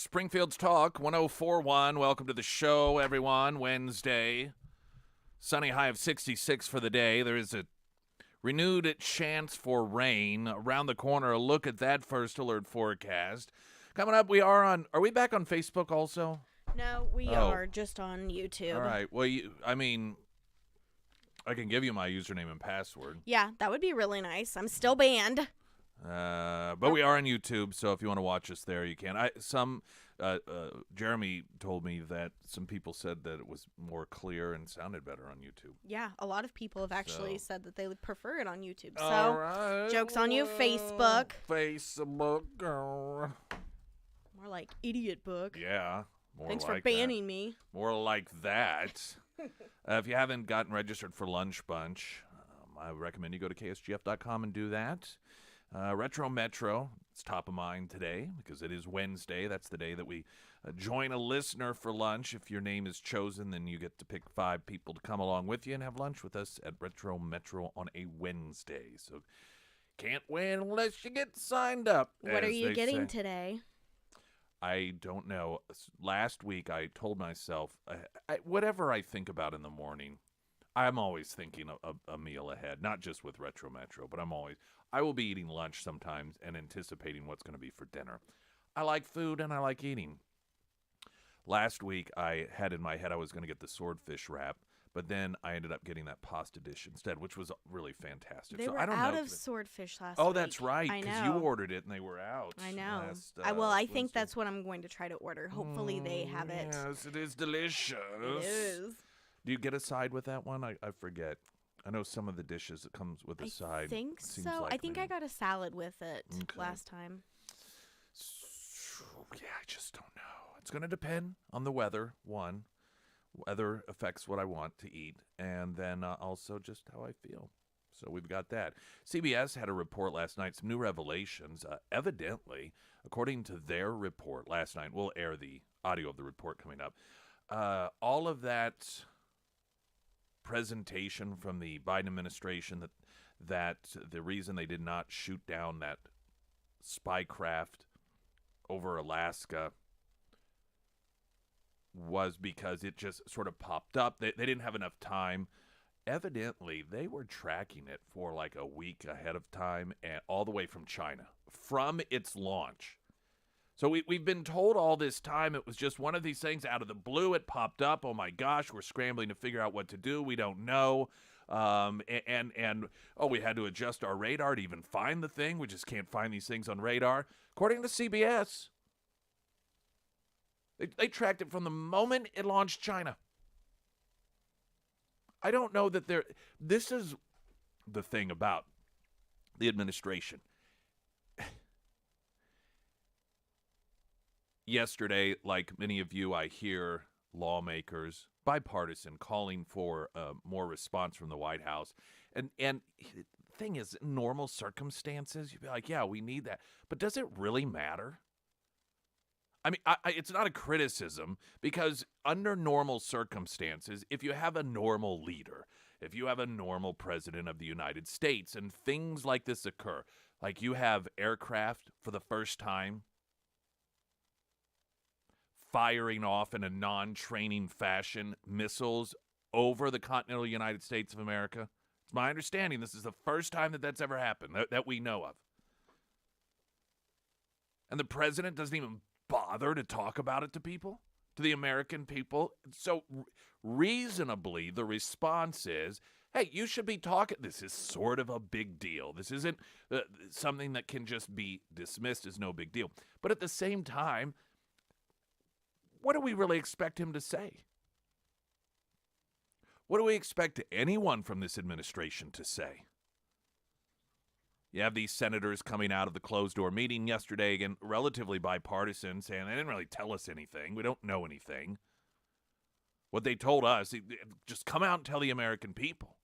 Springfield's Talk 1041. Welcome to the show, everyone. Wednesday. Sunny high of 66 for the day. There is a renewed chance for rain around the corner. A look at that first alert forecast. Coming up, are we back on Facebook also? No, we are just on YouTube. All right. Well, I can give you my username and password. Yeah, that would be really nice. I'm still banned. But we are on YouTube, so if you want to watch us there, you can. Jeremy told me that some people said that it was more clear and sounded better on YouTube. Yeah, a lot of people have actually said that they would prefer it on YouTube. So, all right. Joke's on you, Facebook. Facebook. More like idiot book. Yeah. Thanks like for banning me. More like that. If you haven't gotten registered for Lunch Bunch, I recommend you go to ksgf.com and do that. Retro Metro, it's top of mind today because it is Wednesday. That's the day that we join a listener for lunch. If your name is chosen, then you get to pick 5 people to come along with you and have lunch with us at Retro Metro on a Wednesday. So can't win unless you get signed up. What are you getting today? I don't know. Last week I told myself, whatever I think about in the morning, I'm always thinking a meal ahead, not just with Retro Metro, but I will be eating lunch sometimes and anticipating what's going to be for dinner. I like food and I like eating. Last week I had in my head I was going to get the swordfish wrap, but then I ended up getting that pasta dish instead, which was really fantastic. They were out of swordfish last week. Oh, that's right, because you ordered it and they were out. I know. I think that's what I'm going to try to order. Hopefully they have it. Yes, it is delicious. It is. Do you get a side with that one? I forget. I know some of the dishes it comes with a side. I think so. I think I got a salad with it last time. Yeah, I just don't know. It's going to depend on the weather, one. Weather affects what I want to eat, and then also just how I feel. So we've got that. CBS had a report last night, some new revelations. Evidently, according to their report last night, we'll air the audio of the report coming up. All of that presentation from the Biden administration that the reason they did not shoot down that spy craft over Alaska was because it just sort of popped up. They didn't have enough time. Evidently, they were tracking it for like a week ahead of time, and all the way from China, from its launch. So we've been told all this time it was just one of these things out of the blue. It popped up. Oh, my gosh, we're scrambling to figure out what to do. We don't know. We had to adjust our radar to even find the thing. We just can't find these things on radar. According to CBS, they tracked it from the moment it launched China. I don't know that this is the thing about the administration. Yesterday, like many of you, I hear lawmakers, bipartisan, calling for more response from the White House. And the thing is, in normal circumstances, you'd be like, yeah, we need that. But does it really matter? I mean, it's not a criticism, because under normal circumstances, if you have a normal leader, if you have a normal president of the United States, and things like this occur, like you have aircraft for the first time firing off in a non-training fashion missiles over the continental United States of America. It's my understanding this is the first time that's ever happened that we know of. And the president doesn't even bother to talk about it to people, to the American people. So reasonably, the response is, hey, you should be talking. This is sort of a big deal. This isn't something that can just be dismissed as no big deal. But at the same time, what do we really expect him to say? What do we expect anyone from this administration to say? You have these senators coming out of the closed-door meeting yesterday, again, relatively bipartisan, saying they didn't really tell us anything. We don't know anything. What they told us, just come out and tell the American people.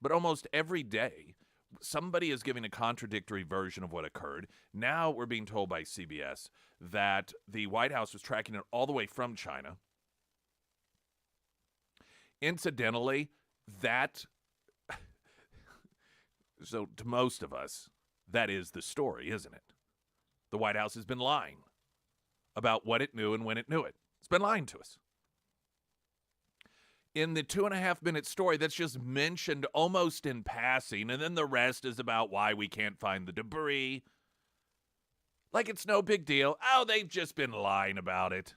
But almost every day, somebody is giving a contradictory version of what occurred. Now we're being told by CBS that the White House was tracking it all the way from China. Incidentally, so to most of us, that is the story, isn't it? The White House has been lying. about what it knew and when it knew it. It's been lying to us. In the 2.5-minute story, that's just mentioned almost in passing, and then the rest is about why we can't find the debris. Like it's no big deal. Oh, they've just been lying about it.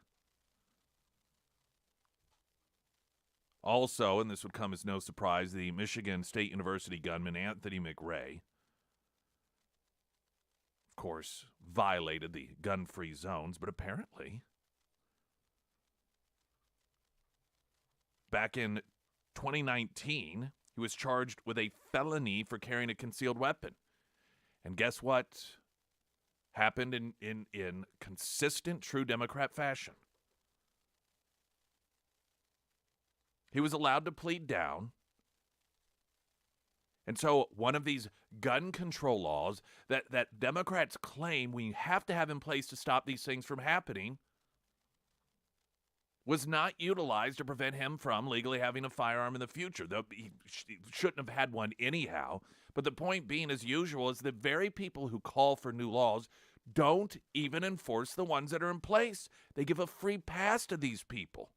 Also, and this would come as no surprise, the Michigan State University gunman Anthony McRae, of course, violated the gun-free zones, but apparently, back in 2019, he was charged with a felony for carrying a concealed weapon. And guess what happened in consistent, true Democrat fashion? He was allowed to plead down. And so one of these gun control laws that Democrats claim we have to have in place to stop these things from happening was not utilized to prevent him from legally having a firearm in the future. Though he shouldn't have had one anyhow. But the point being, as usual, is the very people who call for new laws don't even enforce the ones that are in place. They give a free pass to these people.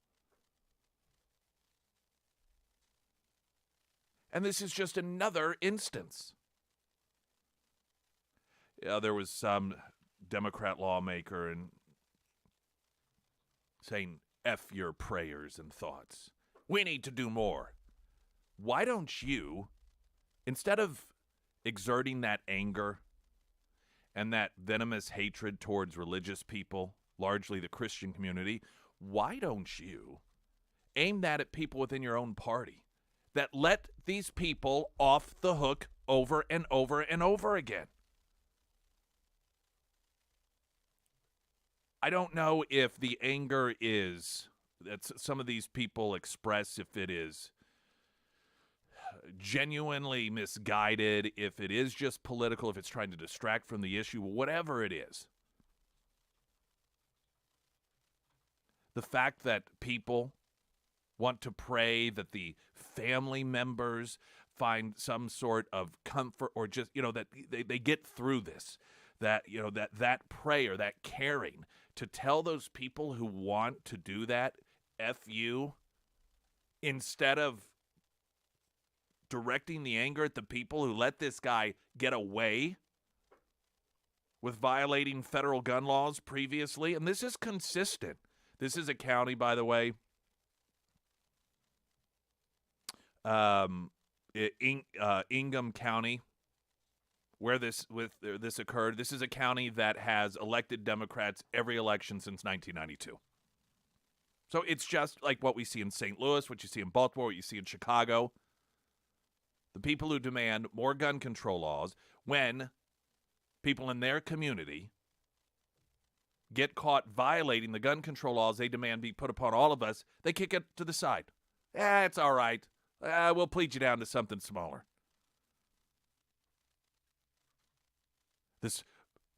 And this is just another instance. Yeah, there was some Democrat lawmaker and saying, F your prayers and thoughts. We need to do more. Why don't you, instead of exerting that anger and that venomous hatred towards religious people, largely the Christian community, why don't you aim that at people within your own party that let these people off the hook over and over and over again? I don't know if the anger is that some of these people express, if it is genuinely misguided, if it is just political, if it's trying to distract from the issue, whatever it is. The fact that people want to pray that the family members find some sort of comfort, or just, that they get through this, that, that prayer, that caring, to tell those people who want to do that, F you, instead of directing the anger at the people who let this guy get away with violating federal gun laws previously. And this is consistent. This is a county, by the way, Ingham County, where this occurred. This is a county that has elected Democrats every election since 1992. So it's just like what we see in St. Louis, what you see in Baltimore, what you see in Chicago. The people who demand more gun control laws, when people in their community get caught violating the gun control laws they demand be put upon all of us, they kick it to the side. It's all right. We'll plead you down to something smaller. This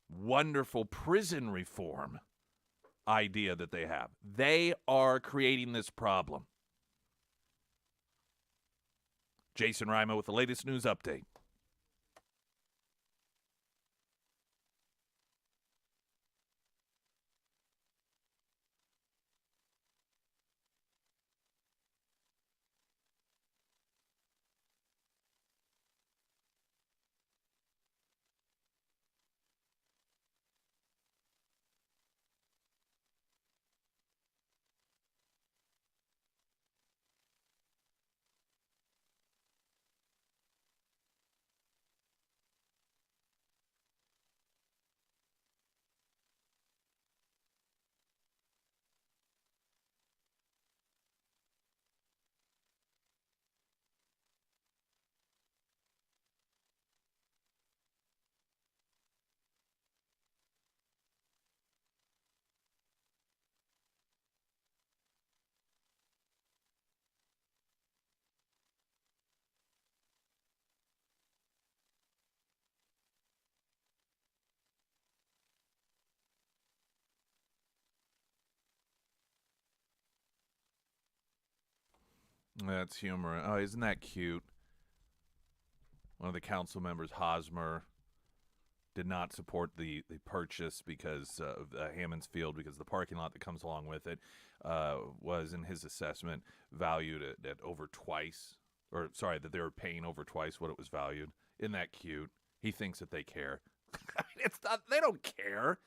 wonderful prison reform idea that they have. They are creating this problem. Jason Rima with the latest news update. That's humor. Oh, isn't that cute? One of the council members, Hosmer, did not support the purchase because of Hammond's Field, because the parking lot that comes along with it was, in his assessment, valued at over twice, or sorry, that they were paying over twice what it was valued. Isn't that cute? He thinks that they care. It's not. They don't care.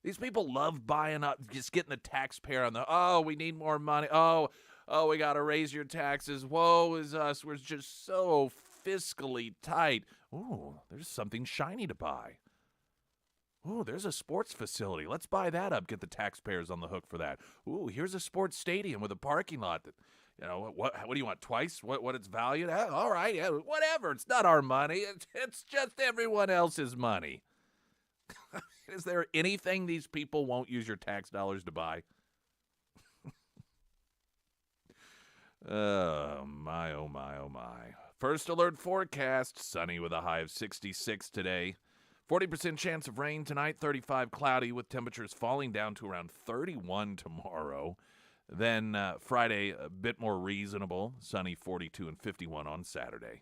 These people love buying up, just getting the taxpayer on the, oh, we need more money. Oh, we got to raise your taxes. Woe is us. We're just so fiscally tight. Ooh, there's something shiny to buy. Ooh, there's a sports facility. Let's buy that up. Get the taxpayers on the hook for that. Ooh, here's a sports stadium with a parking lot that, what do you want, twice what it's valued at? All right, yeah, whatever. It's not our money. It's just everyone else's money. Is there anything these people won't use your tax dollars to buy? Oh, my, oh, my, oh, my. First alert forecast, sunny with a high of 66 today. 40% chance of rain tonight, 35 cloudy with temperatures falling down to around 31 tomorrow. Then Friday, a bit more reasonable, sunny 42 and 51 on Saturday.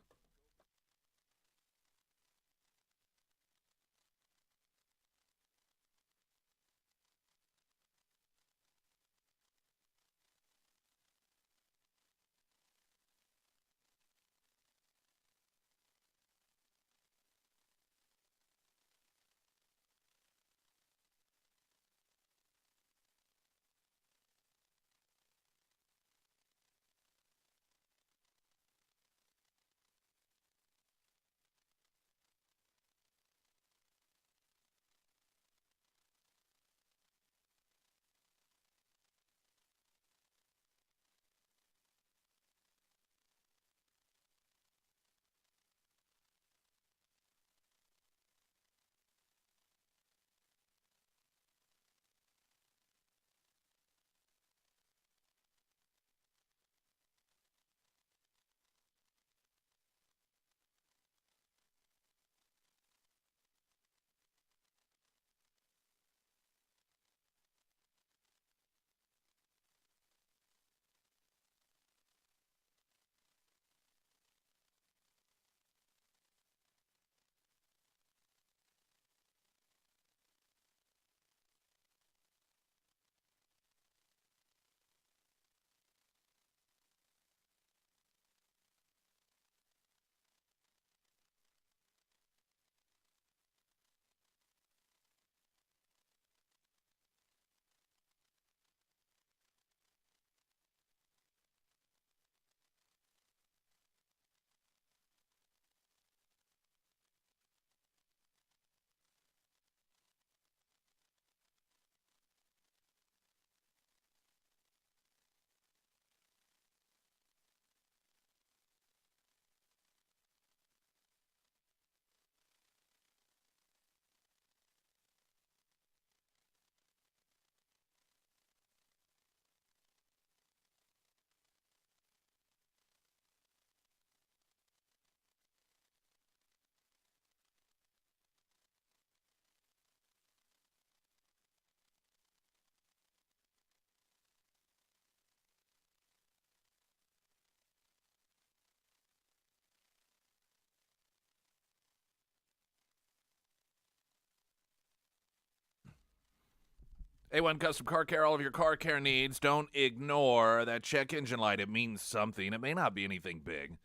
A1 Custom Car Care, all of your car care needs. Don't ignore that check engine light. It means something. It may not be anything big,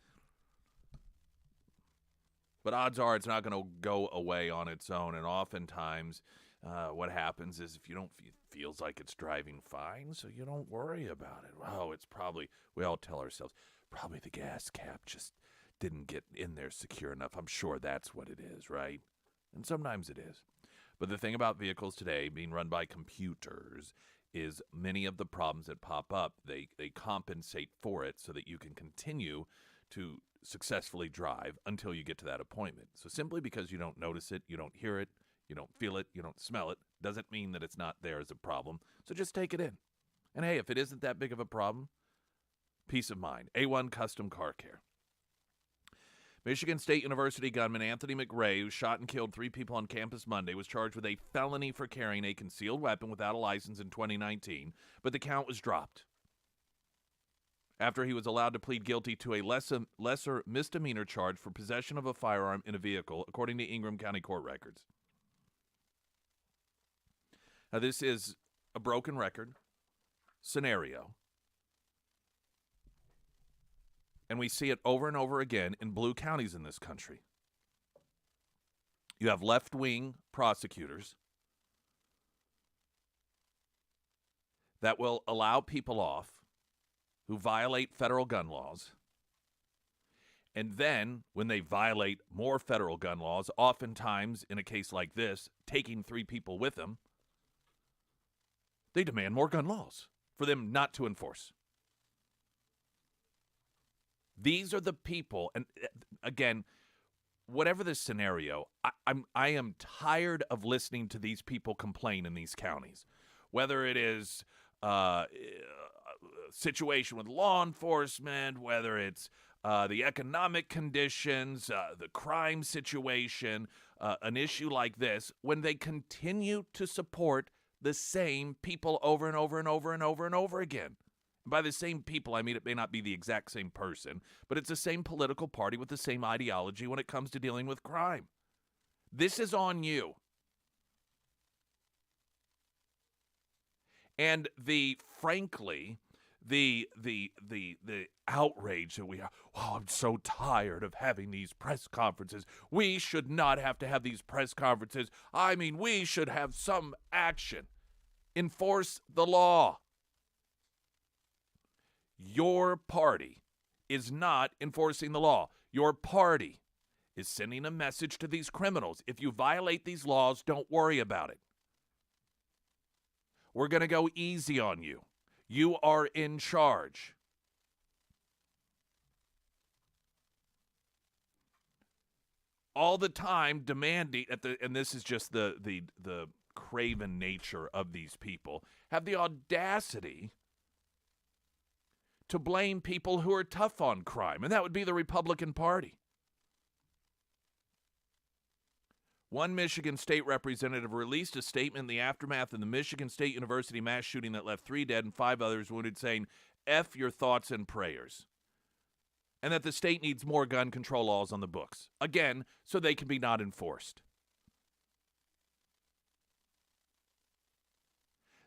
but odds are it's not going to go away on its own. And oftentimes what happens is if you don't feels like it's driving fine, so you don't worry about it. Oh, it's probably, we all tell ourselves, probably the gas cap just didn't get in there secure enough. I'm sure that's what it is, right? And sometimes it is. But the thing about vehicles today being run by computers is many of the problems that pop up, they compensate for it so that you can continue to successfully drive until you get to that appointment. So simply because you don't notice it, you don't hear it, you don't feel it, you don't smell it, doesn't mean that it's not there as a problem. So just take it in. And hey, if it isn't that big of a problem, peace of mind. A1 Custom Car Care. Michigan State University gunman Anthony McRae, who shot and killed 3 people on campus Monday, was charged with a felony for carrying a concealed weapon without a license in 2019, but the count was dropped. after he was allowed to plead guilty to a lesser misdemeanor charge for possession of a firearm in a vehicle, according to Ingham County court records. Now, this is a broken record scenario, and we see it over and over again in blue counties in this country. You have left-wing prosecutors that will allow people off who violate federal gun laws. And then, when they violate more federal gun laws, oftentimes, in a case like this, taking 3 people with them, they demand more gun laws for them not to enforce. These are the people, and again, whatever the scenario, I am tired of listening to these people complain in these counties. Whether it is situation with law enforcement, whether it's the economic conditions, the crime situation, an issue like this, when they continue to support the same people over and over and over and over and over again. By the same people, I mean it may not be the exact same person, but it's the same political party with the same ideology when it comes to dealing with crime. This is on you. And frankly, the outrage that we have, I'm so tired of having these press conferences. We should not have to have these press conferences. I mean, we should have some action. Enforce the law. Your party is not enforcing the law. Your party is sending a message to these criminals. If you violate these laws, don't worry about it. We're going to go easy on you. You are in charge. All the time demanding, and this is just the craven nature of these people, have the audacity to blame people who are tough on crime, and that would be the Republican Party. One Michigan state representative released a statement in the aftermath of the Michigan State University mass shooting that left 3 dead and 5 others wounded, saying, F your thoughts and prayers, and that the state needs more gun control laws on the books, again, so they can be not enforced.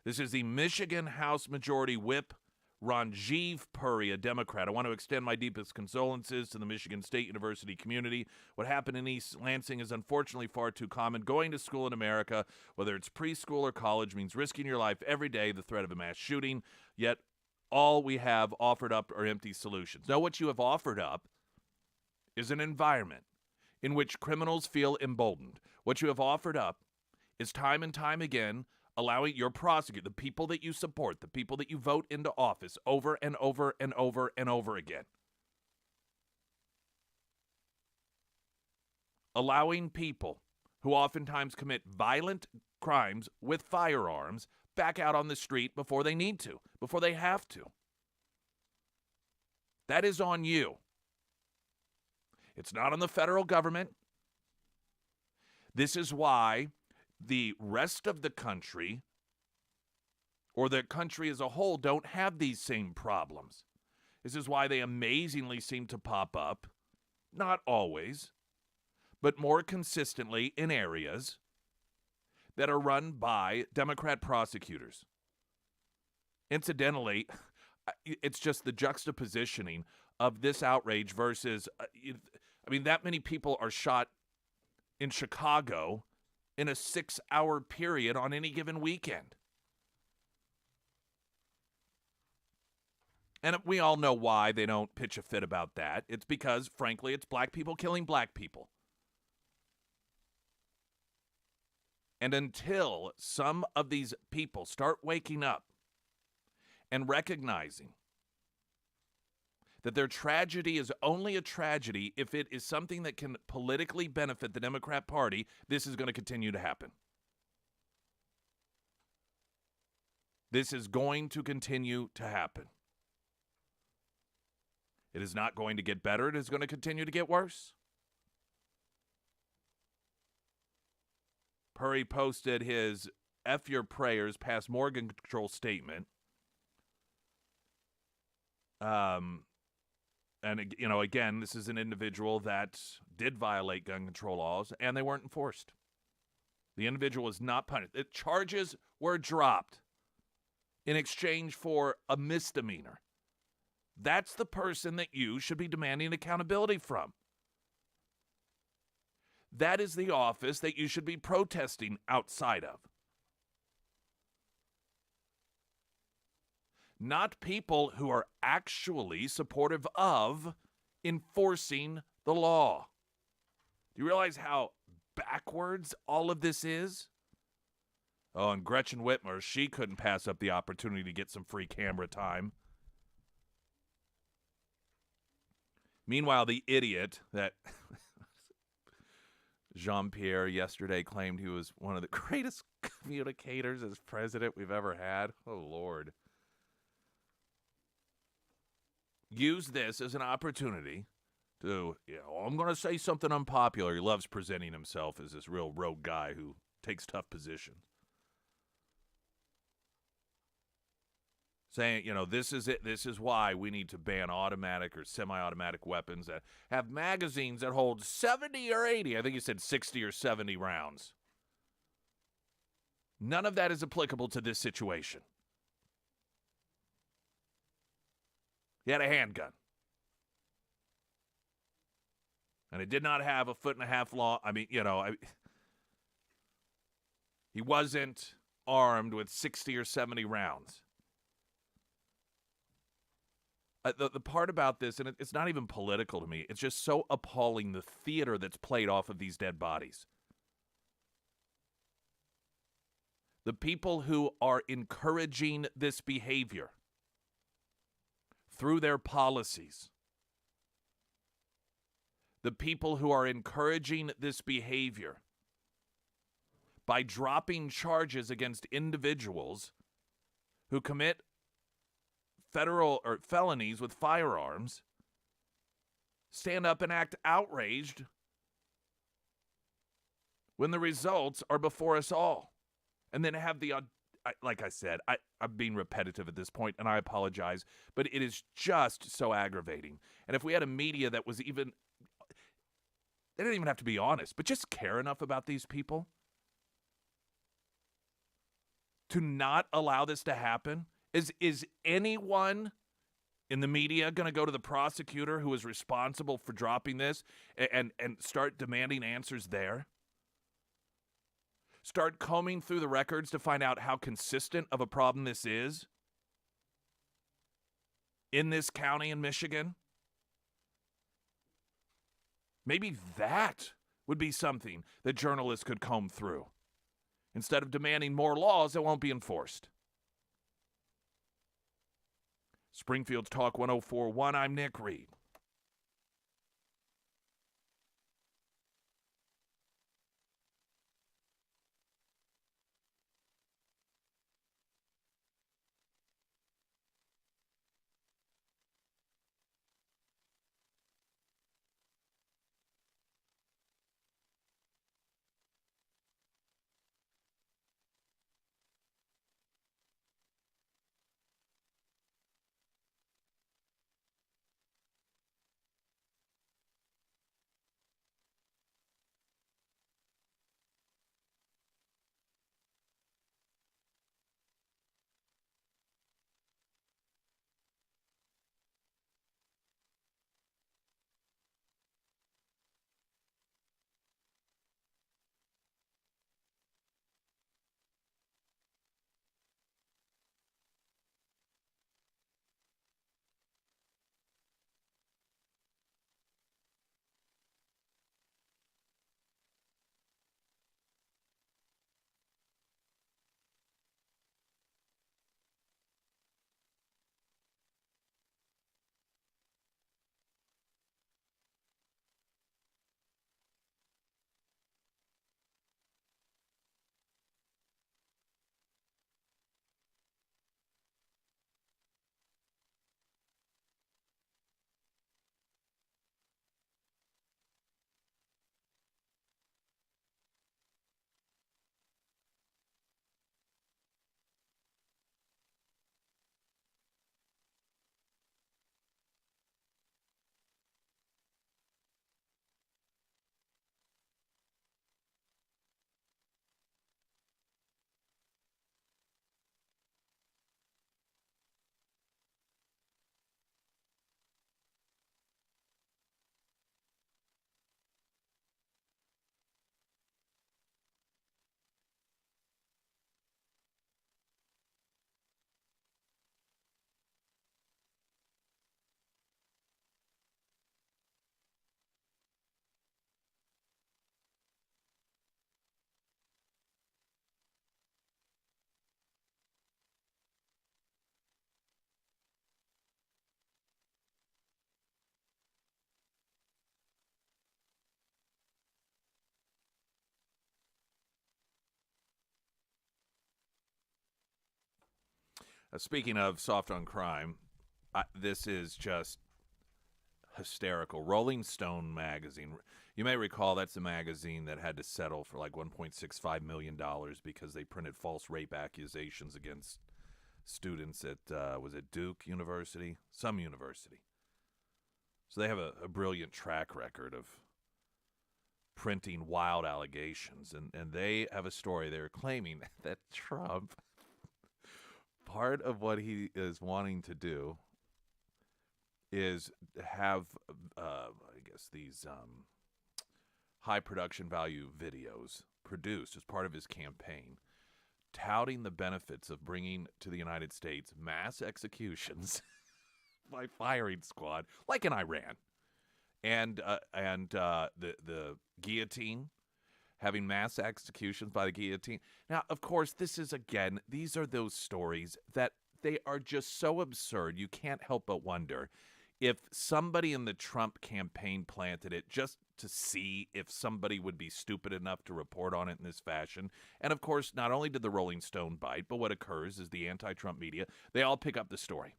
This is the Michigan House Majority Whip, Ranjiv Puri, a Democrat. I want to extend my deepest condolences to the Michigan State University community. What happened in East Lansing is unfortunately far too common. Going to school in America, whether it's preschool or college, means risking your life every day, the threat of a mass shooting. Yet all we have offered up are empty solutions. Now, what you have offered up is an environment in which criminals feel emboldened. What you have offered up is time and time again allowing your prosecutor, the people that you support, the people that you vote into office over and over and over and over again, allowing people who oftentimes commit violent crimes with firearms back out on the street before they need to, before they have to. That is on you. It's not on the federal government. This is why the rest of the country, or the country as a whole, don't have these same problems. This is why they amazingly seem to pop up, not always, but more consistently in areas that are run by Democrat prosecutors. Incidentally, it's just the juxtapositioning of this outrage versus, that many people are shot in Chicago in a 6-hour period on any given weekend. And we all know why they don't pitch a fit about that. It's because, frankly, it's black people killing black people. And until some of these people start waking up and recognizing that their tragedy is only a tragedy if it is something that can politically benefit the Democrat Party, this is going to continue to happen. This is going to continue to happen. It is not going to get better. It is going to continue to get worse. Puri posted his F your prayers, pass Morgan control statement Um, and, again, this is an individual that did violate gun control laws, and they weren't enforced. The individual was not punished. The charges were dropped in exchange for a misdemeanor. That's the person that you should be demanding accountability from. That is the office that you should be protesting outside of. Not people who are actually supportive of enforcing the law. Do you realize how backwards all of this is? Oh, and Gretchen Whitmer, she couldn't pass up the opportunity to get some free camera time. Meanwhile, the idiot that Jean-Pierre yesterday claimed he was one of the greatest communicators as president we've ever had. Oh, Lord. Use this as an opportunity to, I'm going to say something unpopular. He loves presenting himself as this real rogue guy who takes tough positions. Saying, this is it. This is why we need to ban automatic or semi-automatic weapons that have magazines that hold 70 or 80. I think he said 60 or 70 rounds. None of that is applicable to this situation. He had a handgun. And it did not have a 1.5 foot long. I mean, he wasn't armed with 60 or 70 rounds. The part about this, and it's not even political to me, it's just so appalling, the theater that's played off of these dead bodies. The people who are encouraging this behavior through their policies, the people who are encouraging this behavior by dropping charges against individuals who commit federal or felonies with firearms, stand up and act outraged when the results are before us all. And then have the, like I said, I'm being repetitive at this point, and I apologize, but it is just so aggravating. And if we had a media that was even, they didn't even have to be honest, but just care enough about these people to not allow this to happen. Is anyone in the media going to go to the prosecutor who is responsible for dropping this and start demanding answers there? Start combing through the records to find out how consistent of a problem this is in this county in Michigan? Maybe that would be something that journalists could comb through instead of demanding more laws that won't be enforced. Springfield's Talk 104.1, I'm Nick Reed. Speaking of soft on crime, this is just hysterical. Rolling Stone magazine. You may recall that's a magazine that had to settle for like $1.65 million because they printed false rape accusations against students at, was it Duke University? Some university. So they have a brilliant track record of printing wild allegations. And they have a story. They're claiming that Trump, part of what he is wanting to do is have, I guess, these high production value videos produced as part of his campaign, touting the benefits of bringing to the United States mass executions by firing squad, like in Iran, and the guillotine, having mass executions by the guillotine. Now, of course, these are those stories that they are just so absurd. You can't help but wonder if somebody in the Trump campaign planted it just to see if somebody would be stupid enough to report on it in this fashion. And of course, not only did the Rolling Stone bite, but what occurs is the anti-Trump media, they all pick up the story.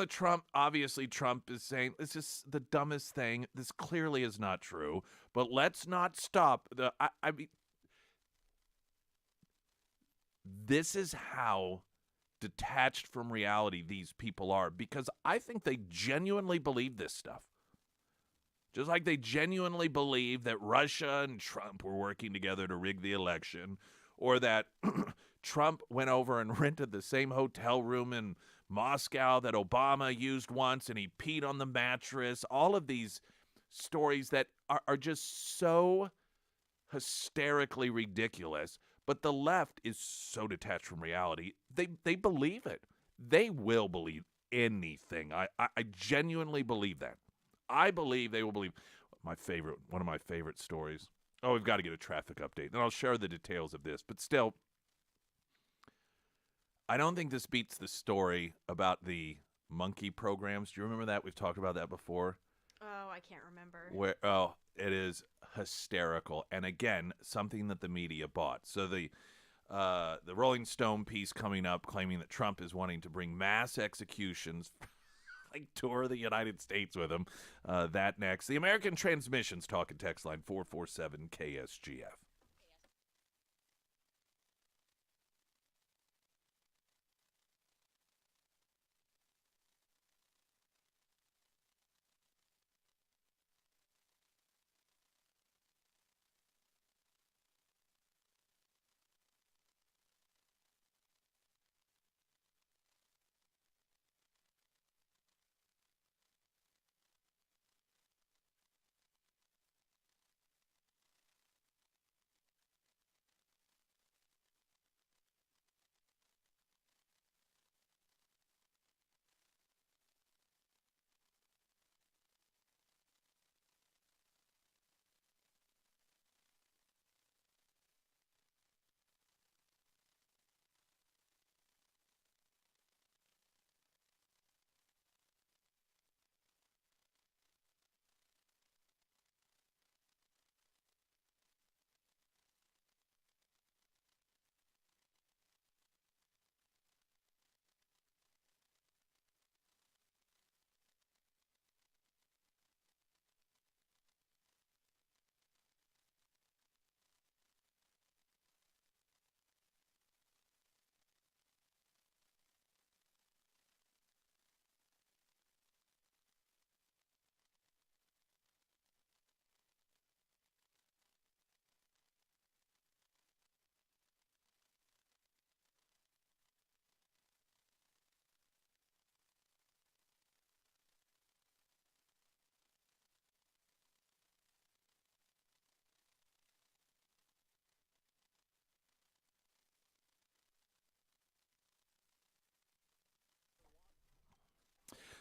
Trump is saying, this is the dumbest thing. This clearly is not true, but let's not stop. This is how detached from reality these people are, because I think they genuinely believe this stuff. Just like they genuinely believe that Russia and Trump were working together to rig the election, or that Trump went over and rented the same hotel room in Moscow that Obama used once and he peed on the mattress. All of these stories that are just so hysterically ridiculous, but the left is so detached from reality. They believe it. They will believe anything. I genuinely believe that. I believe they will believe. One of my favorite stories. Oh, we've got to get a traffic update. And I'll share the details of this. But still, I don't think this beats the story about the monkey programs. Do you remember that? We've talked about that before. Oh, I can't remember. It is hysterical. And again, something that the media bought. So the Rolling Stone piece coming up claiming that Trump is wanting to bring mass executions, like tour the United States with him. That next. The American Transmissions talk and text line 447 KSGF.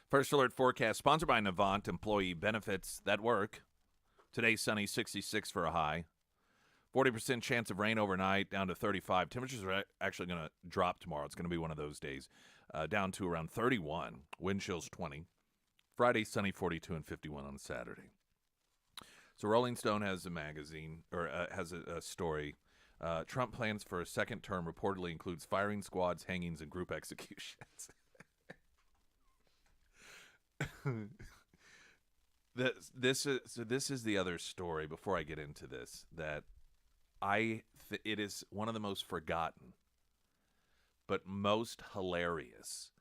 First Alert Forecast, sponsored by Navant Employee Benefits that work. Today, sunny, 66 for a high. 40% chance of rain overnight, down to 35. Temperatures are actually going to drop tomorrow. It's going to be one of those days. Down to around 31. Wind chills 20. Friday, sunny, 42 and 51 on Saturday. So Rolling Stone has a magazine, or has a story Trump plans for a second term reportedly includes firing squads, hangings, and group executions. This is the other story. Before I get into this, that it is one of the most forgotten, but most hilarious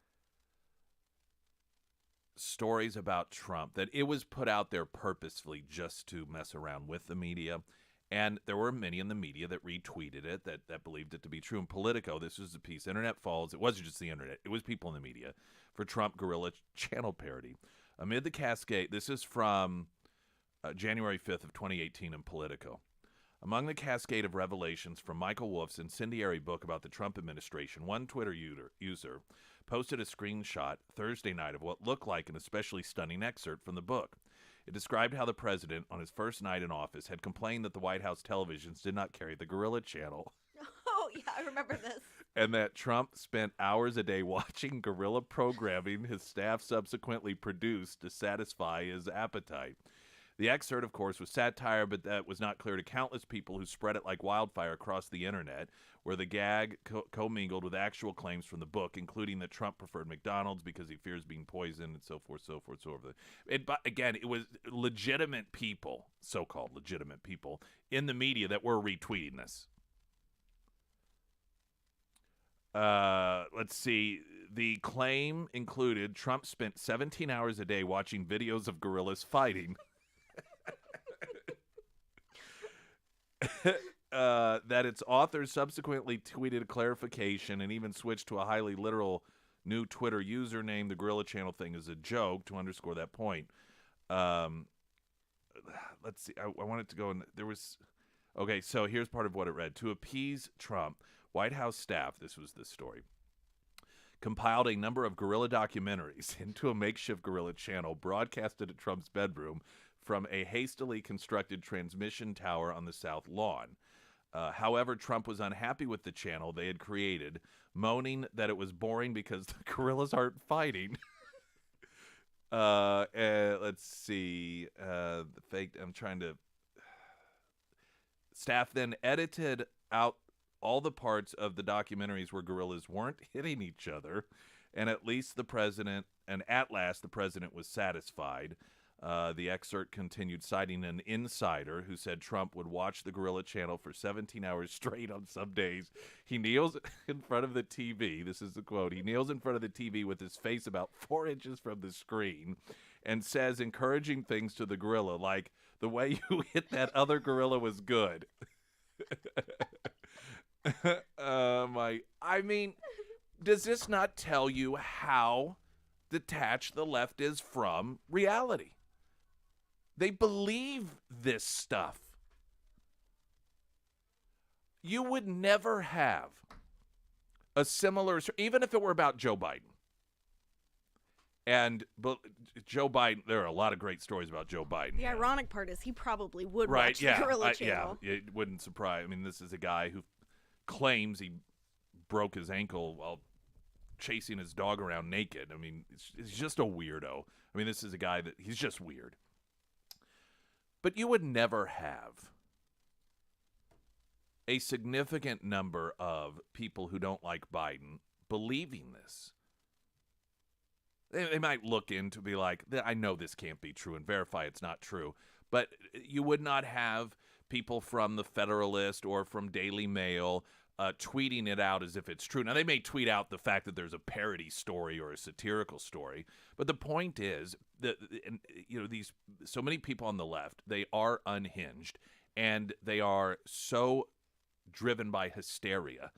stories about Trump, that it was put out there purposefully just to mess around with the media. And there were many in the media that retweeted it, that believed it to be true. In Politico, this was a piece, Internet Falls. It wasn't just the internet. It was people in the media for Trump guerrilla channel parody. Amid the cascade, this is from January 5th of 2018 in Politico. Among the cascade of revelations from Michael Wolff's incendiary book about the Trump administration, one Twitter user posted a screenshot Thursday night of what looked like an especially stunning excerpt from the book. It described how the president, on his first night in office, had complained that the White House televisions did not carry the Gorilla Channel. Oh, yeah, I remember this. And that Trump spent hours a day watching guerrilla programming his staff subsequently produced to satisfy his appetite. The excerpt, of course, was satire, but that was not clear to countless people who spread it like wildfire across the internet, where the gag commingled with actual claims from the book, including that Trump preferred McDonald's because he fears being poisoned, and so forth, so forth, so forth. But again, it was legitimate people, so-called legitimate people, in the media that were retweeting this. Let's see. The claim included Trump spent 17 hours a day watching videos of gorillas fighting. That its authors subsequently tweeted a clarification and even switched to a highly literal new Twitter username. The Gorilla Channel thing is a joke to underscore that point. Let's see. I wanted to go in. There was. Okay, so here's part of what it read. To appease Trump, White House staff, this was the story, compiled a number of guerrilla documentaries into a makeshift guerrilla channel broadcasted at Trump's bedroom from a hastily constructed transmission tower on the South Lawn. However, Trump was unhappy with the channel they had created, moaning that it was boring because the guerrillas aren't fighting. Let's see. I'm trying to... Staff then edited out all the parts of the documentaries where guerrillas weren't hitting each other, and at last the president was satisfied. The excerpt continued, citing an insider who said Trump would watch the Gorilla Channel for 17 hours straight on some days. He kneels in front of the TV. This is the quote. He kneels in front of the TV with his face about 4 inches from the screen and says encouraging things to the gorilla, like, the way you hit that other gorilla was good. I mean, does this not tell you how detached the left is from reality? They believe this stuff. You would never have a similar, even if it were about Joe Biden. But Joe Biden, there are a lot of great stories about Joe Biden. The ironic part is he probably would watch the Gorilla Channel. Yeah, it wouldn't surprise. I mean, this is a guy who claims he broke his ankle while chasing his dog around naked. I mean, he's just a weirdo. I mean, this is a guy he's just weird. But you would never have a significant number of people who don't like Biden believing this. They might look into be like, I know this can't be true, and verify it's not true. But you would not have people from the Federalist or from Daily Mail tweeting it out as if it's true. Now, they may tweet out the fact that there's a parody story or a satirical story, but the point is that so many people on the left, they are unhinged, and they are so driven by hysteria.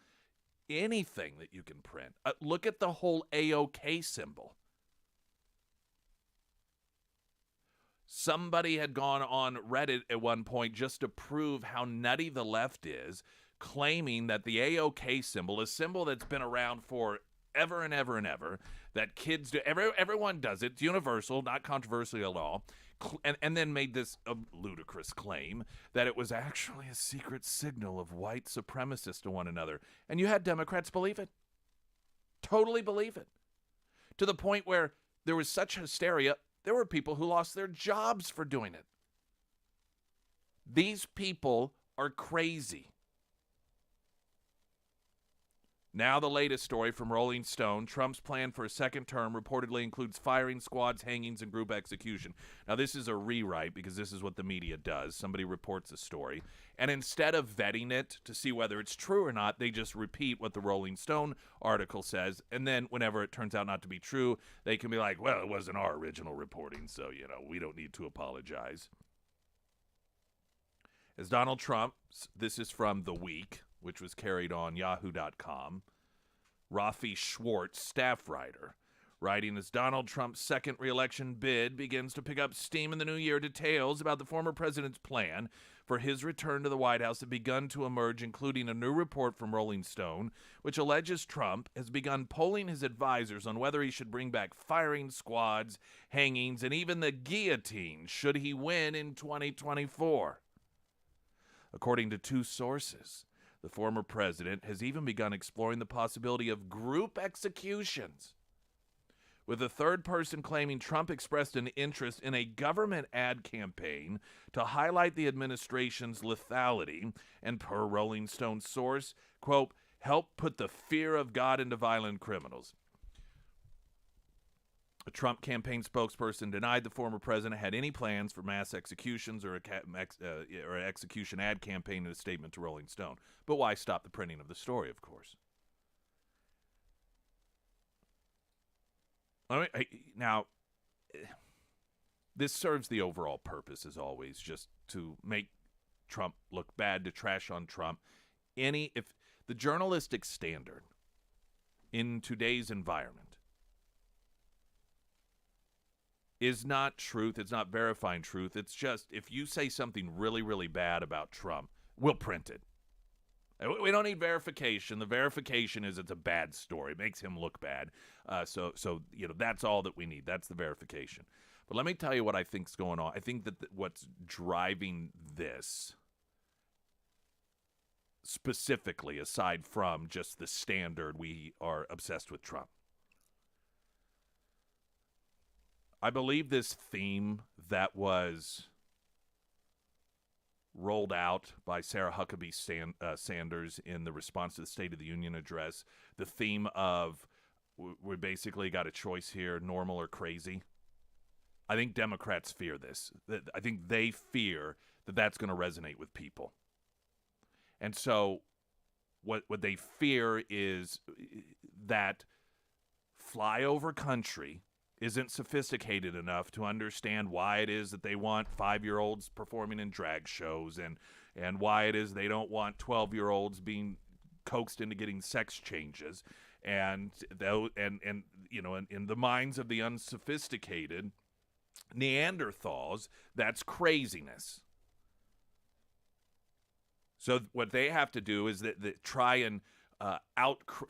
Anything that you can print. Look at the whole AOK symbol. Somebody had gone on Reddit at one point just to prove how nutty the left is, claiming that the AOK symbol, a symbol that's been around for ever and ever and ever, that kids do, everyone does it, it's universal, not controversial at all, and then made this ludicrous claim that it was actually a secret signal of white supremacists to one another. And you had Democrats believe it. Totally believe it. To the point where there was such hysteria, there were people who lost their jobs for doing it. These people are crazy. Now the latest story from Rolling Stone. Trump's plan for a second term reportedly includes firing squads, hangings, and group execution. Now this is a rewrite because this is what the media does. Somebody reports a story, and instead of vetting it to see whether it's true or not, they just repeat what the Rolling Stone article says, and then whenever it turns out not to be true, they can be like, well, it wasn't our original reporting, so, we don't need to apologize. As Donald Trump, this is from The Week, which was carried on yahoo.com, Rafi Schwartz, staff writer, writing as Donald Trump's second reelection bid begins to pick up steam in the new year, details about the former president's plan for his return to the White House have begun to emerge, including a new report from Rolling Stone, which alleges Trump has begun polling his advisors on whether he should bring back firing squads, hangings, and even the guillotine should he win in 2024. According to two sources, the former president has even begun exploring the possibility of group executions, with a third person claiming Trump expressed an interest in a government ad campaign to highlight the administration's lethality and, per Rolling Stone source, quote, help put the fear of God into violent criminals. A Trump campaign spokesperson denied the former president had any plans for mass executions or an execution ad campaign in a statement to Rolling Stone. But why stop the printing of the story, of course? Now, this serves the overall purpose, as always, just to make Trump look bad, to trash on Trump. If the journalistic standard in today's environment is not truth, it's not verifying truth, it's just if you say something really, really bad about Trump, we'll print it. We don't need verification. The verification is it's a bad story. It makes him look bad. So that's all that we need. That's the verification. But let me tell you what I think's going on. I think that what's driving this specifically, aside from just the standard, we are obsessed with Trump. I believe this theme that was rolled out by Sarah Huckabee Sanders in the response to the State of the Union address, the theme of we basically got a choice here, normal or crazy. I think Democrats fear this. I think they fear that that's going to resonate with people. And so what they fear is that flyover country isn't sophisticated enough to understand why it is that they want 5-year-olds performing in drag shows and why it is they don't want 12-year-olds being coaxed into getting sex changes. And in the minds of the unsophisticated Neanderthals, that's craziness. So what they have to do is that try and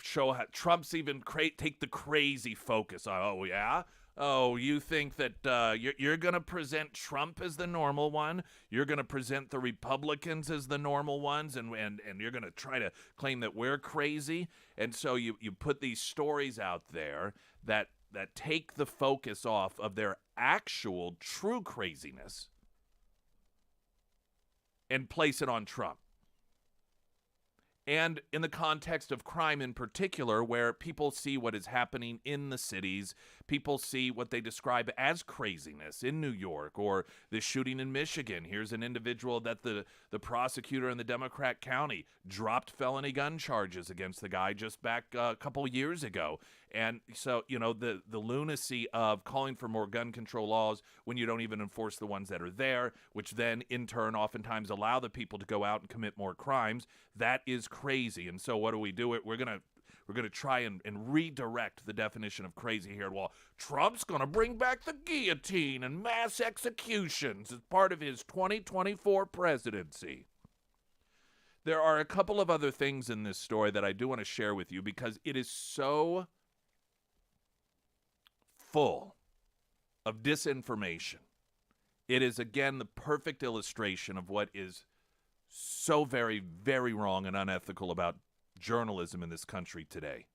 show how Trump's even take the crazy focus on. Oh yeah, oh you think that you're going to present Trump as the normal one, you're going to present the Republicans as the normal ones, and you're going to try to claim that we're crazy, and so you put these stories out there that take the focus off of their actual true craziness and place it on Trump. And in the context of crime in particular, where people see what is happening in the cities, people see what they describe as craziness in New York, or the shooting in Michigan. Here's an individual that the prosecutor in the Democrat county dropped felony gun charges against the guy just back a couple years ago. And so, the lunacy of calling for more gun control laws when you don't even enforce the ones that are there, which then in turn oftentimes allow the people to go out and commit more crimes, that is crazy. And so what do? We're going to try and redirect the definition of crazy here. Well, Trump's going to bring back the guillotine and mass executions as part of his 2024 presidency. There are a couple of other things in this story that I do want to share with you because it is so full of disinformation. It is, again, the perfect illustration of what is so very, very wrong and unethical about journalism in this country today.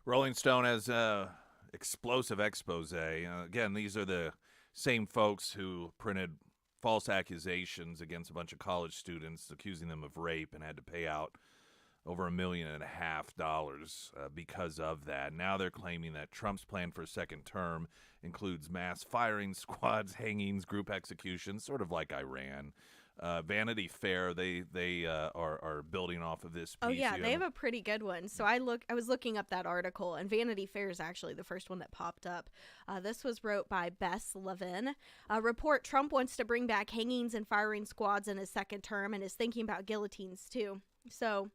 Rolling Stone has a explosive expose. Again, these are the same folks who printed false accusations against a bunch of college students, accusing them of rape, and had to pay out over $1.5 million because of that. Now they're claiming that Trump's plan for a second term includes mass firing squads, hangings, group executions, sort of like Iran. Vanity Fair, they are building off of this piece. Oh yeah, they have a pretty good one. So I was looking up that article, and Vanity Fair is actually the first one that popped up. This was wrote by Bess Levin. Report: Trump wants to bring back hangings and firing squads in his second term, and is thinking about guillotines too. So.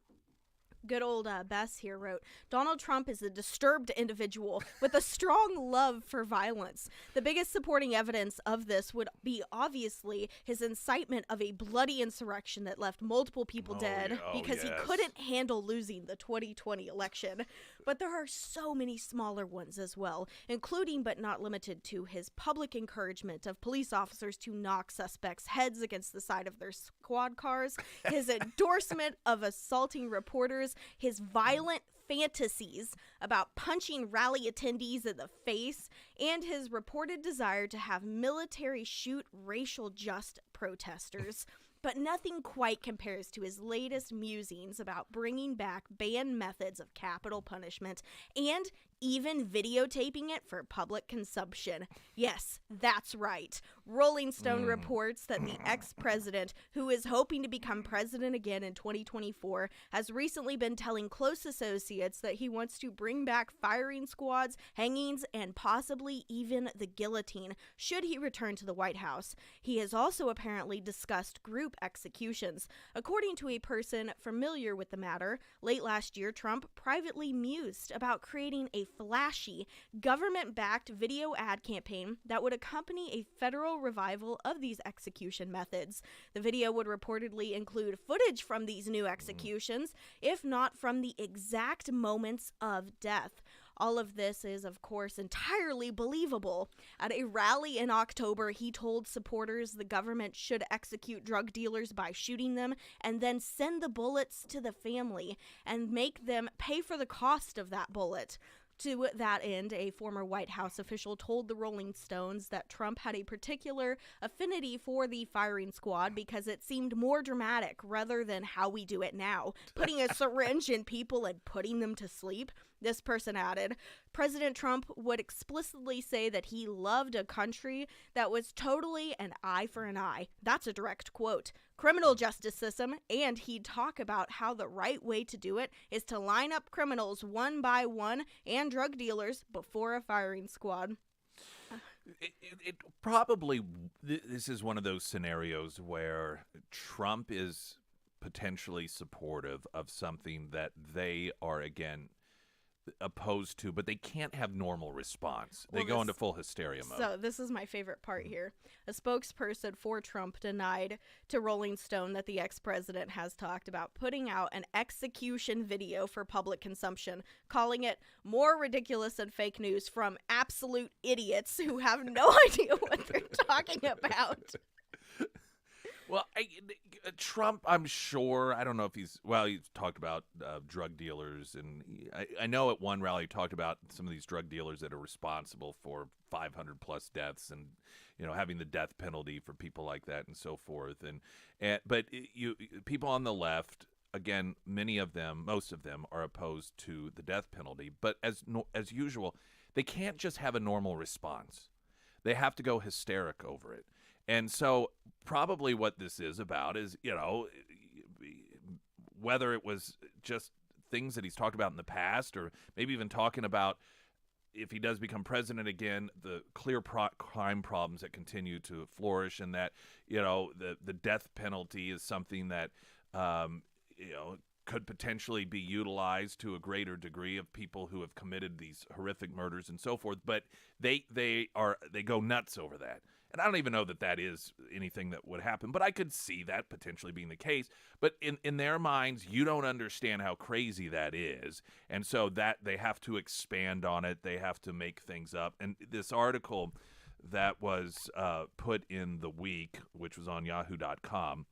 Good old Bess here wrote, Donald Trump is a disturbed individual with a strong love for violence. The biggest supporting evidence of this would be obviously his incitement of a bloody insurrection that left multiple people dead because he couldn't handle losing the 2020 election. But there are so many smaller ones as well, including but not limited to his public encouragement of police officers to knock suspects' heads against the side of their squad cars, his endorsement of assaulting reporters, his violent fantasies about punching rally attendees in the face, and his reported desire to have military shoot racial just protesters. But nothing quite compares to his latest musings about bringing back banned methods of capital punishment and even videotaping it for public consumption. Yes, that's right. Rolling Stone reports that the ex-president, who is hoping to become president again in 2024, has recently been telling close associates that he wants to bring back firing squads, hangings, and possibly even the guillotine, should he return to the White House. He has also apparently discussed group executions. According to a person familiar with the matter, late last year, Trump privately mused about creating a flashy, government-backed video ad campaign that would accompany a federal revival of these execution methods. The video would reportedly include footage from these new executions, if not from the exact moments of death. All of this is, of course, entirely believable. At a rally in October, he told supporters the government should execute drug dealers by shooting them and then send the bullets to the family and make them pay for the cost of that bullet. To that end, a former White House official told the Rolling Stones that Trump had a particular affinity for the firing squad because it seemed more dramatic rather than how we do it now, putting a syringe in people and putting them to sleep. This person added, President Trump would explicitly say that he loved a country that was totally an eye for an eye. That's a direct quote. Criminal justice system, and he'd talk about how the right way to do it is to line up criminals one by one and drug dealers before a firing squad. It probably, this is one of those scenarios where Trump is potentially supportive of something that they are, again, opposed to, but they can't have normal response. They go into full hysteria mode. So this is my favorite part here. A spokesperson for Trump denied to Rolling Stone that the ex-president has talked about putting out an execution video for public consumption, calling it more ridiculous than fake news from absolute idiots who have no idea what they're talking about. Well, Trump, I'm sure, I don't know if he's talked about drug dealers, and I know at one rally he talked about some of these drug dealers that are responsible for 500 plus deaths and, having the death penalty for people like that and so forth. But people on the left, again, most of them are opposed to the death penalty, but as usual, they can't just have a normal response. They have to go hysteric over it. And so probably what this is about is, whether it was just things that he's talked about in the past or maybe even talking about if he does become president again, the clear crime problems that continue to flourish and that, the death penalty is something that, could potentially be utilized to a greater degree of people who have committed these horrific murders and so forth. But they go nuts over that. And I don't even know that is anything that would happen, but I could see that potentially being the case. But in their minds, you don't understand how crazy that is. And so that they have to expand on it. They have to make things up. And this article that was put in The Week, which was on yahoo.com,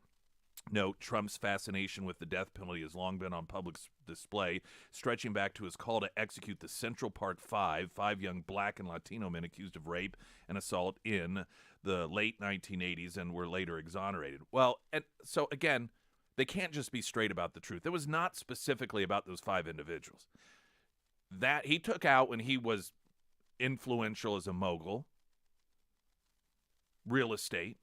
Note, Trump's fascination with the death penalty has long been on public display, stretching back to his call to execute the Central Park five young black and Latino men accused of rape and assault in the late 1980s and were later exonerated. Well, and so again, they can't just be straight about the truth. It was not specifically about those 5 individuals. That he took out when he was influential as a mogul, real estate,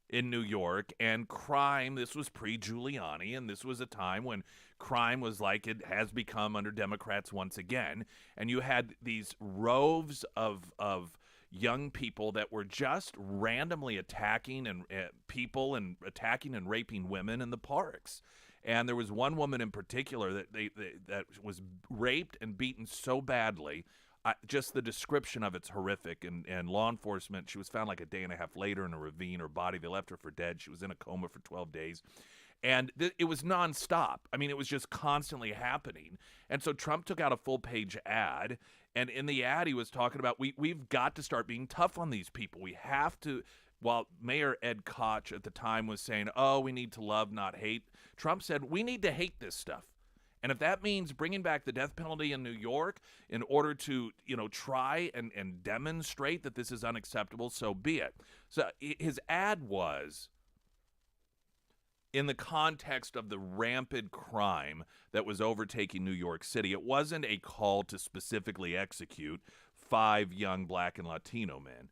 in New York, and crime. This was pre-Giuliani, and this was a time when crime was like it has become under Democrats once again. And you had these roves of young people that were just randomly attacking and people and attacking and raping women in the parks. And there was one woman in particular that was raped and beaten so badly. Just the description of it's horrific, and law enforcement, she was found like a day and a half later in a ravine. Her body, they left her for dead. She was in a coma for 12 days. And it was nonstop. I mean, it was just constantly happening. And so Trump took out a full-page ad, and in the ad he was talking about we've got to start being tough on these people. We have to, while Mayor Ed Koch at the time was saying, oh, we need to love, not hate, Trump said, we need to hate this stuff. And if that means bringing back the death penalty in New York in order to, try and demonstrate that this is unacceptable, so be it. So his ad was in the context of the rampant crime that was overtaking New York City. It wasn't a call to specifically execute 5 young black and Latino men.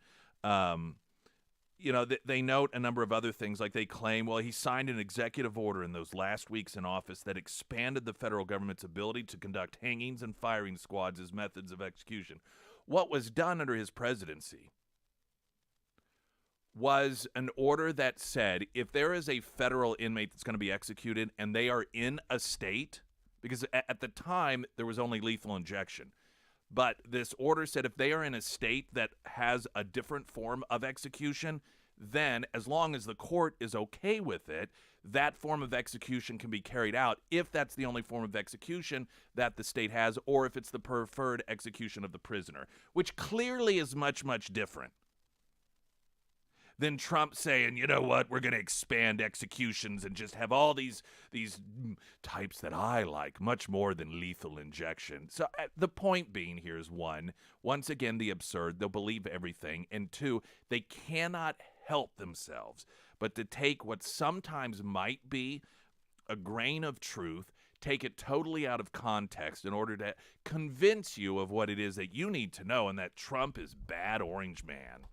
They note a number of other things, like they claim, well, he signed an executive order in those last weeks in office that expanded the federal government's ability to conduct hangings and firing squads as methods of execution. What was done under his presidency was an order that said if there is a federal inmate that's going to be executed and they are in a state, because at the time there was only lethal injection, but this order said if they are in a state that has a different form of execution, then as long as the court is okay with it, that form of execution can be carried out if that's the only form of execution that the state has, or if it's the preferred execution of the prisoner, which clearly is much, much different than Trump saying, you know what, we're going to expand executions and just have all these types that I like, much more than lethal injection. So the point being here is, once again, the absurd. They'll believe everything. And 2, they cannot help themselves but to take what sometimes might be a grain of truth, take it totally out of context in order to convince you of what it is that you need to know, and that Trump is bad orange man.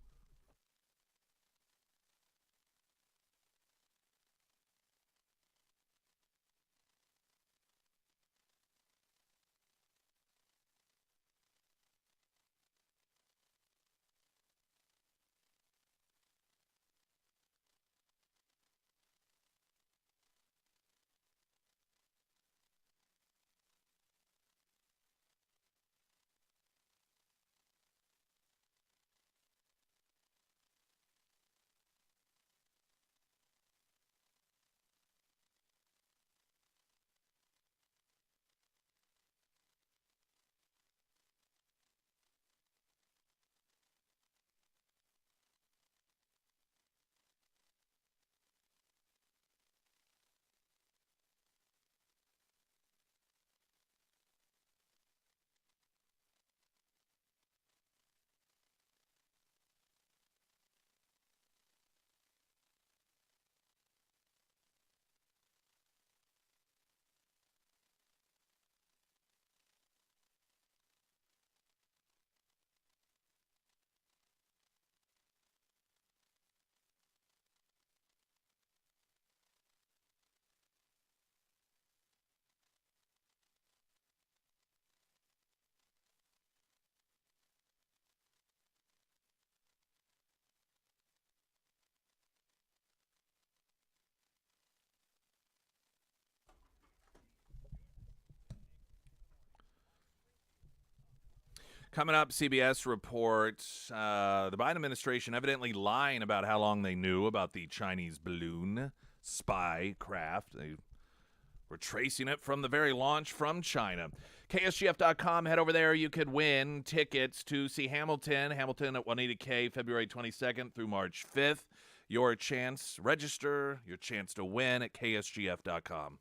Coming up, CBS reports the Biden administration evidently lying about how long they knew about the Chinese balloon spy craft. They were tracing it from the very launch from China. KSGF.com, head over there. You could win tickets to see Hamilton at Juanita K, February 22nd through March 5th. your chance. Register your chance to win at ksgf.com.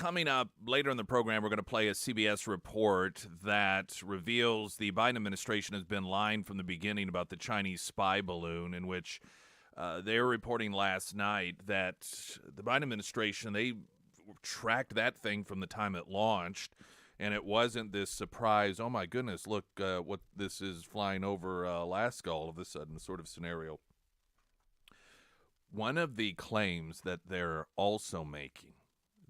coming up later in the program, we're going to play a CBS report that reveals the Biden administration has been lying from the beginning about the Chinese spy balloon, in which they were reporting last night that the Biden administration, they tracked that thing from the time it launched, and it wasn't this surprise, oh my goodness, look what this is flying over Alaska all of a sudden sort of scenario. One of the claims that they're also making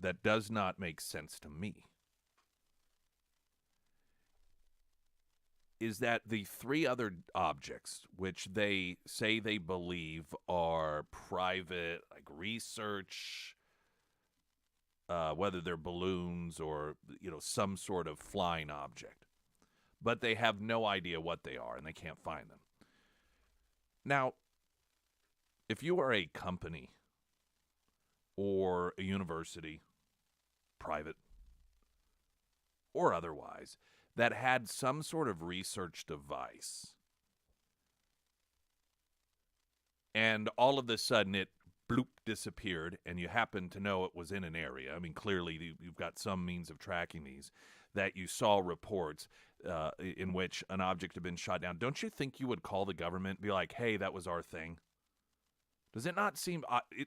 that does not make sense to me is that the three other objects, which they say they believe are private, like research, whether they're balloons or, some sort of flying object, but they have no idea what they are and they can't find them. Now, if you are a company or a university, private or otherwise, that had some sort of research device, and all of a sudden it bloop disappeared, and you happen to know it was in an area, I mean, clearly you've got some means of tracking these, that you saw reports in which an object had been shot down, don't you think you would call the government and be like, hey, that was our thing? Does it not seem,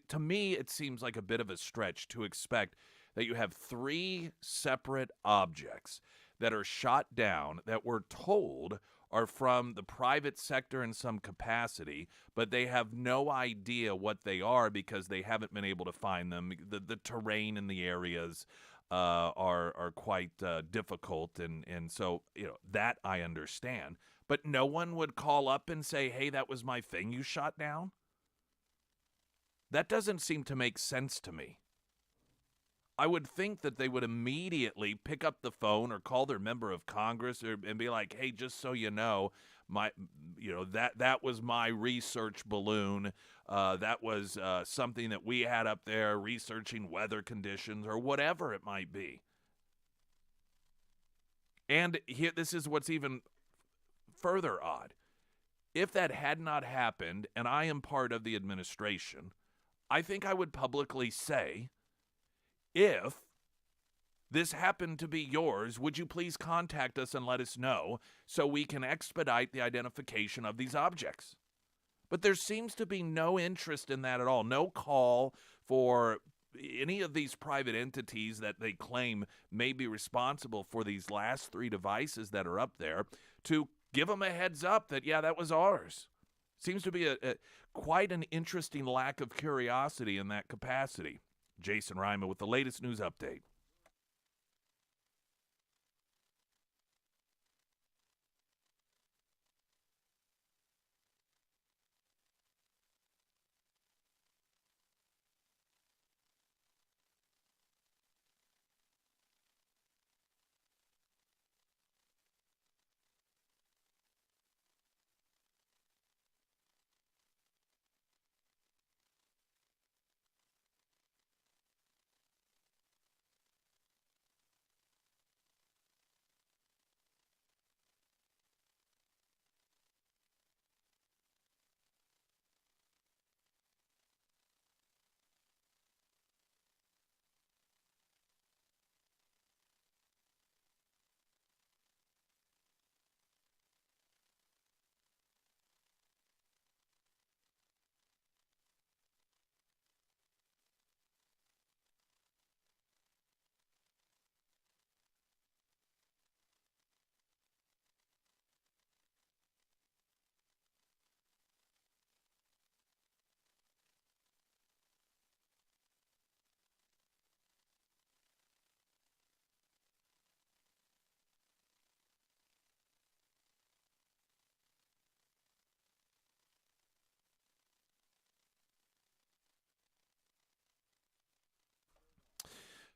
to me, it seems like a bit of a stretch to expect that you have three separate objects that are shot down that we're told are from the private sector in some capacity, but they have no idea what they are because they haven't been able to find them. The terrain in the areas are quite difficult, and so, that I understand. But no one would call up and say, hey, that was my thing you shot down? That doesn't seem to make sense to me. I would think that they would immediately pick up the phone or call their member of Congress and be like, hey, just so you know, that was my research balloon. That was something that we had up there researching weather conditions or whatever it might be. And here, this is what's even further odd. If that had not happened, and I am part of the administration, I think I would publicly say, if this happened to be yours, would you please contact us and let us know so we can expedite the identification of these objects? But there seems to be no interest in that at all. No call for any of these private entities that they claim may be responsible for these last three devices that are up there to give them a heads up that, yeah, that was ours. Seems to be quite an interesting lack of curiosity in that capacity. Jason Ryman with the latest news update.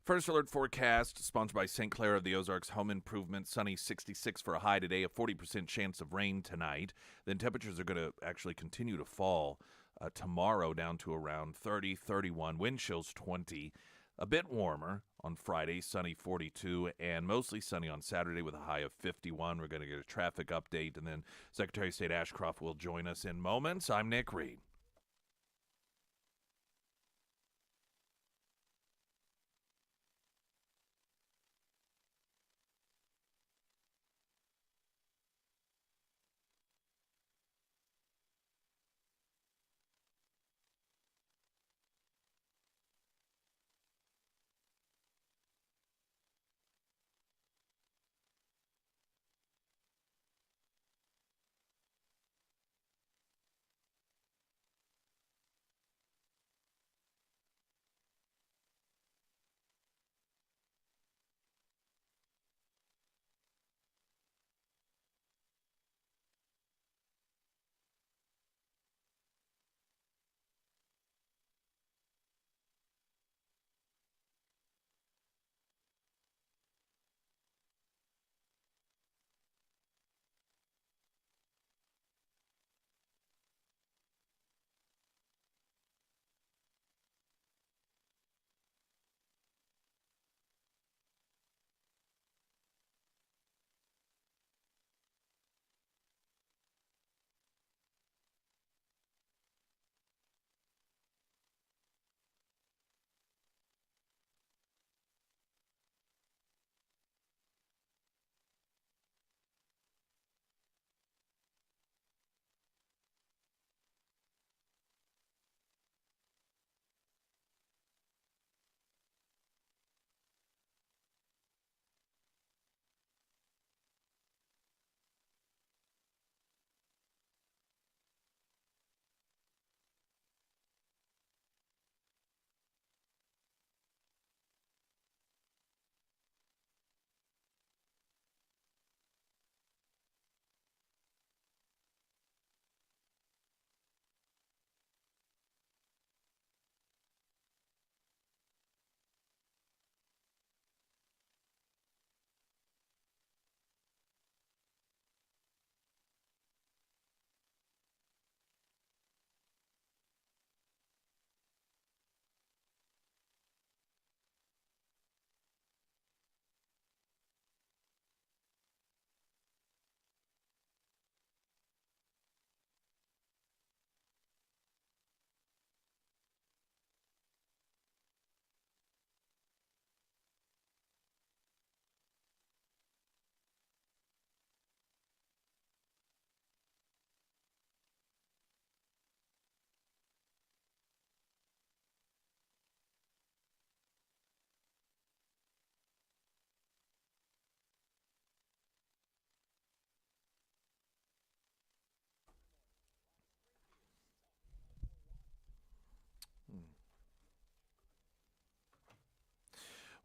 First alert forecast sponsored by St. Clair of the Ozarks Home Improvement. Sunny 66 for a high today, a 40% chance of rain tonight. Then temperatures are going to actually continue to fall tomorrow down to around 30, 31. Wind chills 20. A bit warmer on Friday, sunny 42, and mostly sunny on Saturday with a high of 51. We're going to get a traffic update, and then Secretary of State Ashcroft will join us in moments. I'm Nick Reed.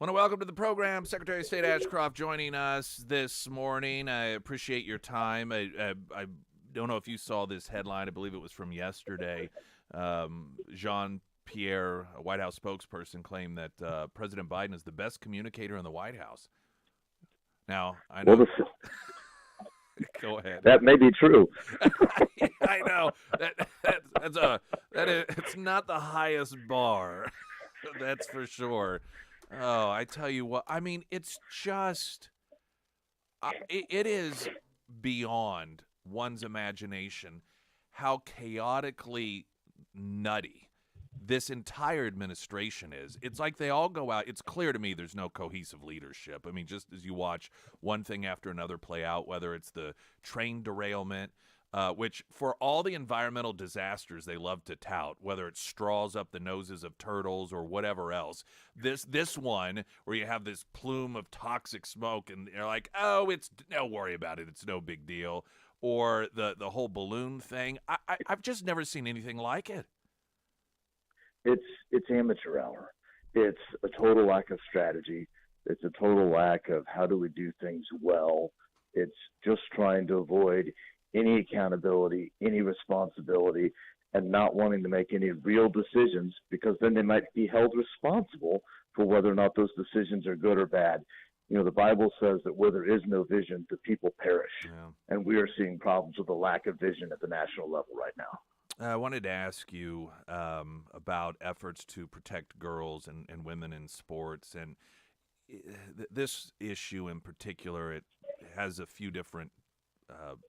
Want to welcome to the program Secretary of State Ashcroft joining us this morning. I appreciate your time. I don't know if you saw this headline. I believe it was from yesterday. Jean-Pierre, a White House spokesperson, claimed that President Biden is the best communicator in the White House. Now, I know. Well, Go ahead. that may be true. I know it's not the highest bar. That's for sure. Oh, I tell you what. I mean, it's just it is beyond one's imagination how chaotically nutty this entire administration is. It's like they all go out. It's clear to me there's no cohesive leadership. I mean, just as you watch one thing after another play out, whether it's the train derailment, which for all the environmental disasters they love to tout, whether it's straws up the noses of turtles or whatever else, this one where you have this plume of toxic smoke and you're like, oh, don't worry about it. It's no big deal. Or the whole balloon thing. I've just never seen anything like it. It's amateur hour. It's a total lack of strategy. It's a total lack of how do we do things well. It's just trying to avoid any accountability, any responsibility, and not wanting to make any real decisions because then they might be held responsible for whether or not those decisions are good or bad. You know, the Bible says that where there is no vision, the people perish. Yeah. And we are seeing problems with the lack of vision at the national level right now. I wanted to ask you about efforts to protect girls and women in sports. And this issue in particular, it has a few different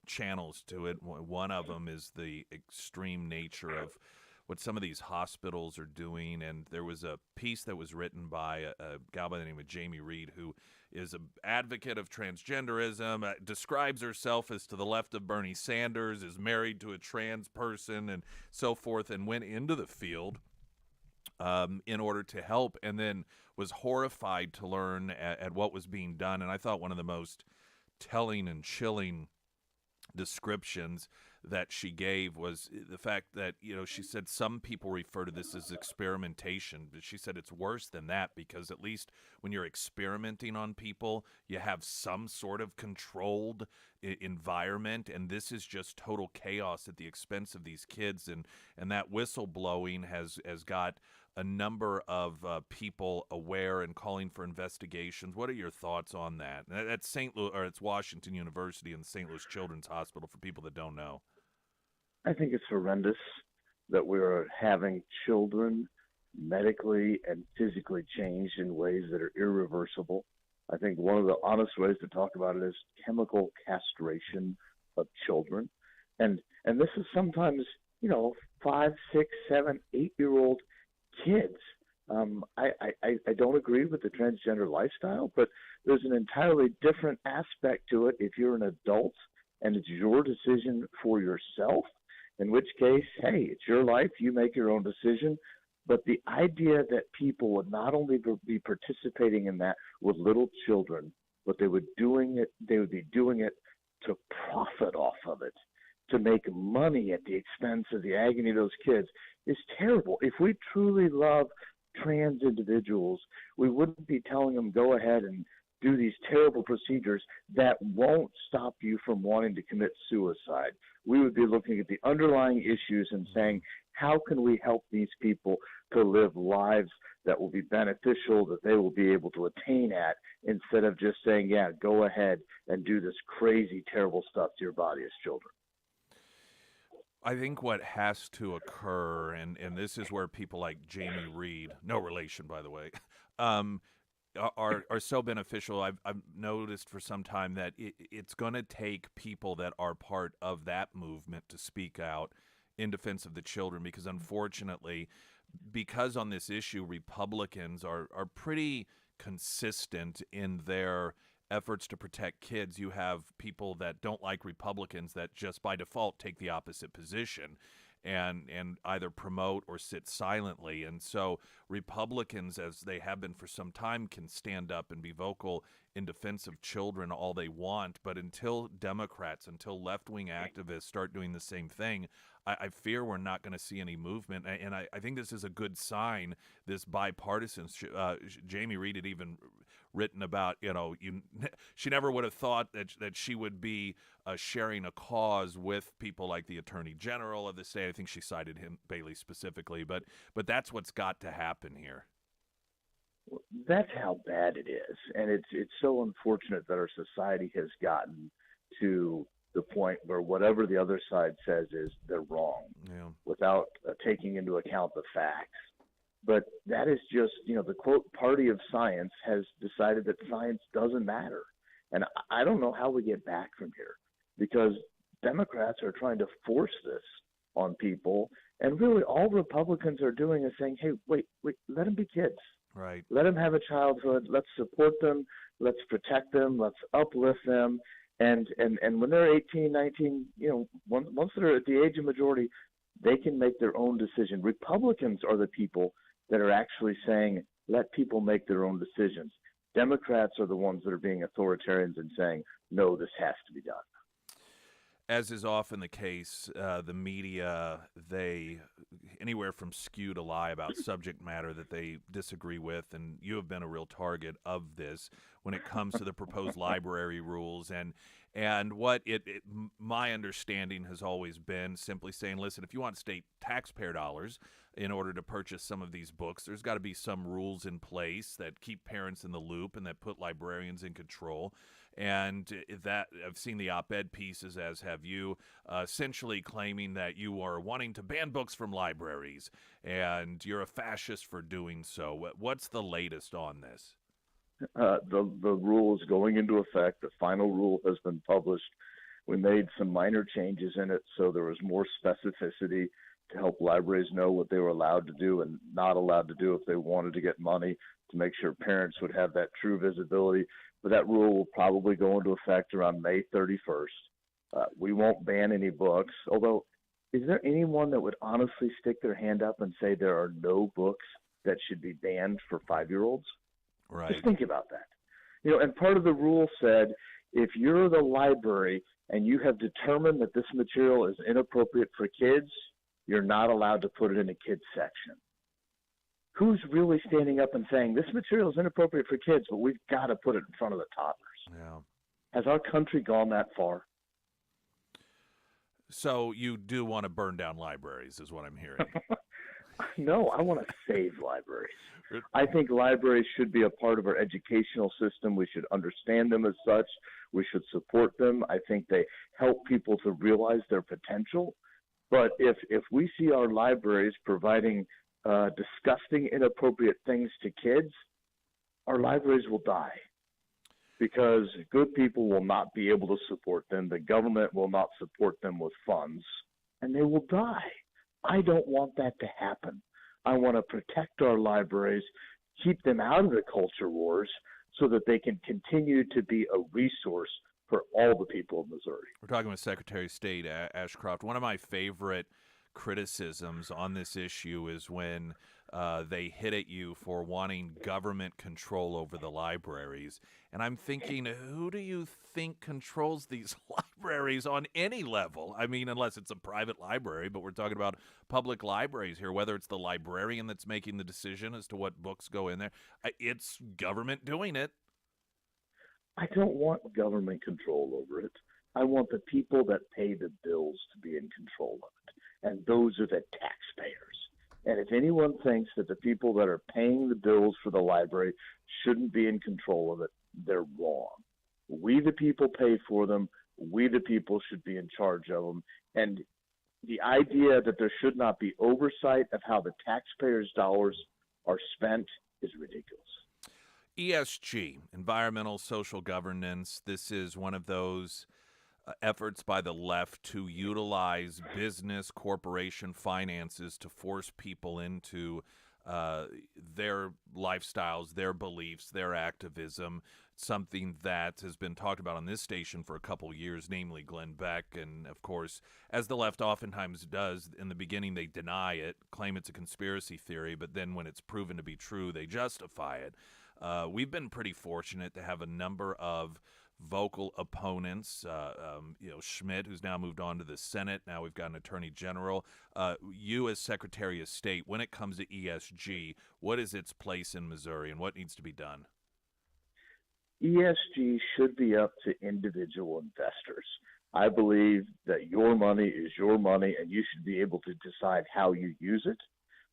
channels to it. One of them is the extreme nature of what some of these hospitals are doing. And there was a piece that was written by a gal by the name of Jamie Reed, who is an advocate of transgenderism, describes herself as to the left of Bernie Sanders, is married to a trans person and so forth, and went into the field in order to help, and then was horrified to learn at what was being done. And I thought one of the most telling and chilling descriptions that she gave was the fact that, you know, she said some people refer to this as experimentation, but she said it's worse than that because at least when you're experimenting on people, you have some sort of controlled environment, and this is just total chaos at the expense of these kids, and that whistleblowing has got a number of people aware and calling for investigations. What are your thoughts on that? That's St. Louis, or it's Washington University and the St. Louis Children's Hospital for people that don't know. I think it's horrendous that we're having children medically and physically changed in ways that are irreversible. I think one of the honest ways to talk about it is chemical castration of children. And this is sometimes, 5, 6, 7, 8-year-old kids. I don't agree with the transgender lifestyle, but there's an entirely different aspect to it if you're an adult and it's your decision for yourself, in which case, hey, it's your life, you make your own decision. But the idea that people would not only be participating in that with little children, but they would be doing it to profit off of it, to make money at the expense of the agony of those kids, is terrible. If we truly love trans individuals, we wouldn't be telling them go ahead and do these terrible procedures that won't stop you from wanting to commit suicide. We would be looking at the underlying issues and saying, how can we help these people to live lives that will be beneficial, that they will be able to attain at, instead of just saying, yeah, go ahead and do this crazy, terrible stuff to your body as children. I think what has to occur, and this is where people like Jamie Reed, no relation, by the way, are so beneficial. I've noticed for some time that it's going to take people that are part of that movement to speak out in defense of the children, because unfortunately, because on this issue, Republicans are pretty consistent in their efforts to protect kids. You have people that don't like Republicans that just by default take the opposite position. and either promote or sit silently. And so Republicans, as they have been for some time, can stand up and be vocal in defense of children all they want. But until Democrats, until left-wing activists start doing the same thing, I fear we're not going to see any movement. And I think this is a good sign, this bipartisan. Jamie Reed had even written about, she never would have thought that she would be sharing a cause with people like the Attorney General of the state. I think she cited him, Bailey, specifically. But that's what's got to happen here. That's how bad it is, and it's so unfortunate that our society has gotten to the point where whatever the other side says is they're wrong, without taking into account the facts. But that is just, the quote party of science has decided that science doesn't matter, and I don't know how we get back from here, because Democrats are trying to force this on people, and really all Republicans are doing is saying, hey, wait, let them be kids. Right. Let them have a childhood. Let's support them. Let's protect them. Let's uplift them. And when they're 18, 19, once they're at the age of majority, they can make their own decision. Republicans are the people that are actually saying, let people make their own decisions. Democrats are the ones that are being authoritarians and saying, no, this has to be done. As is often the case, the media, they anywhere from skew to lie about subject matter that they disagree with, and you have been a real target of this when it comes to the proposed library rules. And what my understanding has always been simply saying, listen, if you want state taxpayer dollars in order to purchase some of these books, there's got to be some rules in place that keep parents in the loop and that put librarians in control. And that I've seen the op-ed pieces, as have you, essentially claiming that you are wanting to ban books from libraries and you're a fascist for doing so. What's the latest on this? The rule is going into effect. The final rule has been published. We made some minor changes in it so there was more specificity to help libraries know what they were allowed to do and not allowed to do if they wanted to get money, to make sure parents would have that true visibility. But that rule will probably go into effect around May 31st. We won't ban any books, although is there anyone that would honestly stick their hand up and say there are no books that should be banned for 5-year-olds? Right. Just think about that. And part of the rule said if you're the library and you have determined that this material is inappropriate for kids, you're not allowed to put it in a kids section. Who's really standing up and saying this material is inappropriate for kids, but we've got to put it in front of the toddlers? Yeah. Has our country gone that far? So you do want to burn down libraries, is what I'm hearing. No, I want to save libraries. I think libraries should be a part of our educational system. We should understand them as such. We should support them. I think they help people to realize their potential. But if we see our libraries providing disgusting, inappropriate things to kids, our libraries will die because good people will not be able to support them. The government will not support them with funds, and they will die. I don't want that to happen. I want to protect our libraries, keep them out of the culture wars so that they can continue to be a resource for all the people of Missouri. We're talking with Secretary of State Ashcroft. One of my favorite criticisms on this issue is when they hit at you for wanting government control over the libraries. And I'm thinking, who do you think controls these libraries on any level? I mean, unless it's a private library, but we're talking about public libraries here, whether it's the librarian that's making the decision as to what books go in there. It's government doing it. I don't want government control over it. I want the people that pay the bills to be in control of it, and those are the taxpayers. And if anyone thinks that the people that are paying the bills for the library shouldn't be in control of it, they're wrong. We, the people, pay for them. We, the people, should be in charge of them. And the idea that there should not be oversight of how the taxpayers' dollars are spent is ridiculous. ESG, environmental social governance. This is one of those efforts by the left to utilize business corporation finances to force people into their lifestyles, their beliefs, their activism, something that has been talked about on this station for a couple years, namely Glenn Beck. And, of course, as the left oftentimes does, in the beginning they deny it, claim it's a conspiracy theory, but then when it's proven to be true, they justify it. We've been pretty fortunate to have a number of vocal opponents. Schmidt, who's now moved on to the Senate. Now we've got an attorney general. You as Secretary of State, when it comes to ESG, what is its place in Missouri and what needs to be done? ESG should be up to individual investors. I believe that your money is your money and you should be able to decide how you use it.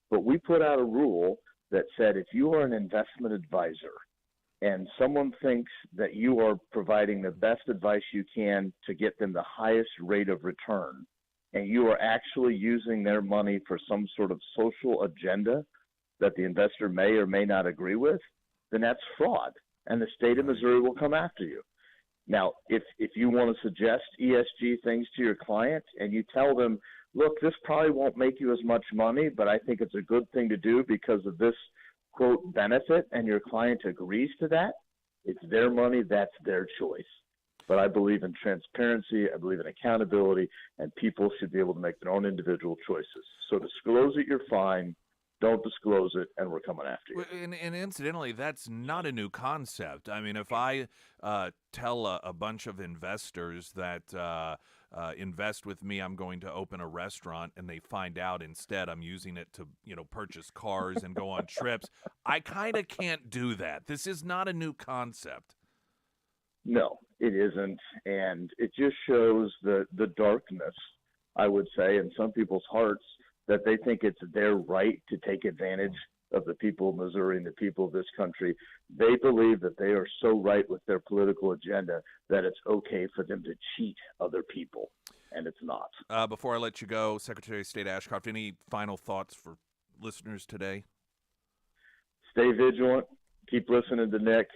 But we put out a rule that said if you are an investment advisor and someone thinks that you are providing the best advice you can to get them the highest rate of return, and you are actually using their money for some sort of social agenda that the investor may or may not agree with, then that's fraud, and the state of Missouri will come after you. Now, if you want to suggest ESG things to your client and you tell them, look, this probably won't make you as much money, but I think it's a good thing to do because of this, quote, benefit, and your client agrees to that, it's their money, that's their choice. But I believe in transparency, I believe in accountability, and people should be able to make their own individual choices. So disclose it, you're fine. Don't disclose it, and we're coming after you. And incidentally, that's not a new concept. I mean, if I tell a bunch of investors that invest with me, I'm going to open a restaurant, and they find out instead I'm using it to, purchase cars and go on trips, I kind of can't do that. This is not a new concept. No, it isn't, and it just shows the darkness, I would say, in some people's hearts that they think it's their right to take advantage of the people of Missouri and the people of this country. They believe that they are so right with their political agenda that it's okay for them to cheat other people, and it's not. Before I let you go, Secretary of State Ashcroft, any final thoughts for listeners today? Stay vigilant. Keep listening to Nick.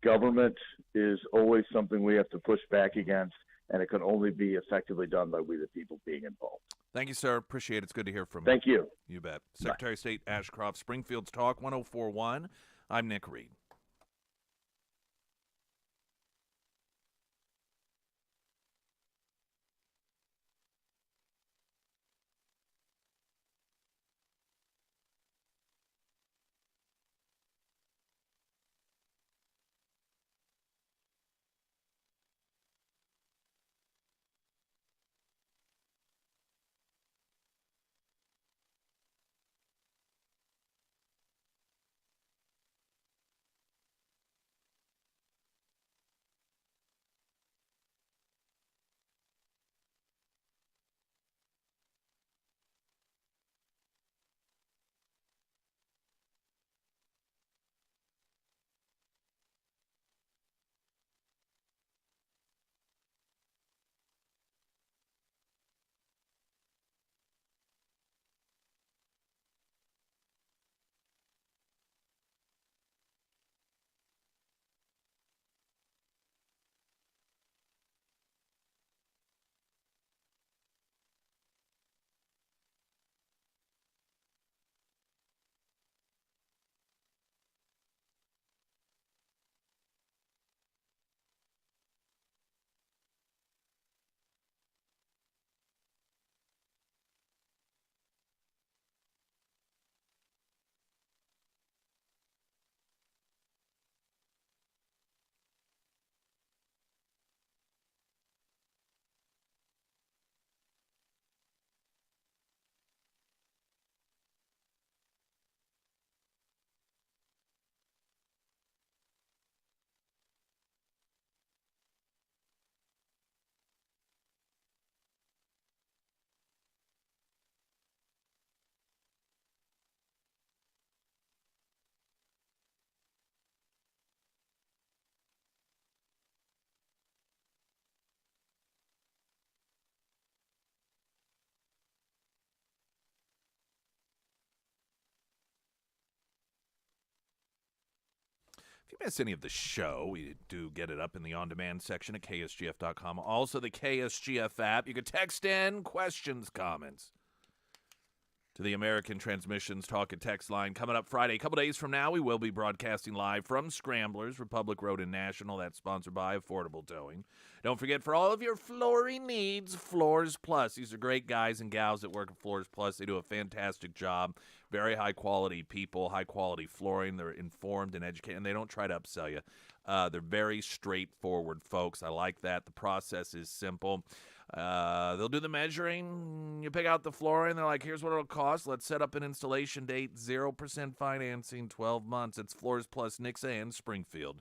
Government is always something we have to push back against, and it can only be effectively done by we the people being involved. Thank you, sir. Appreciate it. It's good to hear from you. Thank you. You bet. Secretary of State Ashcroft, Springfield's Talk 1041. I'm Nick Reed. If you miss any of the show, we do get it up in the on-demand section at ksgf.com. Also, the KSGF app. You can text in questions, comments. to the American Transmissions Talk and Text line. Coming up Friday, a couple days from now, we will be broadcasting live from Scramblers, Republic Road and National. That's sponsored by Affordable Towing. Don't forget, for all of your flooring needs, Floors Plus. These are great guys and gals that work at Floors Plus. They do a fantastic job. Very high-quality people, high-quality flooring. They're informed and educated, and they don't try to upsell you. They're very straightforward folks. I like that. The process is simple. They'll do the measuring. You pick out the flooring. They're like, here's what it'll cost. Let's set up an installation date. 0% financing, 12 months. It's Floors Plus, Nixa and Springfield.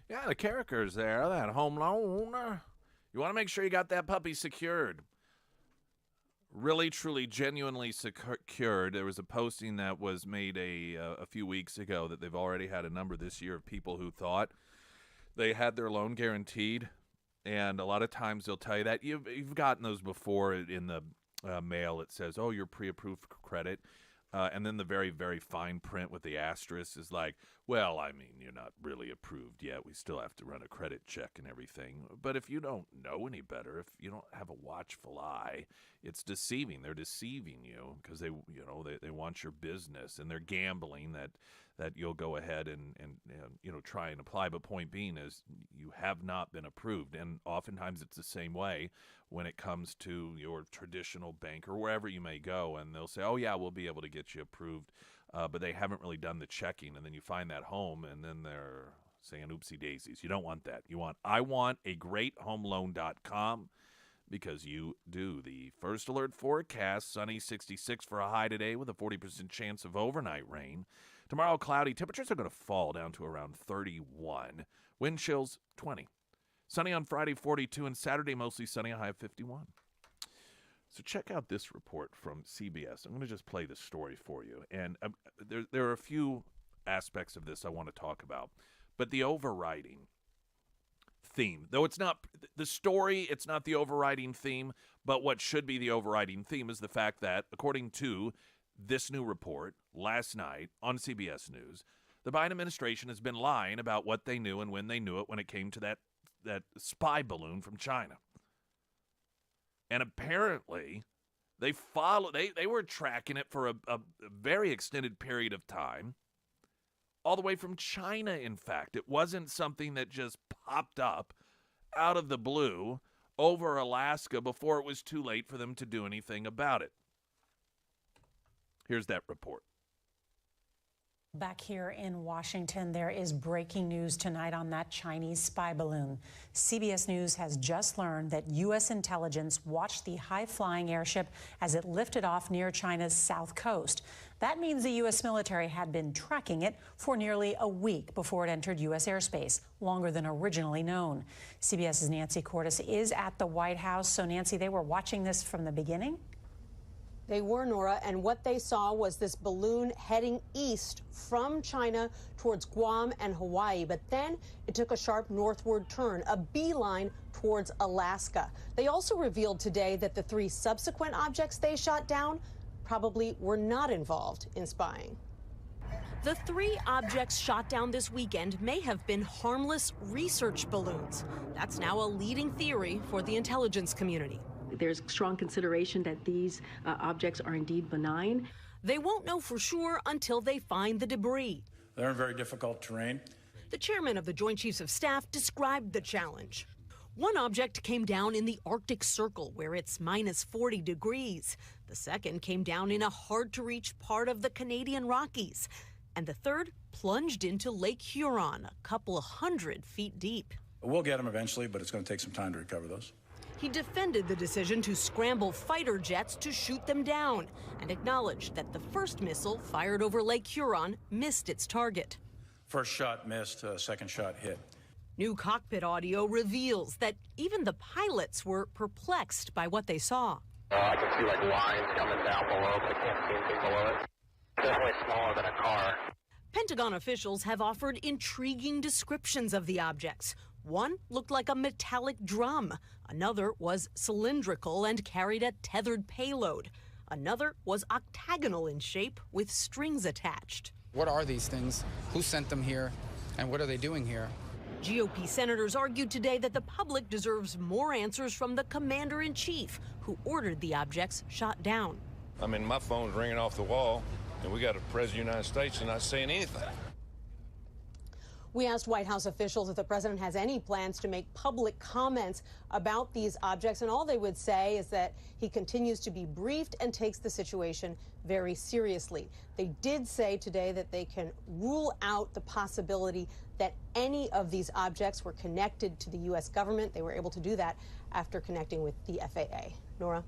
Yeah, the Carrickers there, that home loan. You want to make sure you got that puppy secured. Really, truly, genuinely secured. There was a posting that was made a few weeks ago that they've already had a number this year of people who thought they had their loan guaranteed. And a lot of times they'll tell you that. You've gotten those before in the mail. It says, oh, you're pre-approved for credit. And then the very, very fine print with the asterisk is like, well, I mean, you're not really approved yet. We still have to run a credit check and everything. But if you don't know any better, if you don't have a watchful eye, it's deceiving. They're deceiving you because they want your business, and they're gambling that you'll go ahead and try and apply. But point being is you have not been approved. And oftentimes it's the same way when it comes to your traditional bank or wherever you may go. And they'll say, oh, yeah, we'll be able to get you approved. But they haven't really done the checking. And then you find that home, and then they're saying, oopsie daisies. You don't want that. You want, I want a greathomeloan.com. Because you do. The first alert forecast, sunny 66 for a high today with a 40% chance of overnight rain. Tomorrow, cloudy. Temperatures are going to fall down to around 31. Wind chills, 20. Sunny on Friday, 42. And Saturday, mostly sunny, a high of 51. So check out this report from CBS. I'm going to just play this story for you. And there are a few aspects of this I want to talk about. But the overriding theme, though it's not the story, it's not the overriding theme, but what should be the overriding theme is the fact that, according to this new report last night on CBS News, the Biden administration has been lying about what they knew and when they knew it when it came to that spy balloon from China. And apparently they were tracking it for a very extended period of time. All the way from China, in fact. It wasn't something that just popped up out of the blue over Alaska before it was too late for them to do anything about it. Here's that report. Back here in Washington, there is breaking news tonight on that Chinese spy balloon. CBS News has just learned that U.S. intelligence watched the high-flying airship as it lifted off near China's south coast. That means the U.S. military had been tracking it for nearly a week before it entered U.S. airspace, longer than originally known. CBS's Nancy Cordes is at the White House. So, Nancy, they were watching this from the beginning? They were, Nora, and what they saw was this balloon heading east from China towards Guam and Hawaii. But then it took a sharp northward turn, a beeline towards Alaska. They also revealed today that the 3 subsequent objects they shot down probably were not involved in spying. The 3 objects shot down this weekend may have been harmless research balloons. That's now a leading theory for the intelligence community. There's strong consideration that these objects are indeed benign. They won't know for sure until they find the debris. They're in very difficult terrain. The chairman of the Joint Chiefs of Staff described the challenge. One object came down in the Arctic Circle, where it's minus 40 degrees. The second came down in a hard-to-reach part of the Canadian Rockies. And the third plunged into Lake Huron, a couple of 100 feet deep. We'll get them eventually, but it's going to take some time to recover those. He defended the decision to scramble fighter jets to shoot them down and acknowledged that the first missile fired over Lake Huron missed its target. First shot missed, second shot hit. New cockpit audio reveals that even the pilots were perplexed by what they saw. I can see like lines coming down below, but I can't see anything below it. Definitely smaller than a car. Pentagon officials have offered intriguing descriptions of the objects. One looked like a metallic drum. Another was cylindrical and carried a tethered payload. Another was octagonal in shape with strings attached. What are these things? Who sent them here? And what are they doing here? GOP senators argued today that the public deserves more answers from the commander-in-chief, who ordered the objects shot down. I mean, my phone's ringing off the wall, and we got a president of the United States and not saying anything. We asked White House officials if the president has any plans to make public comments about these objects, and all they would say is that he continues to be briefed and takes the situation very seriously. They did say today that they can rule out the possibility that any of these objects were connected to the U.S. government. They were able to do that after connecting with the FAA. Nora?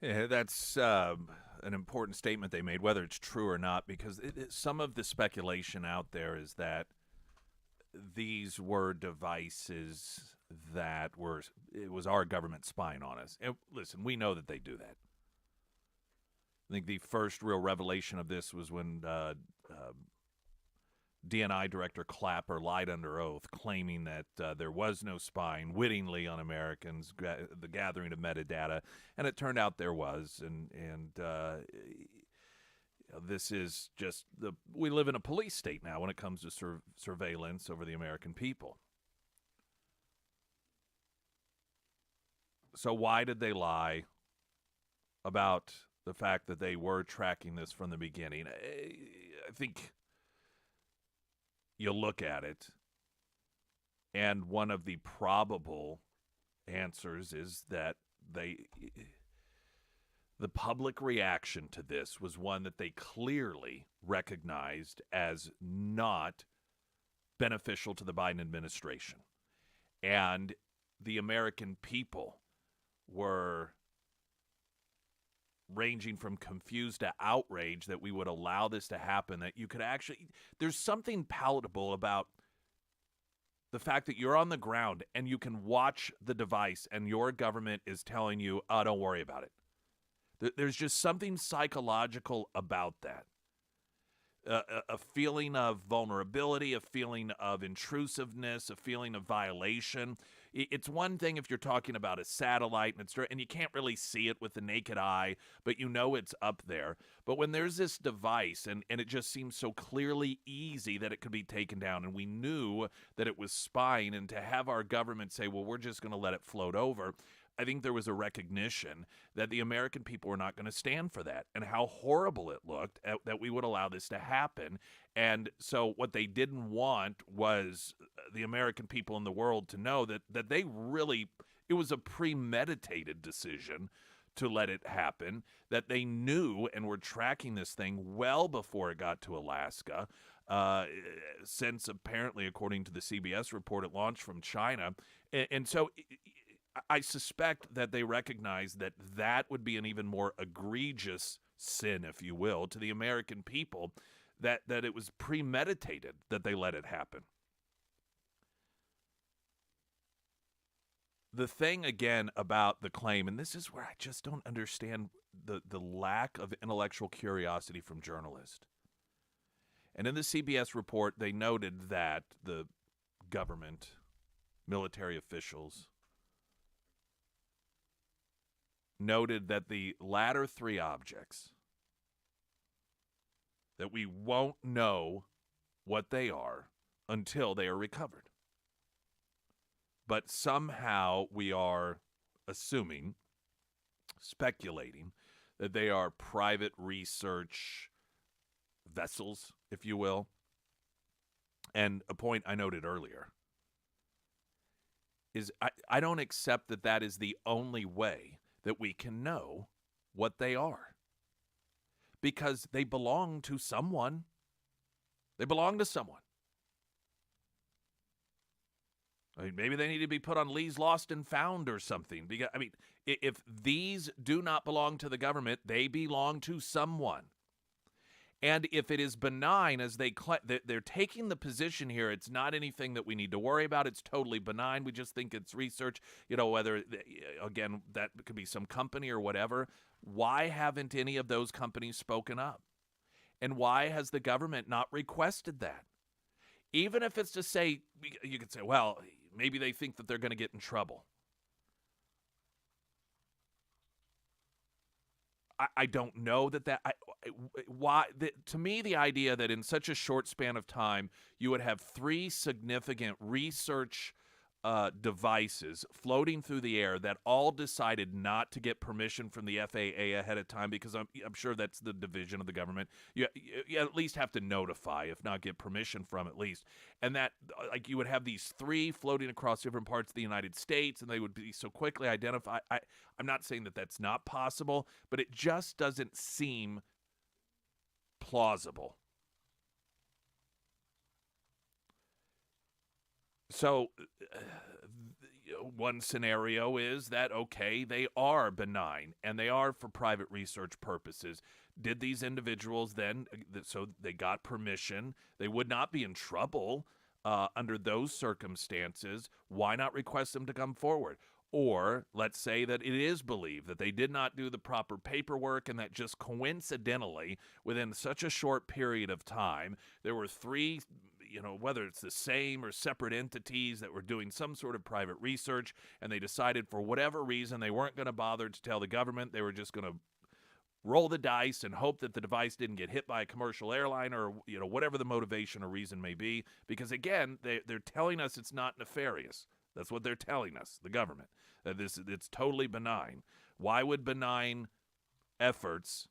Yeah, that's an important statement they made, whether it's true or not, because some of the speculation out there is that these were devices that it was our government spying on us. And listen, we know that they do that. I think the first real revelation of this was when DNI Director Clapper lied under oath, claiming that there was no spying wittingly on Americans, the gathering of metadata, and it turned out there was. And this is just we live in a police state now when it comes to surveillance over the American people. So why did they lie about the fact that they were tracking this from the beginning? I think you look at it, and one of the probable answers is that the public reaction to this was one that they clearly recognized as not beneficial to the Biden administration. And the American people were ranging from confused to outraged that we would allow this to happen, that you could actually, there's something palatable about the fact that you're on the ground and you can watch the device and your government is telling you, oh, don't worry about it. There's just something psychological about that. A feeling of vulnerability, a feeling of intrusiveness, a feeling of violation. It's one thing if you're talking about a satellite and you can't really see it with the naked eye, but you know it's up there. But when there's this device and it just seems so clearly easy that it could be taken down, and we knew that it was spying, and to have our government say, well, we're just going to let it float over, I think there was a recognition that the American people were not going to stand for that, and how horrible it looked that we would allow this to happen. And so what they didn't want was the American people in the world to know that they really, it was a premeditated decision to let it happen, that they knew and were tracking this thing well before it got to Alaska, since apparently, according to the CBS report, it launched from China. And so I suspect that they recognize that that would be an even more egregious sin, if you will, to the American people, that it was premeditated that they let it happen. The thing, again, about the claim, and this is where I just don't understand the lack of intellectual curiosity from journalists. And in the CBS report, they noted that the government, military officials, noted that the latter three objects, that we won't know what they are until they are recovered. But somehow we are assuming, speculating, that they are private research vessels, if you will. And a point I noted earlier is I don't accept that that is the only way that we can know what they are. Because they belong to someone. They belong to someone. I mean, maybe they need to be put on Lee's Lost and Found or something. Because, I mean, if these do not belong to the government, they belong to someone. And if it is benign, as they're taking the position here, it's not anything that we need to worry about. It's totally benign. We just think it's research, whether, again, that could be some company or whatever. Why haven't any of those companies spoken up? And why has the government not requested that? Even if it's to say, you could say, well, maybe they think that they're going to get in trouble. I don't know to me, the idea that in such a short span of time, you would have three significant research devices floating through the air that all decided not to get permission from the FAA ahead of time, because I'm sure that's the division of the government. You at least have to notify, if not get permission from at least. And that, like, you would have these three floating across different parts of the United States, and they would be so quickly identified. I'm not saying that that's not possible, but it just doesn't seem plausible. So one scenario is that, okay, they are benign and they are for private research purposes. Did these individuals then, so they got permission, they would not be in trouble under those circumstances. Why not request them to come forward? Or let's say that it is believed that they did not do the proper paperwork and that just coincidentally, within such a short period of time, there were three, whether it's the same or separate entities that were doing some sort of private research, and they decided for whatever reason they weren't going to bother to tell the government. They were just going to roll the dice and hope that the device didn't get hit by a commercial airline or, whatever the motivation or reason may be. Because, again, they're telling us it's not nefarious. That's what they're telling us, the government, that it's totally benign. Why would benign efforts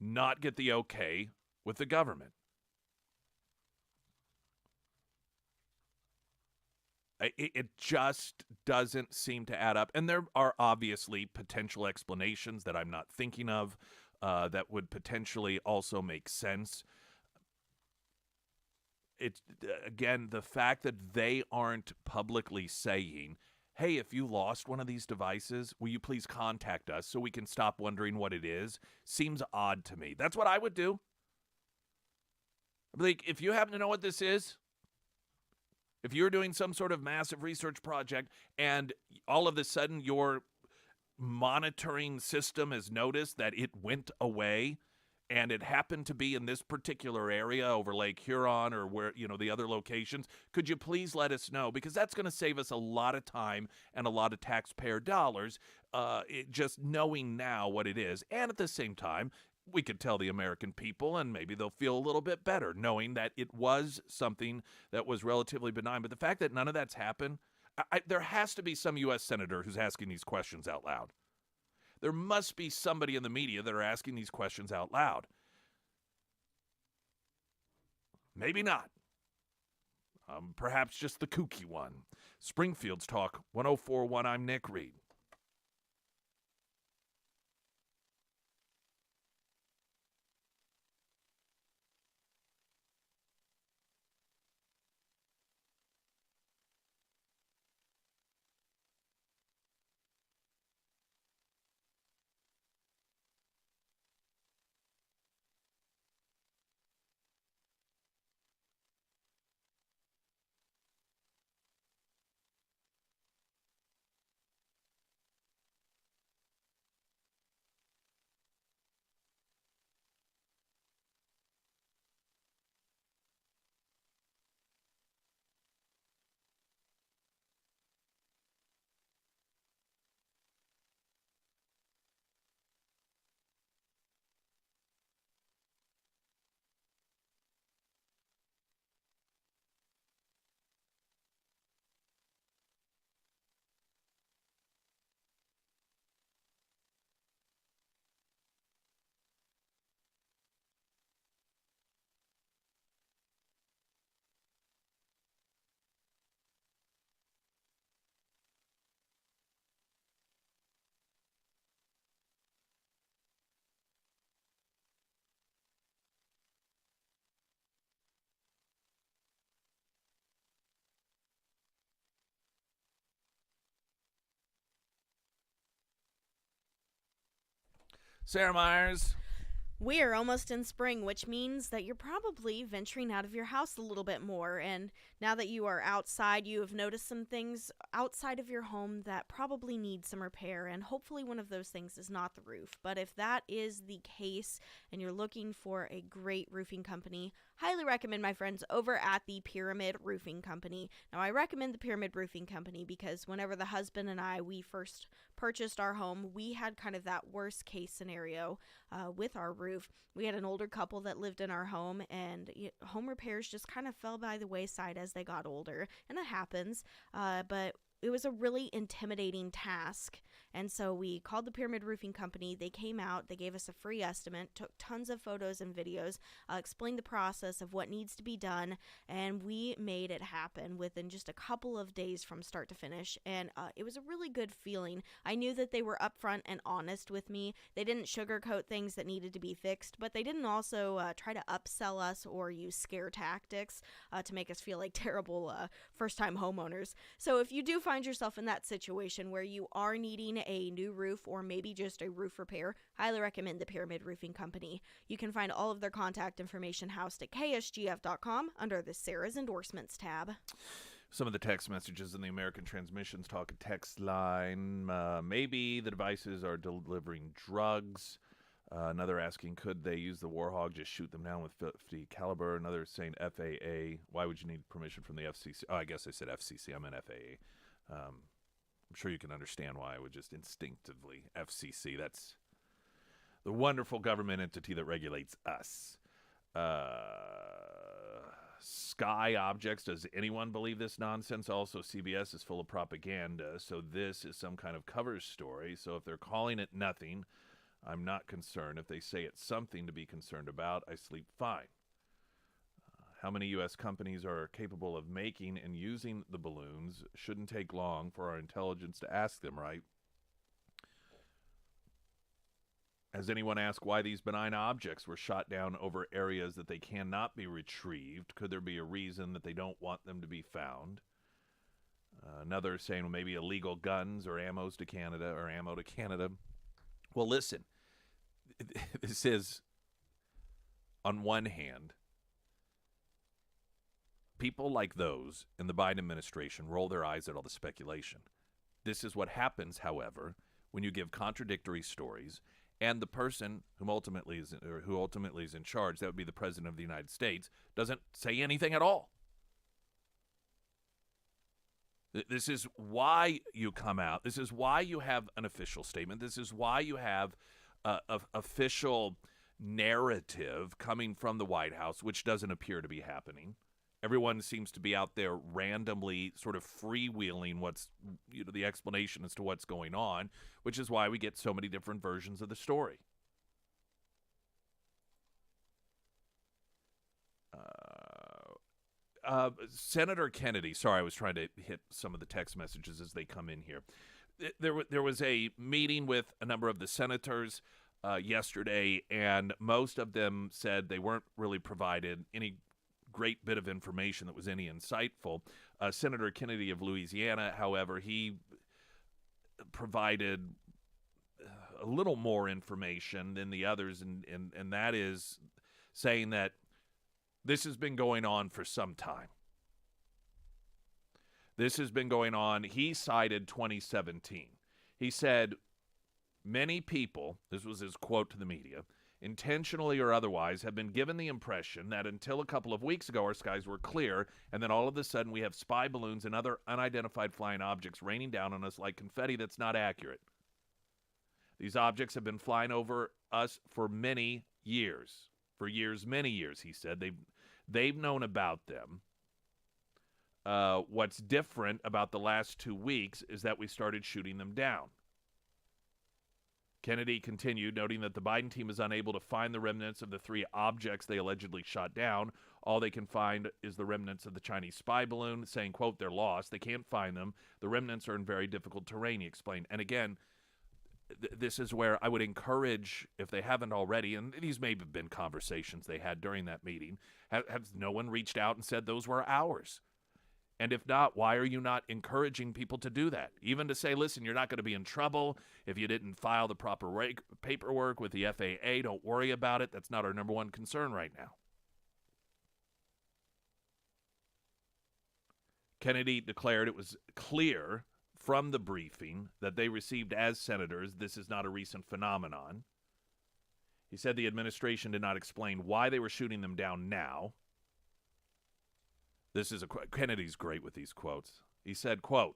not get the okay with the government? It just doesn't seem to add up. And there are obviously potential explanations that I'm not thinking of that would potentially also make sense. It's, again, the fact that they aren't publicly saying, hey, if you lost one of these devices, will you please contact us so we can stop wondering what it is, seems odd to me. That's what I would do. Like, if you happen to know what this is, if you're doing some sort of massive research project and all of a sudden your monitoring system has noticed that it went away and it happened to be in this particular area over Lake Huron or where, the other locations, could you please let us know? Because that's going to save us a lot of time and a lot of taxpayer dollars, just knowing now what it is. And at the same time, we could tell the American people, and maybe they'll feel a little bit better knowing that it was something that was relatively benign. But the fact that none of that's happened, there has to be some U.S. senator who's asking these questions out loud. There must be somebody in the media that are asking these questions out loud. Maybe not. Perhaps just the kooky one. Springfield's Talk 104.1, I'm Nick Reed. Sarah Myers. We are almost in spring, which means that you're probably venturing out of your house a little bit more. And now that you are outside, you have noticed some things outside of your home that probably need some repair. And hopefully one of those things is not the roof. But if that is the case and you're looking for a great roofing company, highly recommend my friends over at the Pyramid Roofing Company. Now, I recommend the Pyramid Roofing Company because whenever the husband and we first purchased our home, we had kind of that worst case scenario with our roof. We had an older couple that lived in our home, and home repairs just kind of fell by the wayside as they got older, and it happens, but it was a really intimidating task. And so we called the Pyramid Roofing Company. They came out, they gave us a free estimate, took tons of photos and videos, explained the process of what needs to be done, and we made it happen within just a couple of days from start to finish. And it was a really good feeling. I knew that they were upfront and honest with me. They didn't sugarcoat things that needed to be fixed, but they didn't also try to upsell us or use scare tactics to make us feel like terrible first-time homeowners. So if you do find yourself in that situation where you are needing a new roof or maybe just a roof repair, highly recommend the Pyramid Roofing Company. You can find all of their contact information housed at ksgf.com under the Sarah's Endorsements tab. Some of the text messages in the American Transmissions Talk and Text line. Maybe the devices are delivering drugs. Another asking, could they use the Warhawk, just shoot them down with 50 caliber? Another saying FAA. Why would you need permission from the FCC? Oh, I guess I said FCC. I meant FAA. I'm sure you can understand why I would just instinctively FCC. That's the wonderful government entity that regulates us. Sky objects. Does anyone believe this nonsense? Also, CBS is full of propaganda, so this is some kind of cover story. So if they're calling it nothing, I'm not concerned. If they say it's something to be concerned about, I sleep fine. How many U.S. companies are capable of making and using the balloons? Shouldn't take long for our intelligence to ask them, right? Has anyone asked why these benign objects were shot down over areas that they cannot be retrieved? Could there be a reason that they don't want them to be found? Another saying, well, maybe illegal guns or ammo to Canada. Well, listen, this is, on one hand, people like those in the Biden administration roll their eyes at all the speculation. This is what happens, however, when you give contradictory stories, and the person who ultimately is in charge, that would be the President of the United States, doesn't say anything at all. This is why you come out. This is why you have an official statement. This is why you have an official narrative coming from the White House, which doesn't appear to be happening. Everyone seems to be out there randomly sort of freewheeling what's, the explanation as to what's going on, which is why we get so many different versions of the story. Senator Kennedy, sorry, I was trying to hit some of the text messages as they come in here. There was a meeting with a number of the senators yesterday, and most of them said they weren't really provided any great bit of information that was any insightful. Senator Kennedy of Louisiana, however, he provided a little more information than the others, and that is saying that this has been going on for some time. This has been going on. He cited 2017. He said, many people, this was his quote to the media, intentionally or otherwise, have been given the impression that until a couple of weeks ago our skies were clear, and then all of a sudden we have spy balloons and other unidentified flying objects raining down on us like confetti. That's not accurate. These objects have been flying over us for many years. Many years, he said. They've known about them. What's different about the last 2 weeks is that we started shooting them down. Kennedy continued, noting that the Biden team is unable to find the remnants of the 3 objects they allegedly shot down. All they can find is the remnants of the Chinese spy balloon, saying, quote, they're lost. They can't find them. The remnants are in very difficult terrain, he explained. And again, this is where I would encourage, if they haven't already, and these may have been conversations they had during that meeting, has no one reached out and said those were ours? And if not, why are you not encouraging people to do that? Even to say, listen, you're not going to be in trouble if you didn't file the proper paperwork with the FAA. Don't worry about it. That's not our number one concern right now. Kennedy declared it was clear from the briefing that they received as senators this is not a recent phenomenon. He said the administration did not explain why they were shooting them down now. This is Kennedy's great with these quotes. He said, quote,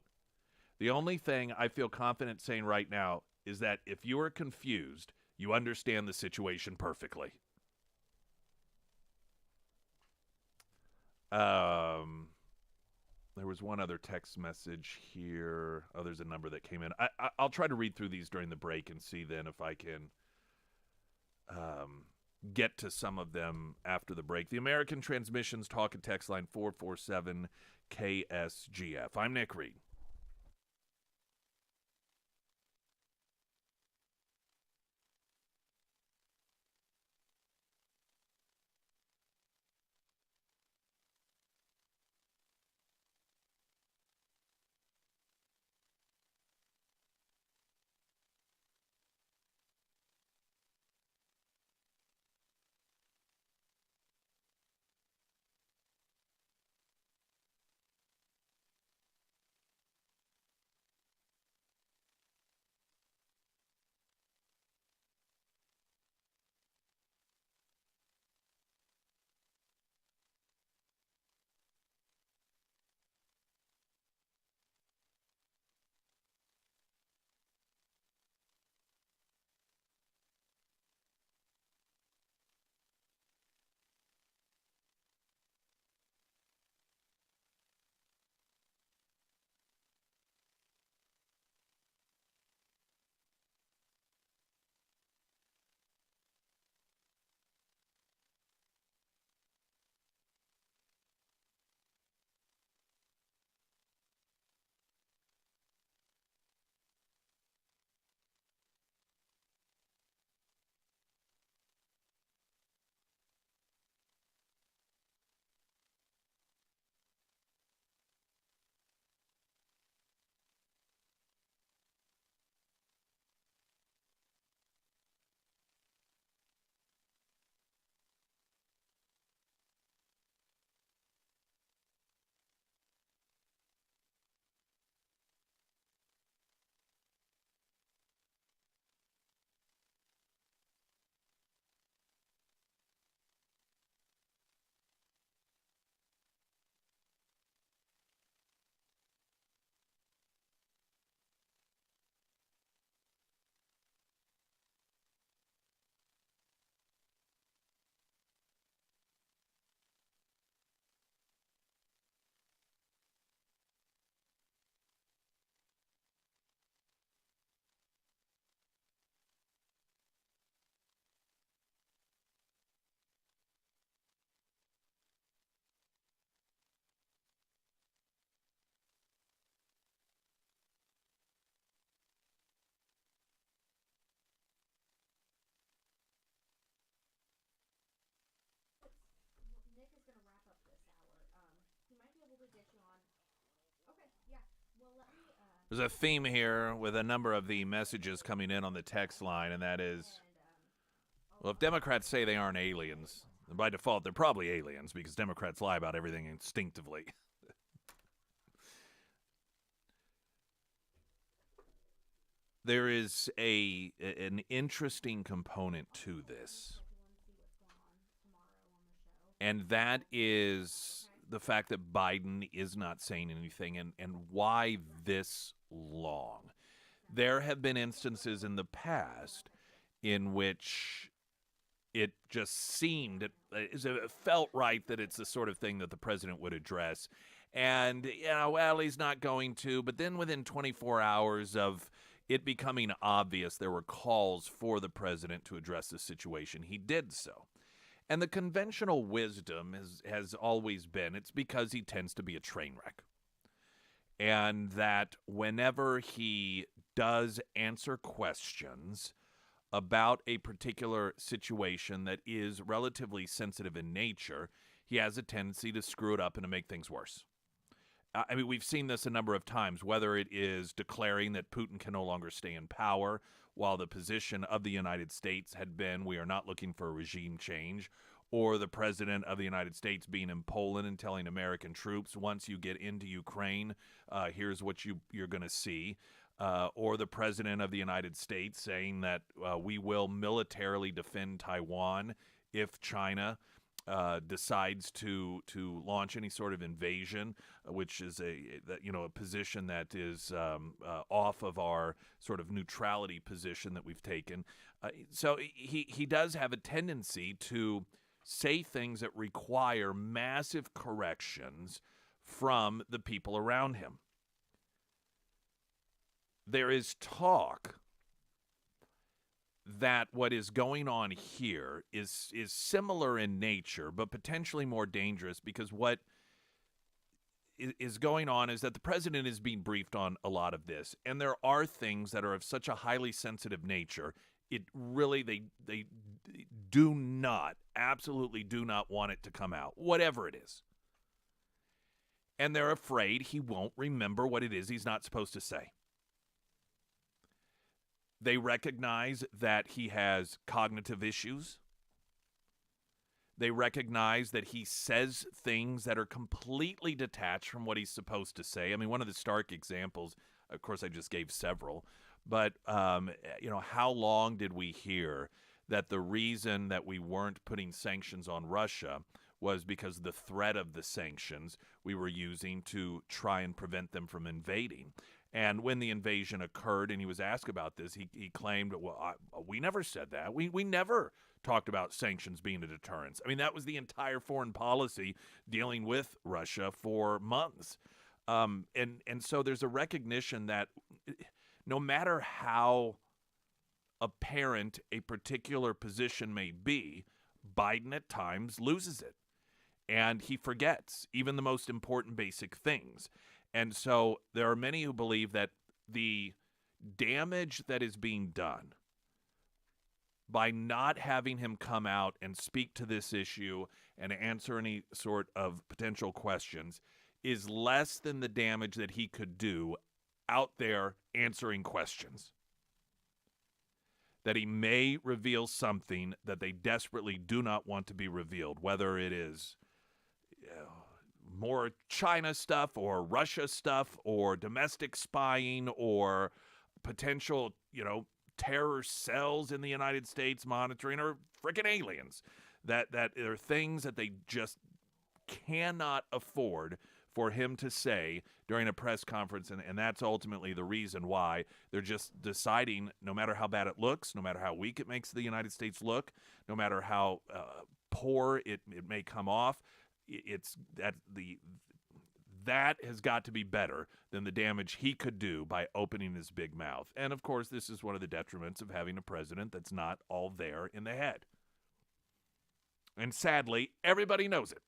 "The only thing I feel confident saying right now is that if you are confused, you understand the situation perfectly." There was one other text message here. Oh, there's a number that came in. I'll try to read through these during the break and see then if I can get to some of them after the break. The American Transmissions talk and text line 447 KSGF. I'm Nick Reed. There's a theme here with a number of the messages coming in on the text line, and that is, well, if Democrats say they aren't aliens, then by default they're probably aliens because Democrats lie about everything instinctively. There is an interesting component to this, and that is the fact that Biden is not saying anything, and why this long. There have been instances in the past in which it just seemed, it felt right that it's the sort of thing that the president would address. And, well, he's not going to. But then within 24 hours of it becoming obvious there were calls for the president to address the situation, he did so. And the conventional wisdom has always been it's because he tends to be a train wreck. And that whenever he does answer questions about a particular situation that is relatively sensitive in nature, he has a tendency to screw it up and to make things worse. I mean, we've seen this a number of times, whether it is declaring that Putin can no longer stay in power, while the position of the United States had been we are not looking for a regime change, or the president of the United States being in Poland and telling American troops, once you get into Ukraine, here's what you're going to see. Or the president of the United States saying that we will militarily defend Taiwan if China decides to launch any sort of invasion, which is a position that is off of our sort of neutrality position that we've taken. So he does have a tendency to say things that require massive corrections from the people around him. There is talk that what is going on here is similar in nature, but potentially more dangerous, because what is going on is that the president is being briefed on a lot of this, and there are things that are of such a highly sensitive nature. It really, they do not, absolutely do not want it to come out, whatever it is. And they're afraid he won't remember what it is he's not supposed to say. They recognize that he has cognitive issues. They recognize that he says things that are completely detached from what he's supposed to say. I mean, one of the stark examples, of course, I just gave several, but, how long did we hear that the reason that we weren't putting sanctions on Russia was because the threat of the sanctions we were using to try and prevent them from invading? And when the invasion occurred and he was asked about this, he claimed, well, we never said that. We never talked about sanctions being a deterrence. I mean, that was the entire foreign policy dealing with Russia for months. And so there's a recognition that no matter how apparent a particular position may be, Biden at times loses it. And he forgets even the most important basic things. And so there are many who believe that the damage that is being done by not having him come out and speak to this issue and answer any sort of potential questions is less than the damage that he could do out there answering questions. That he may reveal something that they desperately do not want to be revealed, whether it is more China stuff or Russia stuff or domestic spying or potential, terror cells in the United States monitoring, or frickin' aliens. That are things that they just cannot afford for him to say during a press conference, and that's ultimately the reason why they're just deciding, no matter how bad it looks, no matter how weak it makes the United States look, no matter how poor it may come off, that has got to be better than the damage he could do by opening his big mouth. And of course, this is one of the detriments of having a president that's not all there in the head. And sadly, everybody knows it.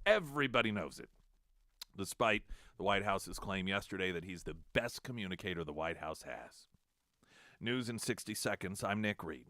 Everybody knows it. Despite the White House's claim yesterday that he's the best communicator the White House has. News in 60 seconds. I'm Nick Reed.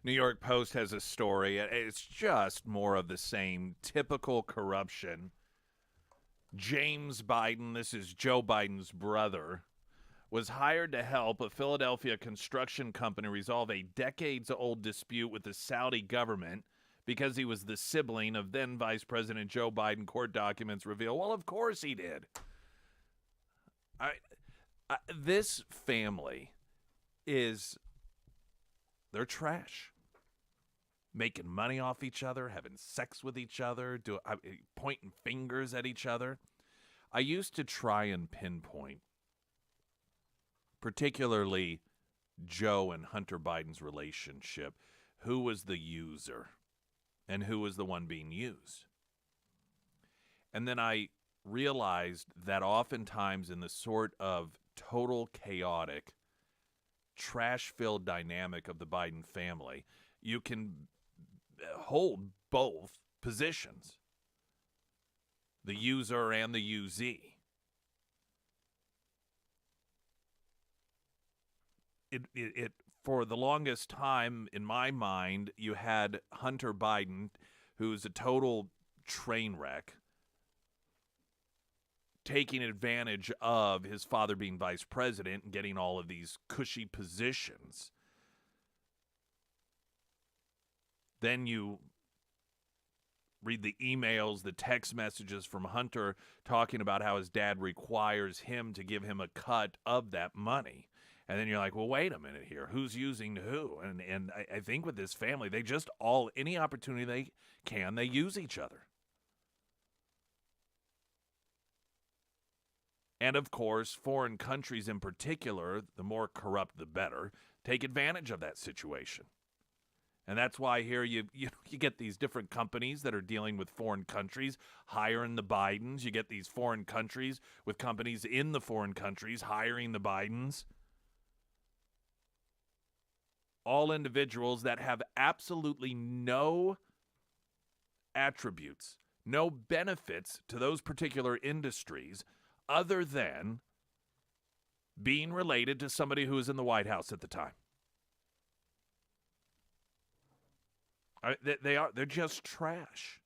New York Post has a story. It's just more of the same typical corruption. James Biden, this is Joe Biden's brother, was hired to help a Philadelphia construction company resolve a decades-old dispute with the Saudi government because he was the sibling of then Vice President Joe Biden, court documents reveal. Well, of course he did. This family they're trash. Making money off each other, having sex with each other, pointing fingers at each other. I used to try and pinpoint, particularly Joe and Hunter Biden's relationship, who was the user and who was the one being used. And then I realized that oftentimes in the sort of total chaotic, trash-filled dynamic of the Biden family, you can hold both positions, the user and the usee. It for the longest time, in my mind, you had Hunter Biden, who's a total train wreck, taking advantage of his father being vice president and getting all of these cushy positions. Then you read the emails, the text messages from Hunter talking about how his dad requires him to give him a cut of that money. And then you're like, well, wait a minute here. Who's using who? And I think with this family, they just any opportunity they can, they use each other. And, of course, foreign countries in particular, the more corrupt the better, take advantage of that situation. And that's why here you get these different companies that are dealing with foreign countries hiring the Bidens. You get these foreign countries with companies in the foreign countries hiring the Bidens. All individuals that have absolutely no attributes, no benefits to those particular industries other than being related to somebody who was in the White House at the time. They're just trash.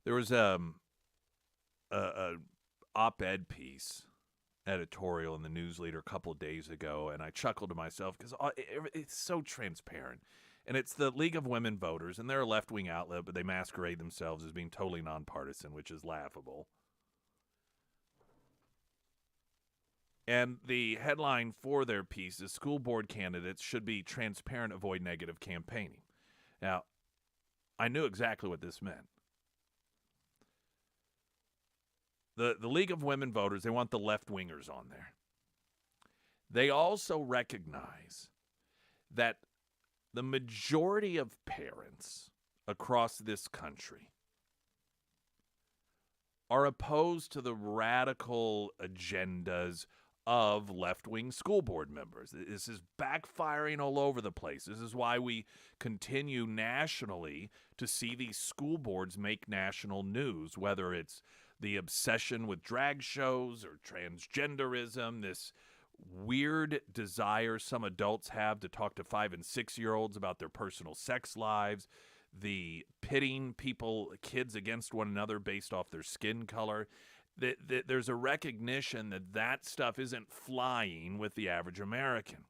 There was a op-ed piece, editorial in the News Leader a couple of days ago, and I chuckled to myself because it's so transparent. And it's the League of Women Voters, and they're a left-wing outlet, but they masquerade themselves as being totally nonpartisan, which is laughable. And the headline for their piece is school board candidates should be transparent, avoid negative campaigning. Now, I knew exactly what this meant. The League of Women Voters, they want the left-wingers on there. They also recognize that the majority of parents across this country are opposed to the radical agendas of left-wing school board members. This is backfiring all over the place. This is why we continue nationally to see these school boards make national news, whether it's the obsession with drag shows or transgenderism, this weird desire some adults have to talk to 5- and 6-year-olds about their personal sex lives, the pitting kids against one another based off their skin color. There's a recognition that stuff isn't flying with the average American.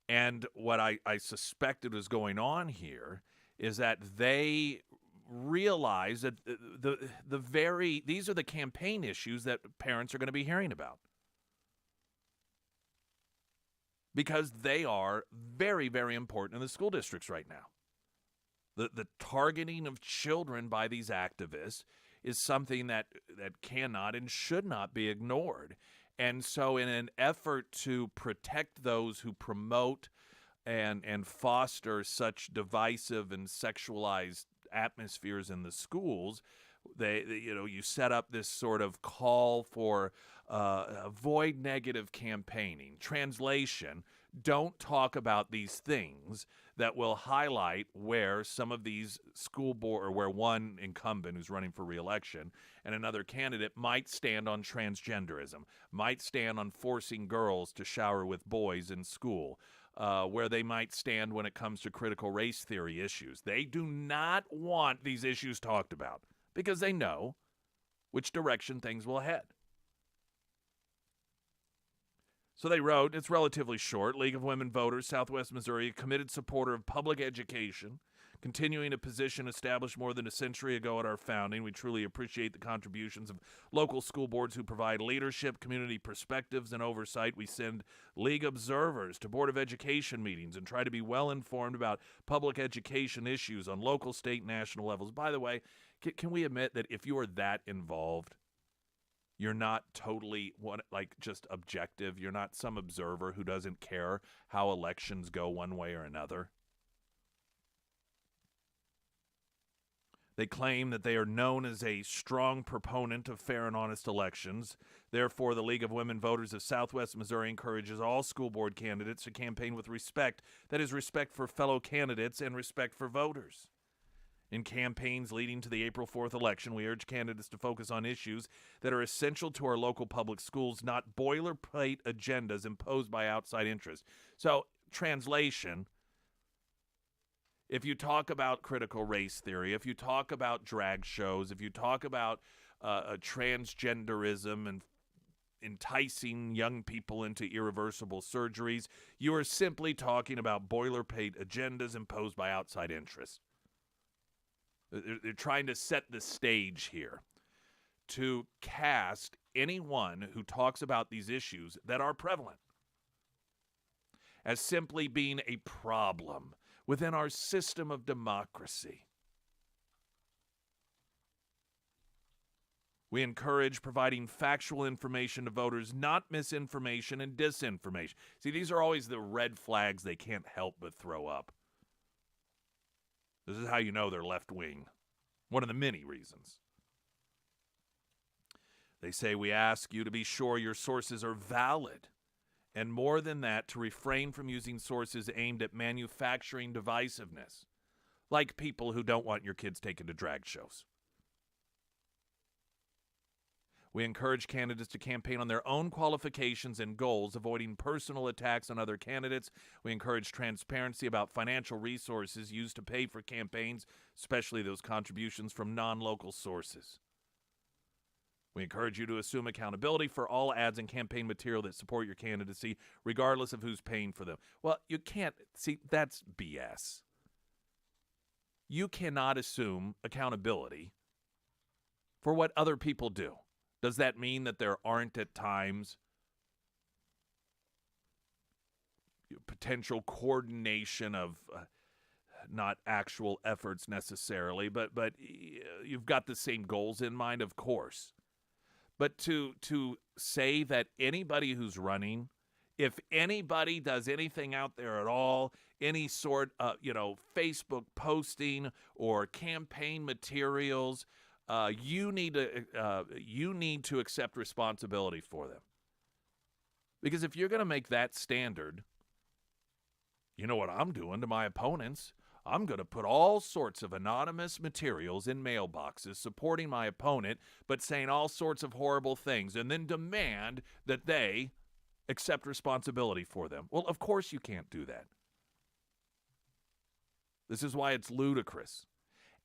And what I suspected was going on here is that they realize that these are the campaign issues that parents are going to be hearing about, because they are very, very important in the school districts right now. The targeting of children by these activists is something that cannot and should not be ignored. And so in an effort to protect those who promote and foster such divisive and sexualized atmospheres in the schools, you set up this sort of call for avoid negative campaigning. Translation, don't talk about these things that will highlight where some of these school board, or where one incumbent who's running for re-election and another candidate might stand on transgenderism, might stand on forcing girls to shower with boys in school, where they might stand when it comes to critical race theory issues. They do not want these issues talked about because they know which direction things will head. So they wrote, it's relatively short, League of Women Voters, Southwest Missouri, a committed supporter of public education, continuing a position established more than a century ago at our founding. We truly appreciate the contributions of local school boards who provide leadership, community perspectives, and oversight. We send League observers to Board of Education meetings and try to be well informed about public education issues on local, state, and national levels. By the way, can we admit that if you are that involved, you're not totally just objective. You're not some observer who doesn't care how elections go one way or another. They claim that they are known as a strong proponent of fair and honest elections. Therefore, the League of Women Voters of Southwest Missouri encourages all school board candidates to campaign with respect. That is, respect for fellow candidates and respect for voters. In campaigns leading to the April 4th election, we urge candidates to focus on issues that are essential to our local public schools, not boilerplate agendas imposed by outside interests. So, translation, if you talk about critical race theory, if you talk about drag shows, if you talk about transgenderism and enticing young people into irreversible surgeries, you are simply talking about boilerplate agendas imposed by outside interests. They're trying to set the stage here to cast anyone who talks about these issues that are prevalent as simply being a problem within our system of democracy. We encourage providing factual information to voters, not misinformation and disinformation. See, these are always the red flags they can't help but throw up. This is how you know they're left-wing. One of the many reasons. They say, we ask you to be sure your sources are valid, and more than that, to refrain from using sources aimed at manufacturing divisiveness, like people who don't want your kids taken to drag shows. We encourage candidates to campaign on their own qualifications and goals, avoiding personal attacks on other candidates. We encourage transparency about financial resources used to pay for campaigns, especially those contributions from non-local sources. We encourage you to assume accountability for all ads and campaign material that support your candidacy, regardless of who's paying for them. Well, you can't. See, that's BS. You cannot assume accountability for what other people do. Does that mean that there aren't at times potential coordination of not actual efforts necessarily, but you've got the same goals in mind, of course. But to say that anybody who's running, if anybody does anything out there at all, any sort of Facebook posting or campaign materials, you need to accept responsibility for them. Because if you're going to make that standard, you know what I'm doing to my opponents? I'm going to put all sorts of anonymous materials in mailboxes supporting my opponent, but saying all sorts of horrible things, and then demand that they accept responsibility for them. Well, of course you can't do that. This is why it's ludicrous.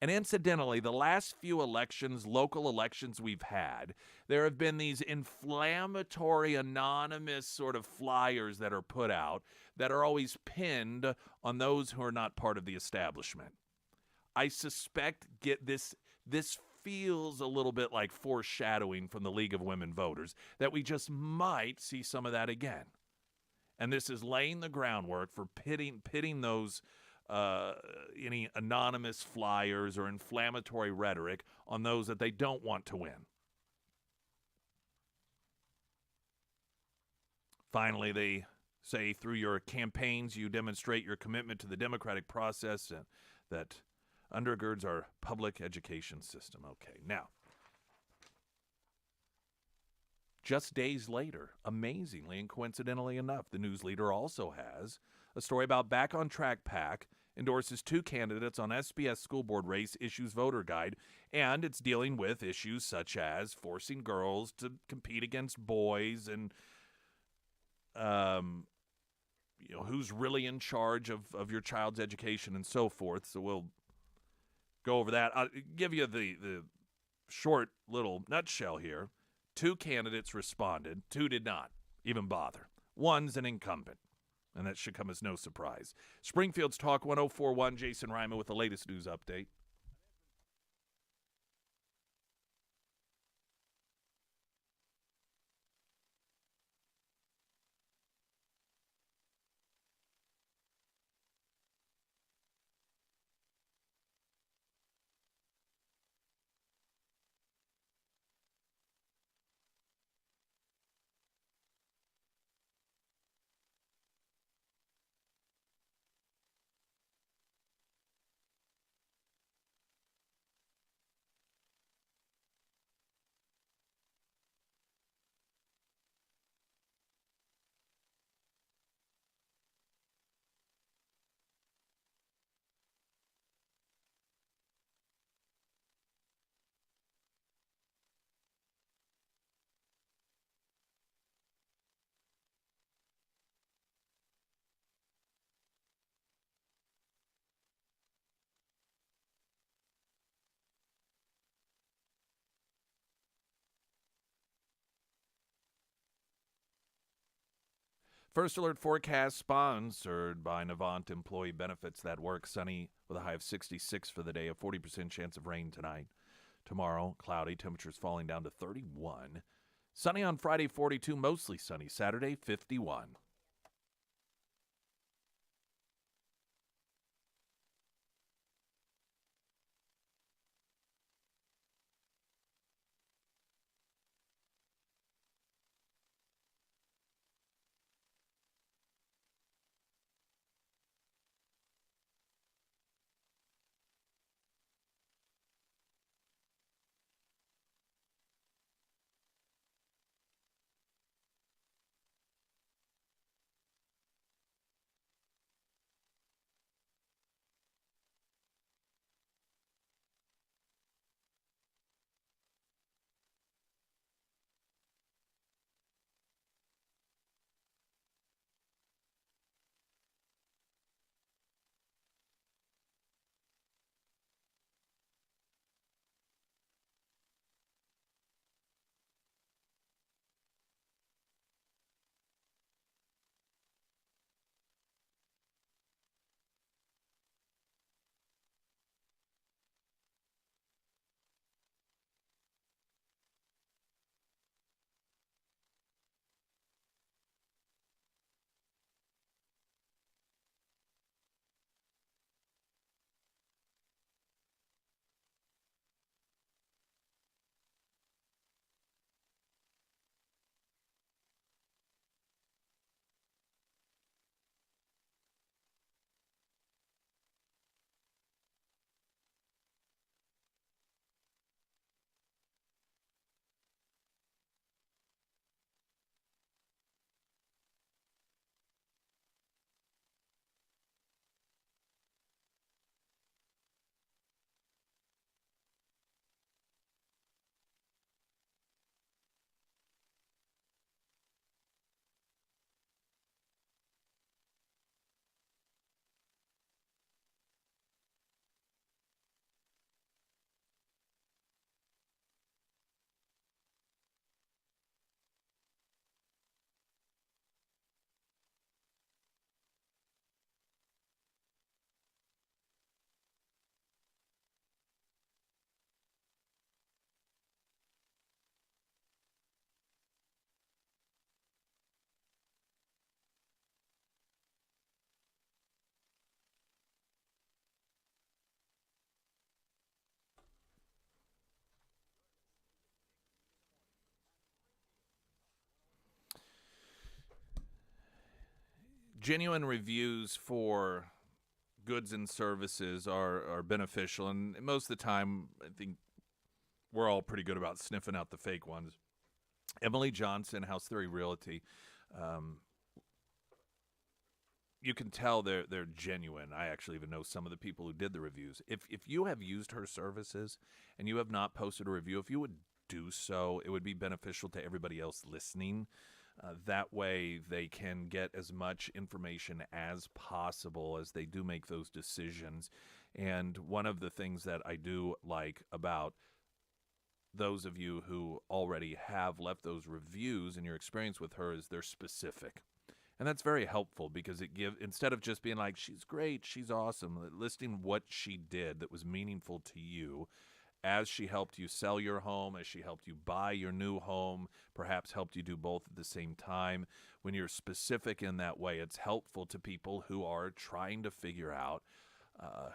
And incidentally, the last few elections, local elections we've had, there have been these inflammatory, anonymous sort of flyers that are put out that are always pinned on those who are not part of the establishment. I suspect this feels a little bit like foreshadowing from the League of Women Voters, that we just might see some of that again. And this is laying the groundwork for pitting those any anonymous flyers or inflammatory rhetoric on those that they don't want to win. Finally, they say through your campaigns you demonstrate your commitment to the democratic process and that undergirds our public education system. Okay, now, just days later. Amazingly and coincidentally enough, the news leader also has a story about Back on Track PAC endorses 2 candidates on SBS school board race issues voter guide, and it's dealing with issues such as forcing girls to compete against boys and who's really in charge of your child's education and so forth. So we'll go over that. I'll give you the short little nutshell here. 2 candidates responded. 2 did not even bother. One's an incumbent, and that should come as no surprise. Springfield's Talk 1041, Jason Ryman with the latest news update. First Alert forecast sponsored by Navant Employee Benefits. That work sunny with a high of 66 for the day, a 40% chance of rain tonight. Tomorrow, cloudy, temperatures falling down to 31. Sunny on Friday, 42, mostly sunny. Saturday, 51. Genuine reviews for goods and services are beneficial, and most of the time, I think we're all pretty good about sniffing out the fake ones. Emily Johnson, House Theory Realty. You can tell they're genuine. I actually even know some of the people who did the reviews. If you have used her services and you have not posted a review, if you would do so, it would be beneficial to everybody else listening. That way they can get as much information as possible as they do make those decisions. And one of the things that I do like about those of you who already have left those reviews and your experience with her is they're specific. And that's very helpful because it gives, instead of just being like, she's great, she's awesome, listing what she did that was meaningful to you as she helped you sell your home, as she helped you buy your new home, perhaps helped you do both at the same time. When you're specific in that way, it's helpful to people who are trying to figure out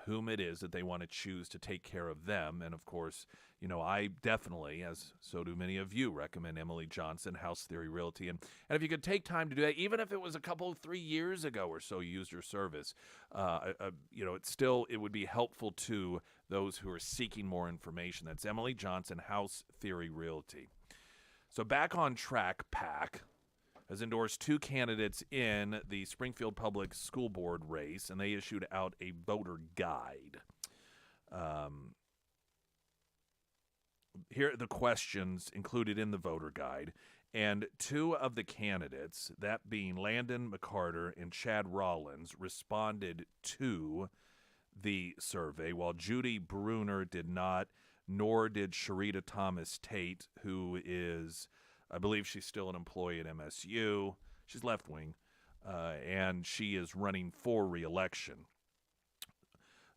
whom it is that they want to choose to take care of them. And of course, you know, I definitely, as so do many of you, recommend Emily Johnson, House Theory Realty. And if you could take time to do that, even if it was 3 years ago or so you used your service, you know, it would be helpful to those who are seeking more information. That's Emily Johnson, House Theory Realty. So back on track, PAC has endorsed 2 candidates in the Springfield Public School Board race, and they issued out a voter guide. Here are the questions included in the voter guide, and 2 of the candidates, that being Landon McCarter and Chad Rollins, responded to the survey, while Judy Bruner did not, nor did Sharita Thomas Tate, who is, I believe she's still an employee at MSU. She's left-wing, and she is running for re-election.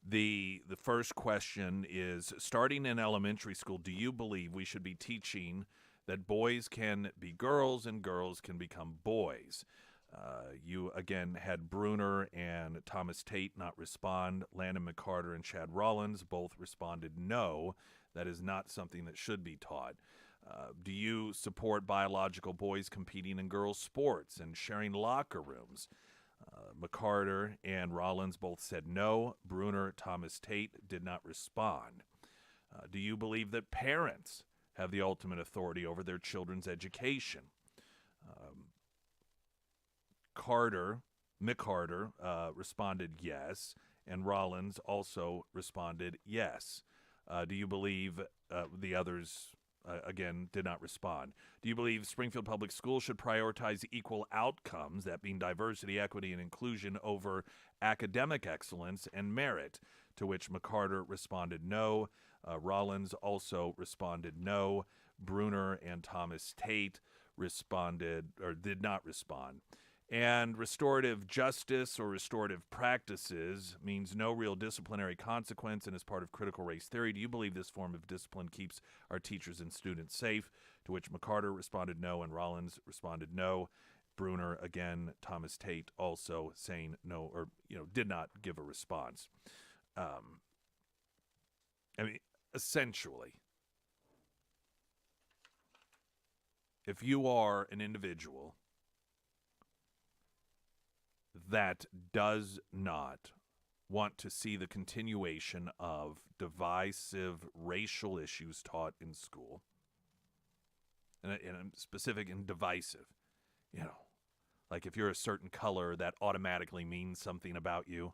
The first question is, starting in elementary school, do you believe we should be teaching that boys can be girls and girls can become boys? You, again, had Bruner and Thomas Tate not respond. Landon McCarter and Chad Rollins both responded no. That is not something that should be taught. Do you support biological boys competing in girls' sports and sharing locker rooms? McCarter and Rollins both said no. Bruner, Thomas Tate did not respond. Do you believe that parents have the ultimate authority over their children's education? McCarter responded yes, and Rollins also responded yes. Do you believe the others, again, did not respond? Do you believe Springfield Public Schools should prioritize equal outcomes, that being diversity, equity, and inclusion, over academic excellence and merit? To which McCarter responded no. Rollins also responded no. Bruner and Thomas Tate did not respond. And restorative justice or restorative practices means no real disciplinary consequence and is part of critical race theory. Do you believe this form of discipline keeps our teachers and students safe? To which McCarter responded no and Rollins responded no. Bruner, again, Thomas Tate also saying no, or, did not give a response. Essentially, if you are an individual that does not want to see the continuation of divisive racial issues taught in school, and I'm specific and divisive, like if you're a certain color, that automatically means something about you,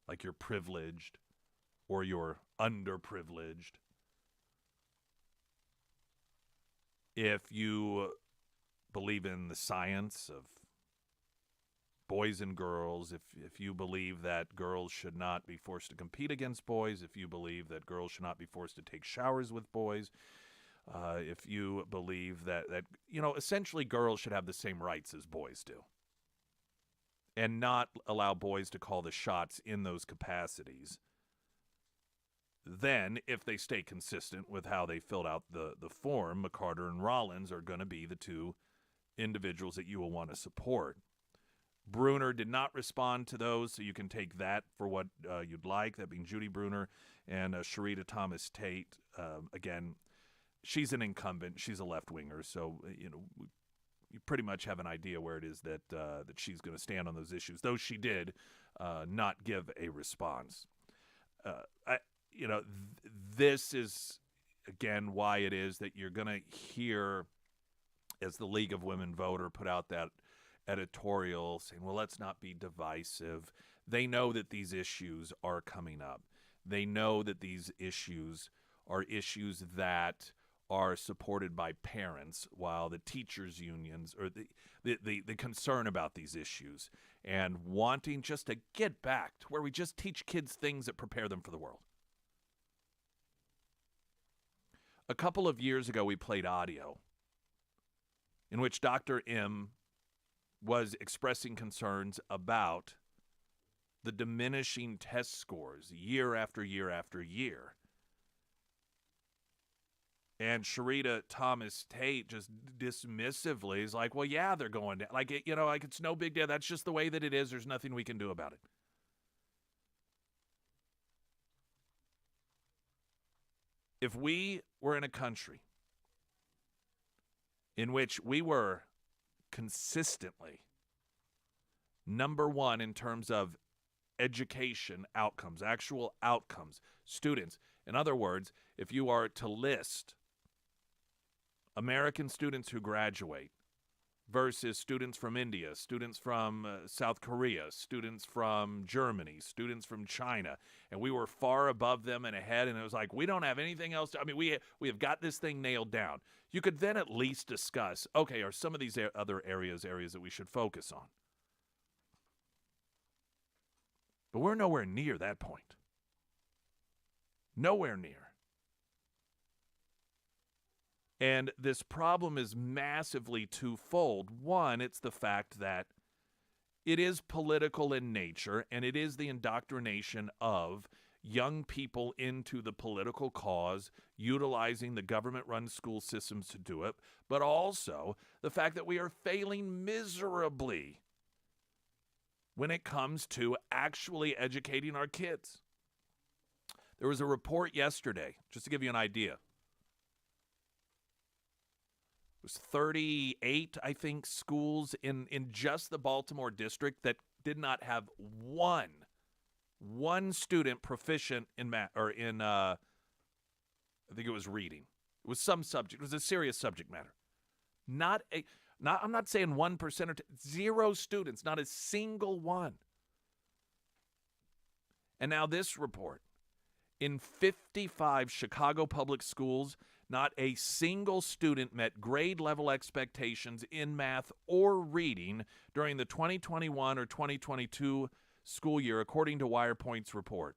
like you're privileged or you're underprivileged. If you believe in the science of boys and girls, if you believe that girls should not be forced to compete against boys, if you believe that girls should not be forced to take showers with boys, if you believe that essentially girls should have the same rights as boys do, and not allow boys to call the shots in those capacities, then if they stay consistent with how they filled out the form, McCarter and Rollins are going to be the 2 individuals that you will want to support. Bruner did not respond to those, so you can take that for what you'd like, that being Judy Bruner and Sharita Thomas Tate. Again, she's an incumbent. She's a left-winger, so you pretty much have an idea where it is that she's going to stand on those issues, though she did not give a response. This is, again, why it is that you're going to hear as the League of Women Voter put out that editorial saying, well, let's not be divisive. They know that these issues are coming up. They know that these issues are issues that are supported by parents, while the teachers' unions, or the concern about these issues and wanting just to get back to where we just teach kids things that prepare them for the world. A couple of years ago, we played audio in which Dr. M was expressing concerns about the diminishing test scores year after year after year. And Sharita Thomas Tate just dismissively is like, well, yeah, they're going down. Like, it's no big deal. That's just the way that it is. There's nothing we can do about it. If we were in a country in which we were consistently number one in terms of education outcomes, actual outcomes, students. In other words, if you are to list American students who graduate versus students from India, students from South Korea, students from Germany, students from China, and we were far above them and ahead, and it was like, we don't have anything else. We have got this thing nailed down. You could then at least discuss, okay, are some of these other areas that we should focus on? But we're nowhere near that point. Nowhere near. And this problem is massively twofold. One, it's the fact that it is political in nature, and it is the indoctrination of young people into the political cause, utilizing the government-run school systems to do it, but also the fact that we are failing miserably when it comes to actually educating our kids. There was a report yesterday, just to give you an idea. It was 38, I think, schools in just the Baltimore district that did not have one student proficient in math, or in, I think it was reading. It was some subject. It was a serious subject matter. I'm not saying 1% or 0 students, not a single one. And now this report. In 55 Chicago public schools, not a single student met grade level expectations in math or reading during the 2021 or 2022 school year, according to WirePoint's report.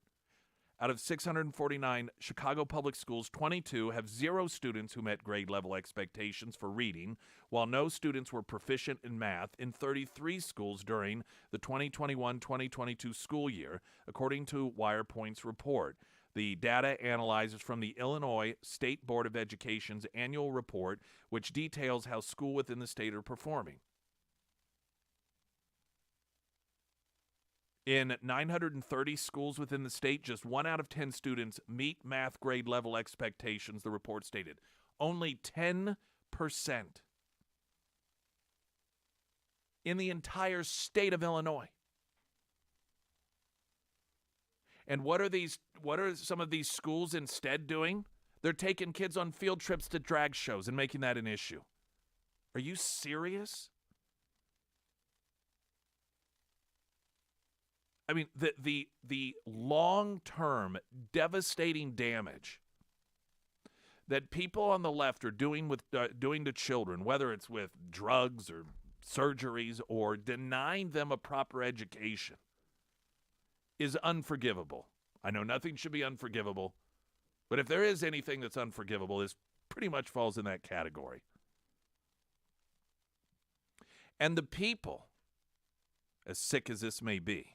Out of 649 Chicago public schools, 22 have 0 students who met grade level expectations for reading, while no students were proficient in math in 33 schools during the 2021-2022 school year, according to WirePoint's report. The data analyzes from the Illinois State Board of Education's annual report, which details how schools within the state are performing. In 930 schools within the state, just 1 out of 10 students meet math grade level expectations, the report stated. Only 10% in the entire state of Illinois. And what are some of these schools instead doing? They're taking kids on field trips to drag shows and making that an issue. Are you serious? I mean, the long-term devastating damage that people on the left are doing to children, whether it's with drugs or surgeries or denying them a proper education, is unforgivable. I know nothing should be unforgivable, but if there is anything that's unforgivable, this pretty much falls in that category. And the people, as sick as this may be,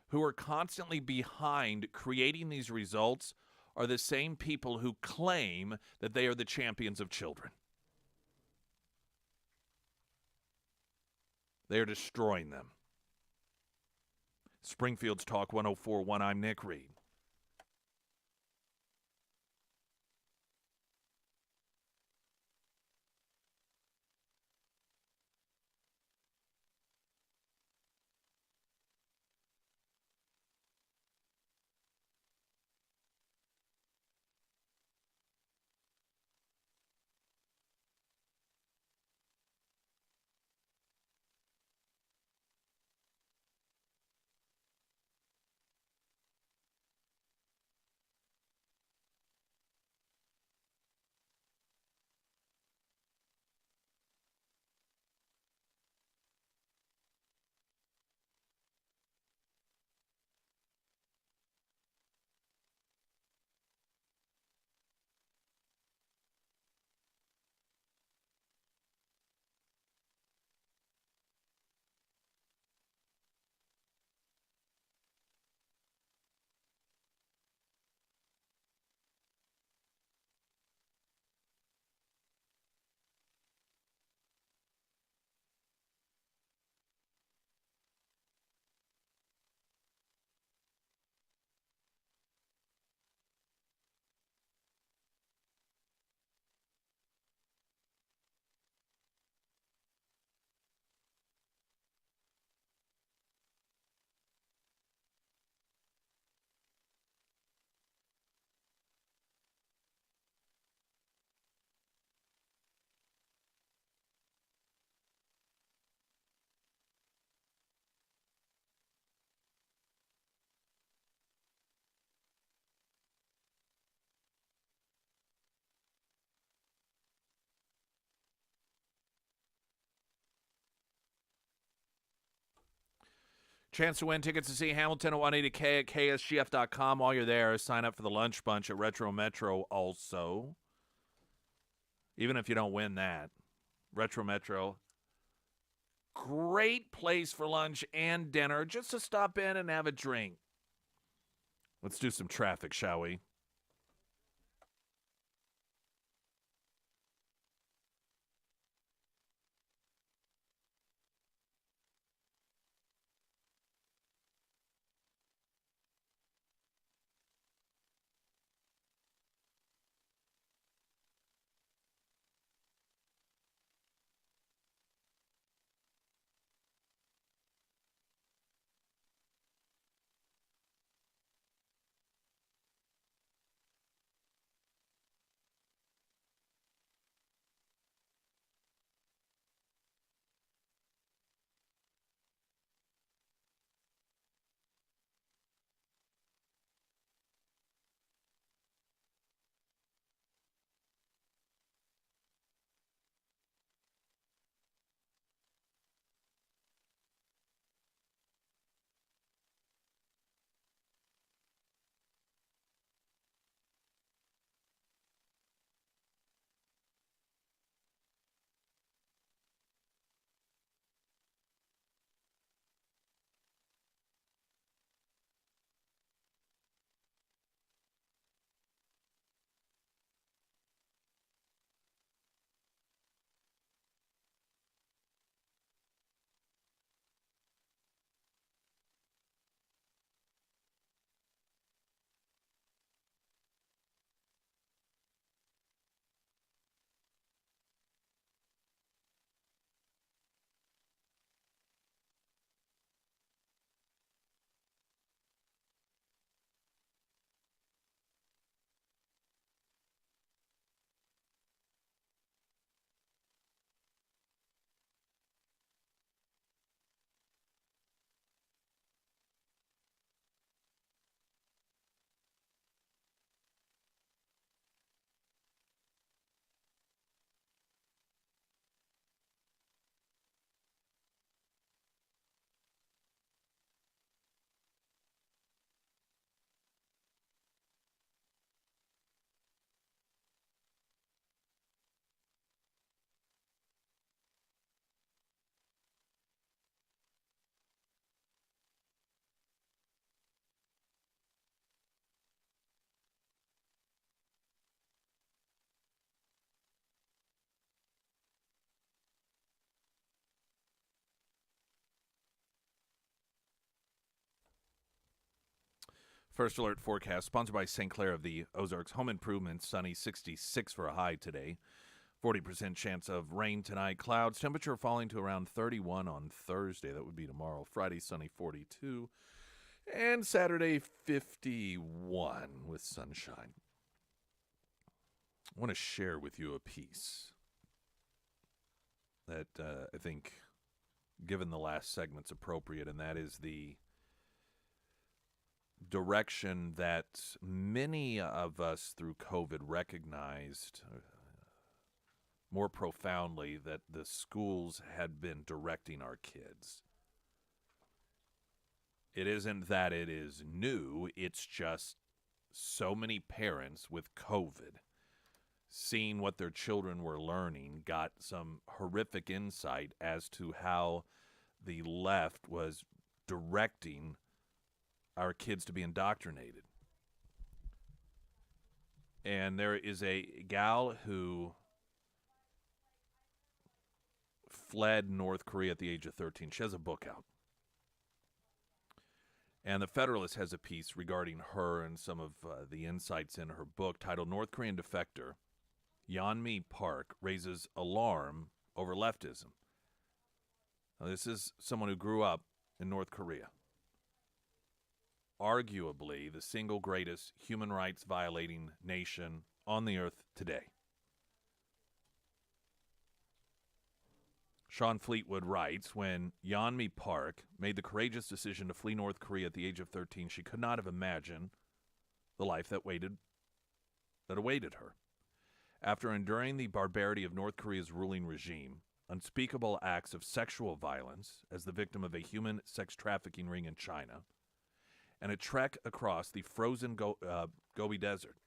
who are constantly behind creating these results are the same people who claim that they are the champions of children. They are destroying them. Springfield's Talk 104.1, I'm Nick Reed. Chance to win tickets to see Hamilton at 180K at ksgf.com. While you're there, sign up for the lunch bunch at Retro Metro also. Even if you don't win that. Retro Metro, great place for lunch and dinner, just to stop in and have a drink. Let's do some traffic, shall we? First alert forecast sponsored by St. Clair of the Ozarks. Home improvement, sunny, 66 for a high today. 40% chance of rain tonight. Clouds, temperature falling to around 31 on Thursday. That would be tomorrow. Friday, sunny, 42. And Saturday, 51 with sunshine. I want to share with you a piece that I think, given the last segment's appropriate, and that is the direction that many of us through COVID recognized more profoundly that the schools had been directing our kids. It isn't that it is new, it's just so many parents with COVID seeing what their children were learning got some horrific insight as to how the left was directing our kids to be indoctrinated. And there is a gal who fled North Korea at the age of 13. She has a book out. And the Federalist has a piece regarding her and some of the insights in her book titled North Korean Defector Yeonmi Park Raises Alarm Over Leftism. Now, this is someone who grew up in North Korea. Arguably the single greatest human rights violating nation on the earth today. Sean Fleetwood writes, when Yeonmi Park made the courageous decision to flee North Korea at the age of 13, she could not have imagined the life that awaited her. After enduring the barbarity of North Korea's ruling regime, unspeakable acts of sexual violence as the victim of a human sex trafficking ring in China, and a trek across the frozen Gobi Desert,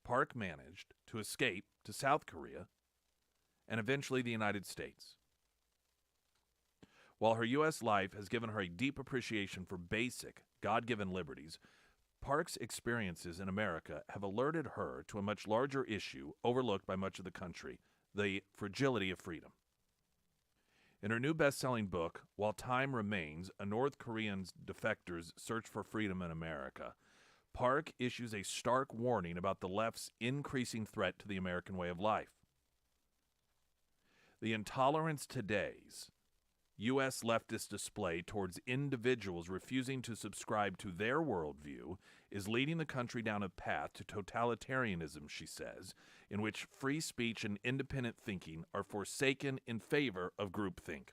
Park managed to escape to South Korea and eventually the United States. While her U.S. life has given her a deep appreciation for basic, God-given liberties, Park's experiences in America have alerted her to a much larger issue overlooked by much of the country, the fragility of freedom. In her new best-selling book, While Time Remains, A North Korean Defector's Search for Freedom in America, Park issues a stark warning about the left's increasing threat to the American way of life. The intolerance today's U.S. leftist display towards individuals refusing to subscribe to their worldview is leading the country down a path to totalitarianism, she says, in which free speech and independent thinking are forsaken in favor of groupthink.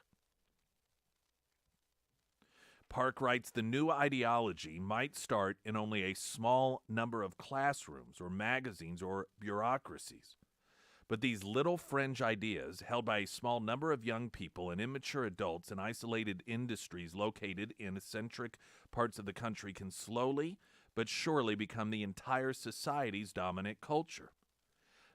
Park writes the new ideology might start in only a small number of classrooms or magazines or bureaucracies. But these little fringe ideas, held by a small number of young people and immature adults in isolated industries located in eccentric parts of the country, can slowly but surely become the entire society's dominant culture.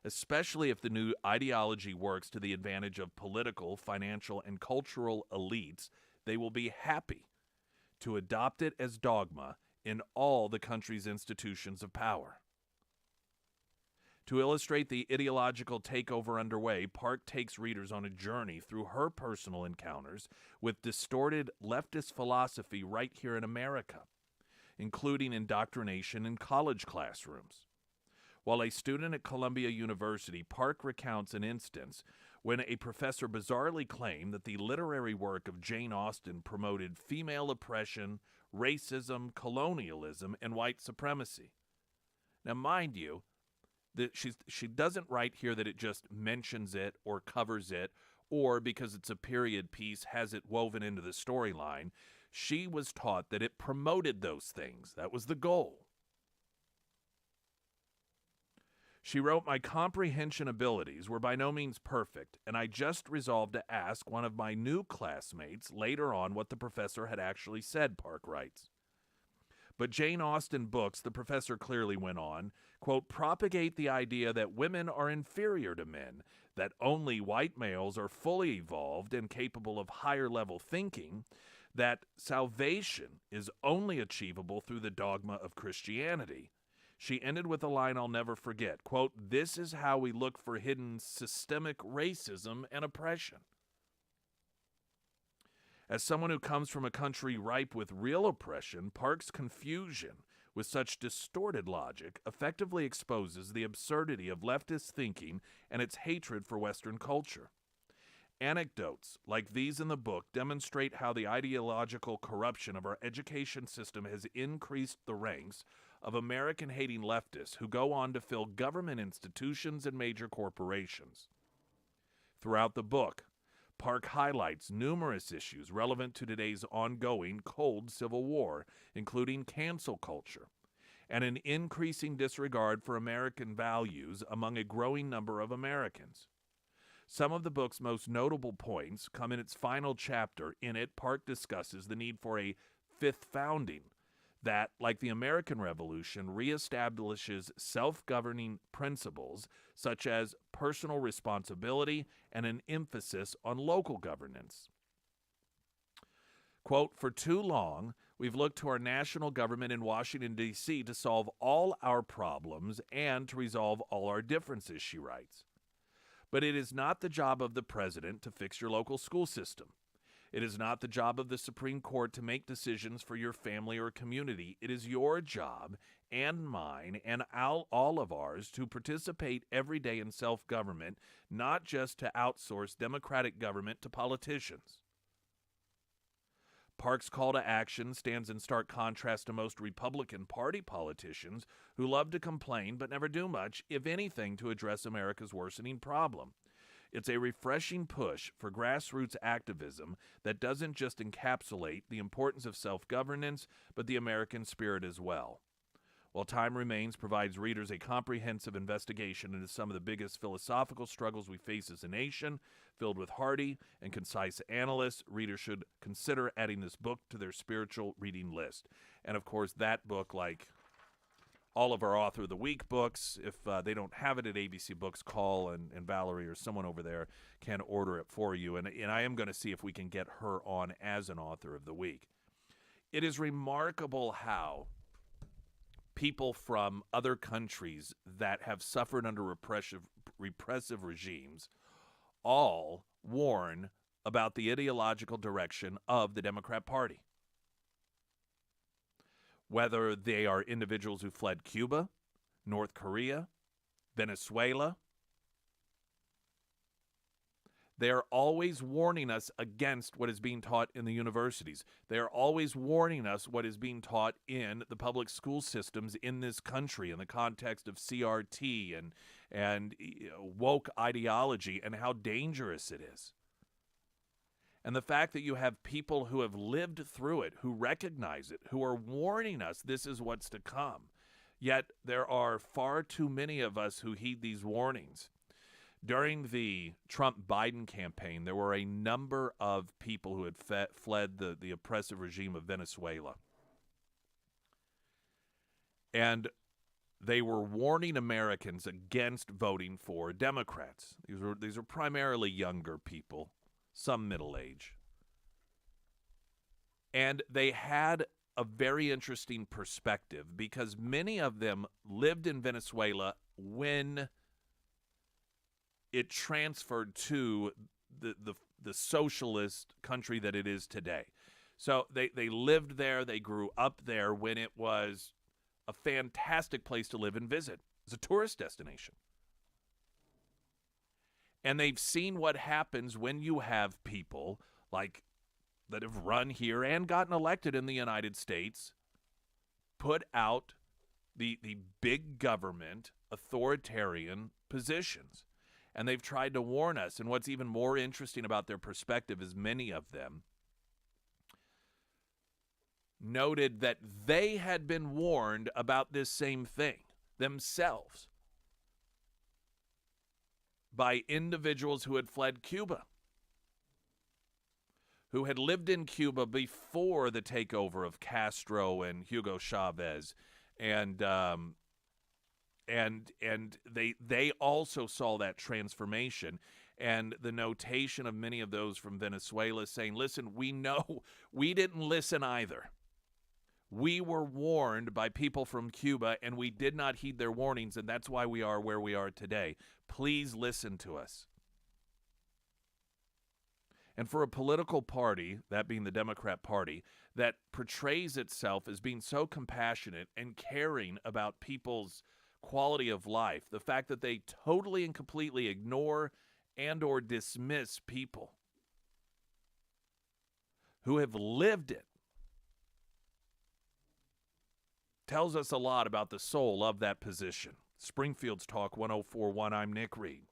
Especially if the new ideology works to the advantage of political, financial, and cultural elites, they will be happy to adopt it as dogma in all the country's institutions of power. To illustrate the ideological takeover underway, Park takes readers on a journey through her personal encounters with distorted leftist philosophy right here in America, including indoctrination in college classrooms. While a student at Columbia University, Park recounts an instance when a professor bizarrely claimed that the literary work of Jane Austen promoted female oppression, racism, colonialism, and white supremacy. Now, mind you, that she doesn't write here that it just mentions it or covers it, or because it's a period piece has it woven into the storyline. She was taught that it promoted those things. That was the goal. She wrote, "My comprehension abilities were by no means perfect, and I just resolved to ask one of my new classmates later on what the professor had actually said," Park writes. But Jane Austen books, the professor clearly went on, quote, "propagate the idea that women are inferior to men, that only white males are fully evolved and capable of higher-level thinking, that salvation is only achievable through the dogma of Christianity." She ended with a line I'll never forget, quote, "This is how we look for hidden systemic racism and oppression." As someone who comes from a country ripe with real oppression, Park's confusion with such distorted logic effectively exposes the absurdity of leftist thinking and its hatred for Western culture. Anecdotes like these in the book demonstrate how the ideological corruption of our education system has increased the ranks of American-hating leftists who go on to fill government institutions and major corporations. Throughout the book, Park highlights numerous issues relevant to today's ongoing cold civil war, including cancel culture, and an increasing disregard for American values among a growing number of Americans. Some of the book's most notable points come in its final chapter. In it, Park discusses the need for a fifth founding that, like the American Revolution, reestablishes self-governing principles such as personal responsibility and an emphasis on local governance. Quote, "For too long, we've looked to our national government in Washington, D.C. to solve all our problems and to resolve all our differences," she writes. But it is not the job of the president to fix your local school system. It is not the job of the Supreme Court to make decisions for your family or community. It is your job and mine and all of ours to participate every day in self-government, not just to outsource democratic government to politicians. Park's call to action stands in stark contrast to most Republican Party politicians who love to complain but never do much, if anything, to address America's worsening problem. It's a refreshing push for grassroots activism that doesn't just encapsulate the importance of self-governance, but the American spirit as well. While Time Remains provides readers a comprehensive investigation into some of the biggest philosophical struggles we face as a nation, filled with hearty and concise analysts, readers should consider adding this book to their spiritual reading list. And, of course, that book, like all of our Author of the Week books, if they don't have it at ABC Books, call and Valerie or someone over there can order it for you. And I am going to see if we can get her on as an Author of the Week. It is remarkable how people from other countries that have suffered under repressive regimes all warn about the ideological direction of the Democrat Party. Whether they are individuals who fled Cuba, North Korea, Venezuela, they are always warning us against what is being taught in the universities. They are always warning us what is being taught in the public school systems in this country in the context of CRT and woke ideology and how dangerous it is. And the fact that you have people who have lived through it, who recognize it, who are warning us this is what's to come. Yet there are far too many of us who heed these warnings. During the Trump-Biden campaign, there were a number of people who had fled the oppressive regime of Venezuela. And they were warning Americans against voting for Democrats. These are primarily younger people, some middle age. And they had a very interesting perspective because many of them lived in Venezuela when it transferred to the socialist country that it is today. So they lived there, they grew up there when it was a fantastic place to live and visit. It's a tourist destination. And they've seen what happens when you have people like that have run here and gotten elected in the United States put out the big government authoritarian positions. And they've tried to warn us. And what's even more interesting about their perspective is many of them noted that they had been warned about this same thing themselves by individuals who had fled Cuba, who had lived in Cuba before the takeover of Castro and Hugo Chavez, and they also saw that transformation. And the notation of many of those from Venezuela saying, listen, we know we didn't listen either. We were warned by people from Cuba, and we did not heed their warnings, and that's why we are where we are today. Please listen to us. And for a political party, that being the Democrat Party, that portrays itself as being so compassionate and caring about people's quality of life, the fact that they totally and completely ignore and or dismiss people who have lived it, tells us a lot about the soul of that position. Springfield's Talk 104.1, I'm Nick Reed.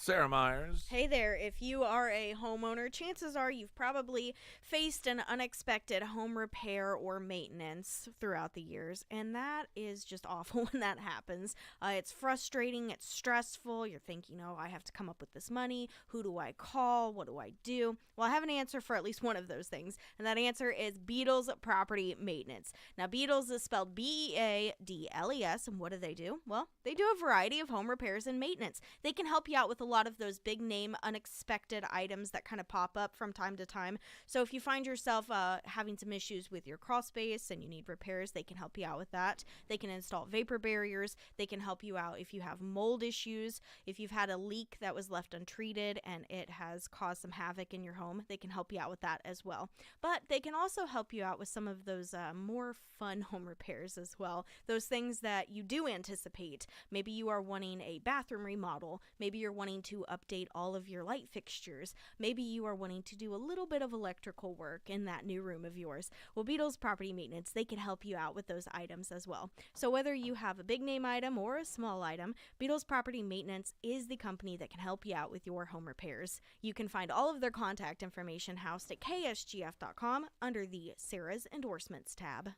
Sarah Myers. Hey there, if you are a homeowner, chances are you've probably faced an unexpected home repair or maintenance throughout the years, and that is just awful when that happens. It's frustrating, it's stressful, you're thinking, oh, I have to come up with this money, who do I call, what do I do? Well, I have an answer for at least one of those things, and that answer is Beadles Property Maintenance. Now, Beadles is spelled Beadles, and what do? Well, they do a variety of home repairs and maintenance. They can help you out with a lot of those big name unexpected items that kind of pop up from time to time. So if you find yourself having some issues with your crawl space and you need repairs, they can help you out with that. They can install vapor barriers. They can help you out if you have mold issues. If you've had a leak that was left untreated and it has caused some havoc in your home, they can help you out with that as well. But they can also help you out with some of those more fun home repairs as well. Those things that you do anticipate. Maybe you are wanting a bathroom remodel. Maybe you're wanting to update all of your light fixtures. Maybe you are wanting to do a little bit of electrical work in that new room of yours. Well, Beadles Property Maintenance, they can help you out with those items as well. So whether you have a big name item or a small item, Beadles Property Maintenance is the company that can help you out with your home repairs. You can find all of their contact information housed at ksgf.com under the Sarah's Endorsements tab.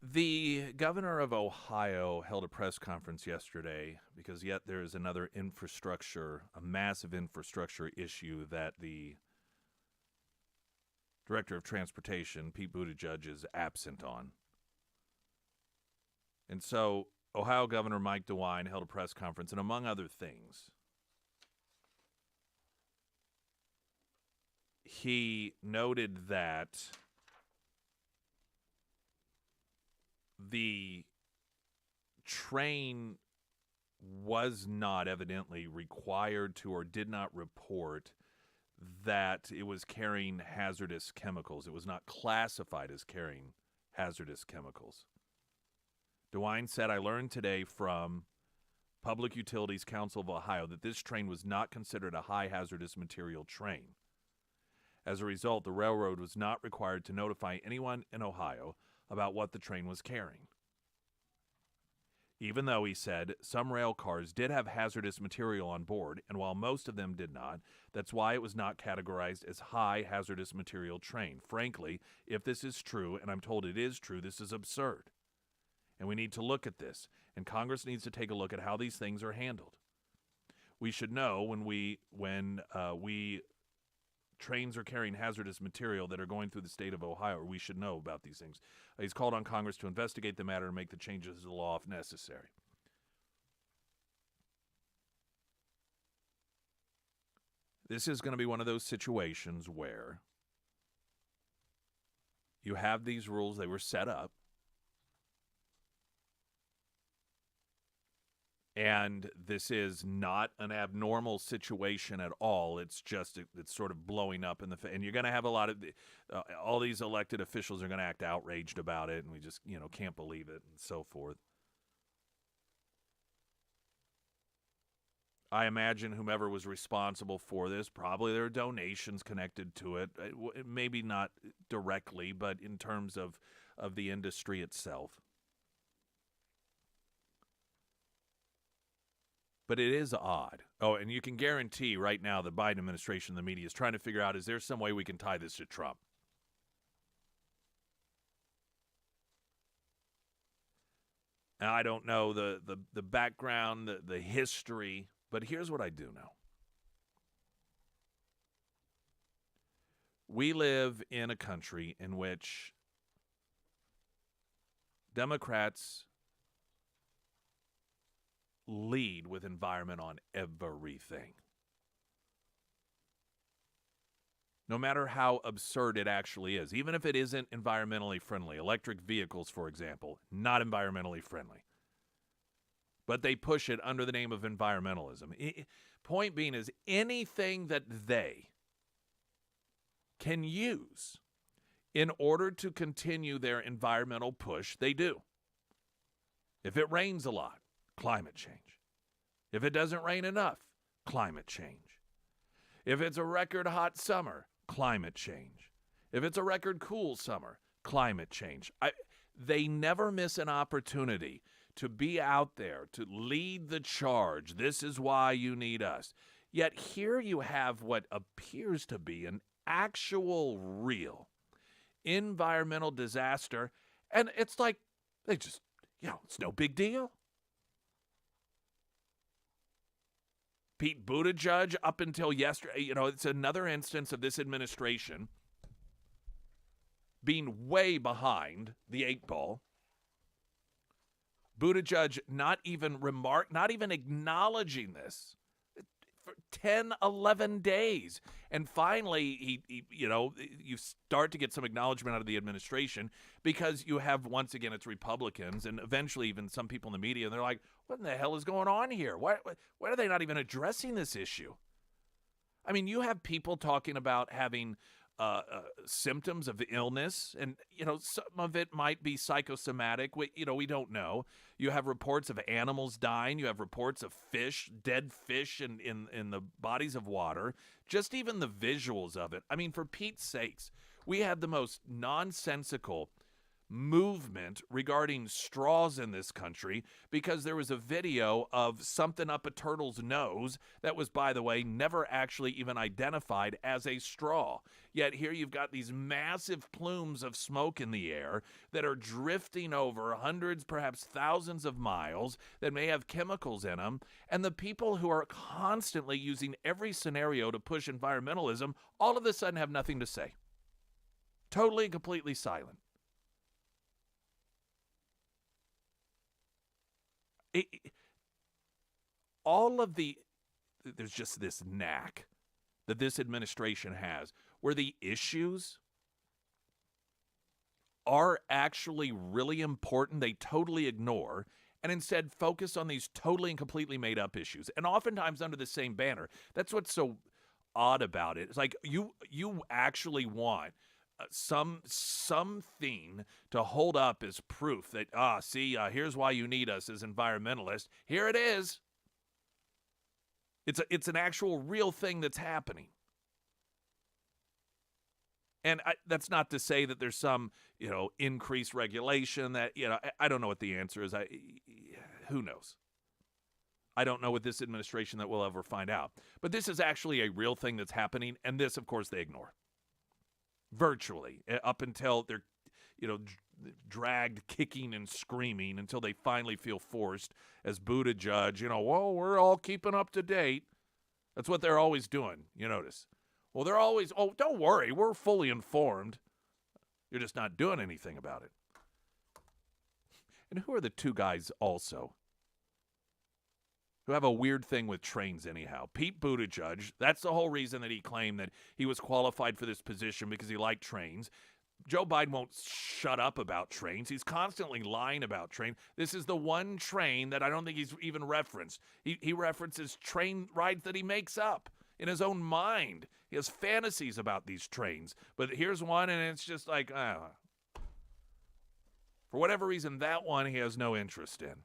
The governor of Ohio held a press conference yesterday because yet there is another a massive infrastructure issue that the director of transportation, Pete Buttigieg, is absent on. And so Ohio Governor Mike DeWine held a press conference, and among other things, he noted that the train was not evidently required to or did not report that it was carrying hazardous chemicals. It was not classified as carrying hazardous chemicals. DeWine said, I learned today from Public Utilities Council of Ohio that this train was not considered a high hazardous material train. As a result, the railroad was not required to notify anyone in Ohio about what the train was carrying. Even though, he said, some rail cars did have hazardous material on board, and while most of them did not, that's why it was not categorized as high hazardous material train. Frankly, if this is true, and I'm told it is true, this is absurd. And we need to look at this, and Congress needs to take a look at how these things are handled. We should know when trains are carrying hazardous material that are going through the state of Ohio, or we should know about these things. He's called on Congress to investigate the matter and make the changes to the law if necessary. This is going to be one of those situations where you have these rules, they were set up, and this is not an abnormal situation at all. It's just, it's sort of blowing up in the and you're going to have a lot of, all these elected officials are going to act outraged about it, and we just, can't believe it, and so forth. I imagine whomever was responsible for this, probably there are donations connected to it. Maybe not directly, but in terms of the industry itself. But it is odd. Oh, and you can guarantee right now the Biden administration, the media, is trying to figure out, is there some way we can tie this to Trump? And I don't know the background, the history, but here's what I do know. We live in a country in which Democrats lead with environment on everything. No matter how absurd it actually is, even if it isn't environmentally friendly. Electric vehicles, for example, not environmentally friendly. But they push it under the name of environmentalism. Point being is anything that they can use in order to continue their environmental push, they do. If it rains a lot, climate change. If it doesn't rain enough, climate change. If it's a record hot summer, climate change. If it's a record cool summer, climate change. They never miss an opportunity to be out there, to lead the charge. This is why you need us. Yet here you have what appears to be an actual real environmental disaster. And it's like, they just, it's no big deal. Pete Buttigieg, up until yesterday, it's another instance of this administration being way behind the 8 ball. Buttigieg not even acknowledging this for 10, 11 days. And finally, you start to get some acknowledgement out of the administration because you have, once again, it's Republicans and eventually even some people in the media, and they're like, what in the hell is going on here? Why are they not even addressing this issue? I mean, you have people talking about having symptoms of illness, and some of it might be psychosomatic. We don't know. You have reports of animals dying. You have reports of dead fish in the bodies of water. Just even the visuals of it. I mean, for Pete's sakes, we have the most nonsensical movement regarding straws in this country because there was a video of something up a turtle's nose that was, by the way, never actually even identified as a straw. Yet here you've got these massive plumes of smoke in the air that are drifting over hundreds, perhaps thousands of miles that may have chemicals in them. And the people who are constantly using every scenario to push environmentalism all of a sudden have nothing to say. Totally and completely silent. There's just this knack that this administration has where the issues are actually really important. They totally ignore and instead focus on these totally and completely made up issues, and oftentimes under the same banner. That's what's so odd about it. It's like you actually want something to hold up as proof that, here's why you need us as environmentalists. Here it is. It's an actual real thing that's happening. And that's not to say that there's some, increased regulation that, I don't know what the answer is. Who knows? I don't know with this administration that we'll ever find out. But this is actually a real thing that's happening, and this, of course, they ignore. Virtually, up until they're, dragged kicking and screaming until they finally feel forced as Buttigieg, well, we're all keeping up to date. That's what they're always doing, you notice. Well, they're always, don't worry, we're fully informed. You're just not doing anything about it. And who are the two guys also who have a weird thing with trains anyhow? Pete Buttigieg, that's the whole reason that he claimed that he was qualified for this position because he liked trains. Joe Biden won't shut up about trains. He's constantly lying about trains. This is the one train that I don't think he's even referenced. He references train rides that he makes up in his own mind. He has fantasies about these trains. But here's one, and it's just like, for whatever reason, that one he has no interest in.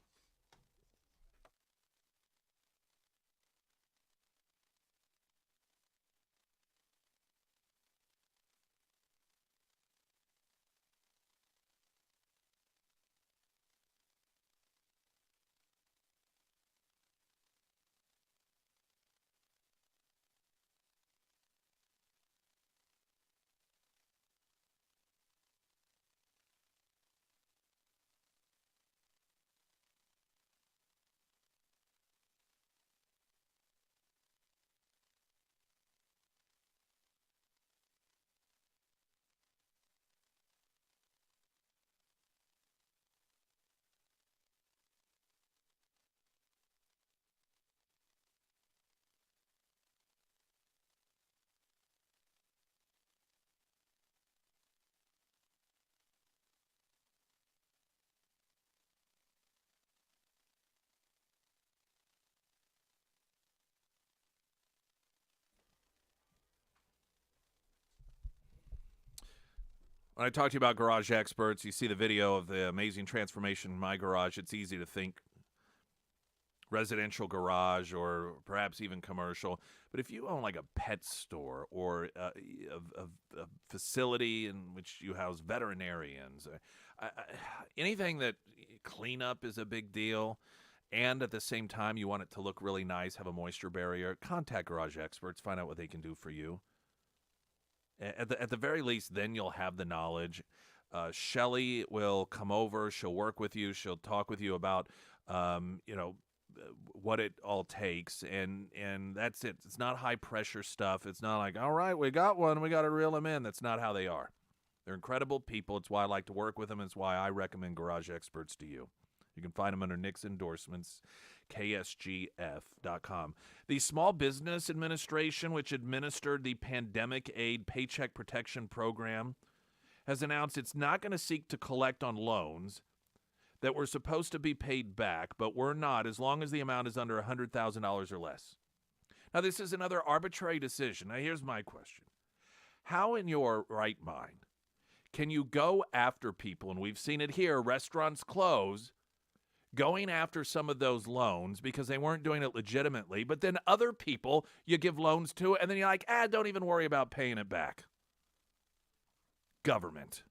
When I talk to you about garage experts, you see the video of the amazing transformation in my garage. It's easy to think residential garage or perhaps even commercial. But if you own like a pet store or a facility in which you house veterinarians, anything that cleanup is a big deal, and at the same time you want it to look really nice, have a moisture barrier, contact Garage Experts, find out what they can do for you. At the very least, then you'll have the knowledge. Shelly will come over. She'll work with you. She'll talk with you about, what it all takes, and that's it. It's not high pressure stuff. It's not like, all right, we got one, we got to reel them in. That's not how they are. They're incredible people. It's why I like to work with them. It's why I recommend Garage Experts to you. You can find them under Nick's endorsements, ksgf.com. The Small Business Administration, which administered the Pandemic Aid Paycheck Protection Program, has announced it's not going to seek to collect on loans that were supposed to be paid back, but were not, as long as the amount is under $100,000 or less. Now, this is another arbitrary decision. Now, here's my question. How in your right mind can you go after people, and we've seen it here, restaurants close, going after some of those loans because they weren't doing it legitimately, but then other people you give loans to, and then you're like, don't even worry about paying it back. Government.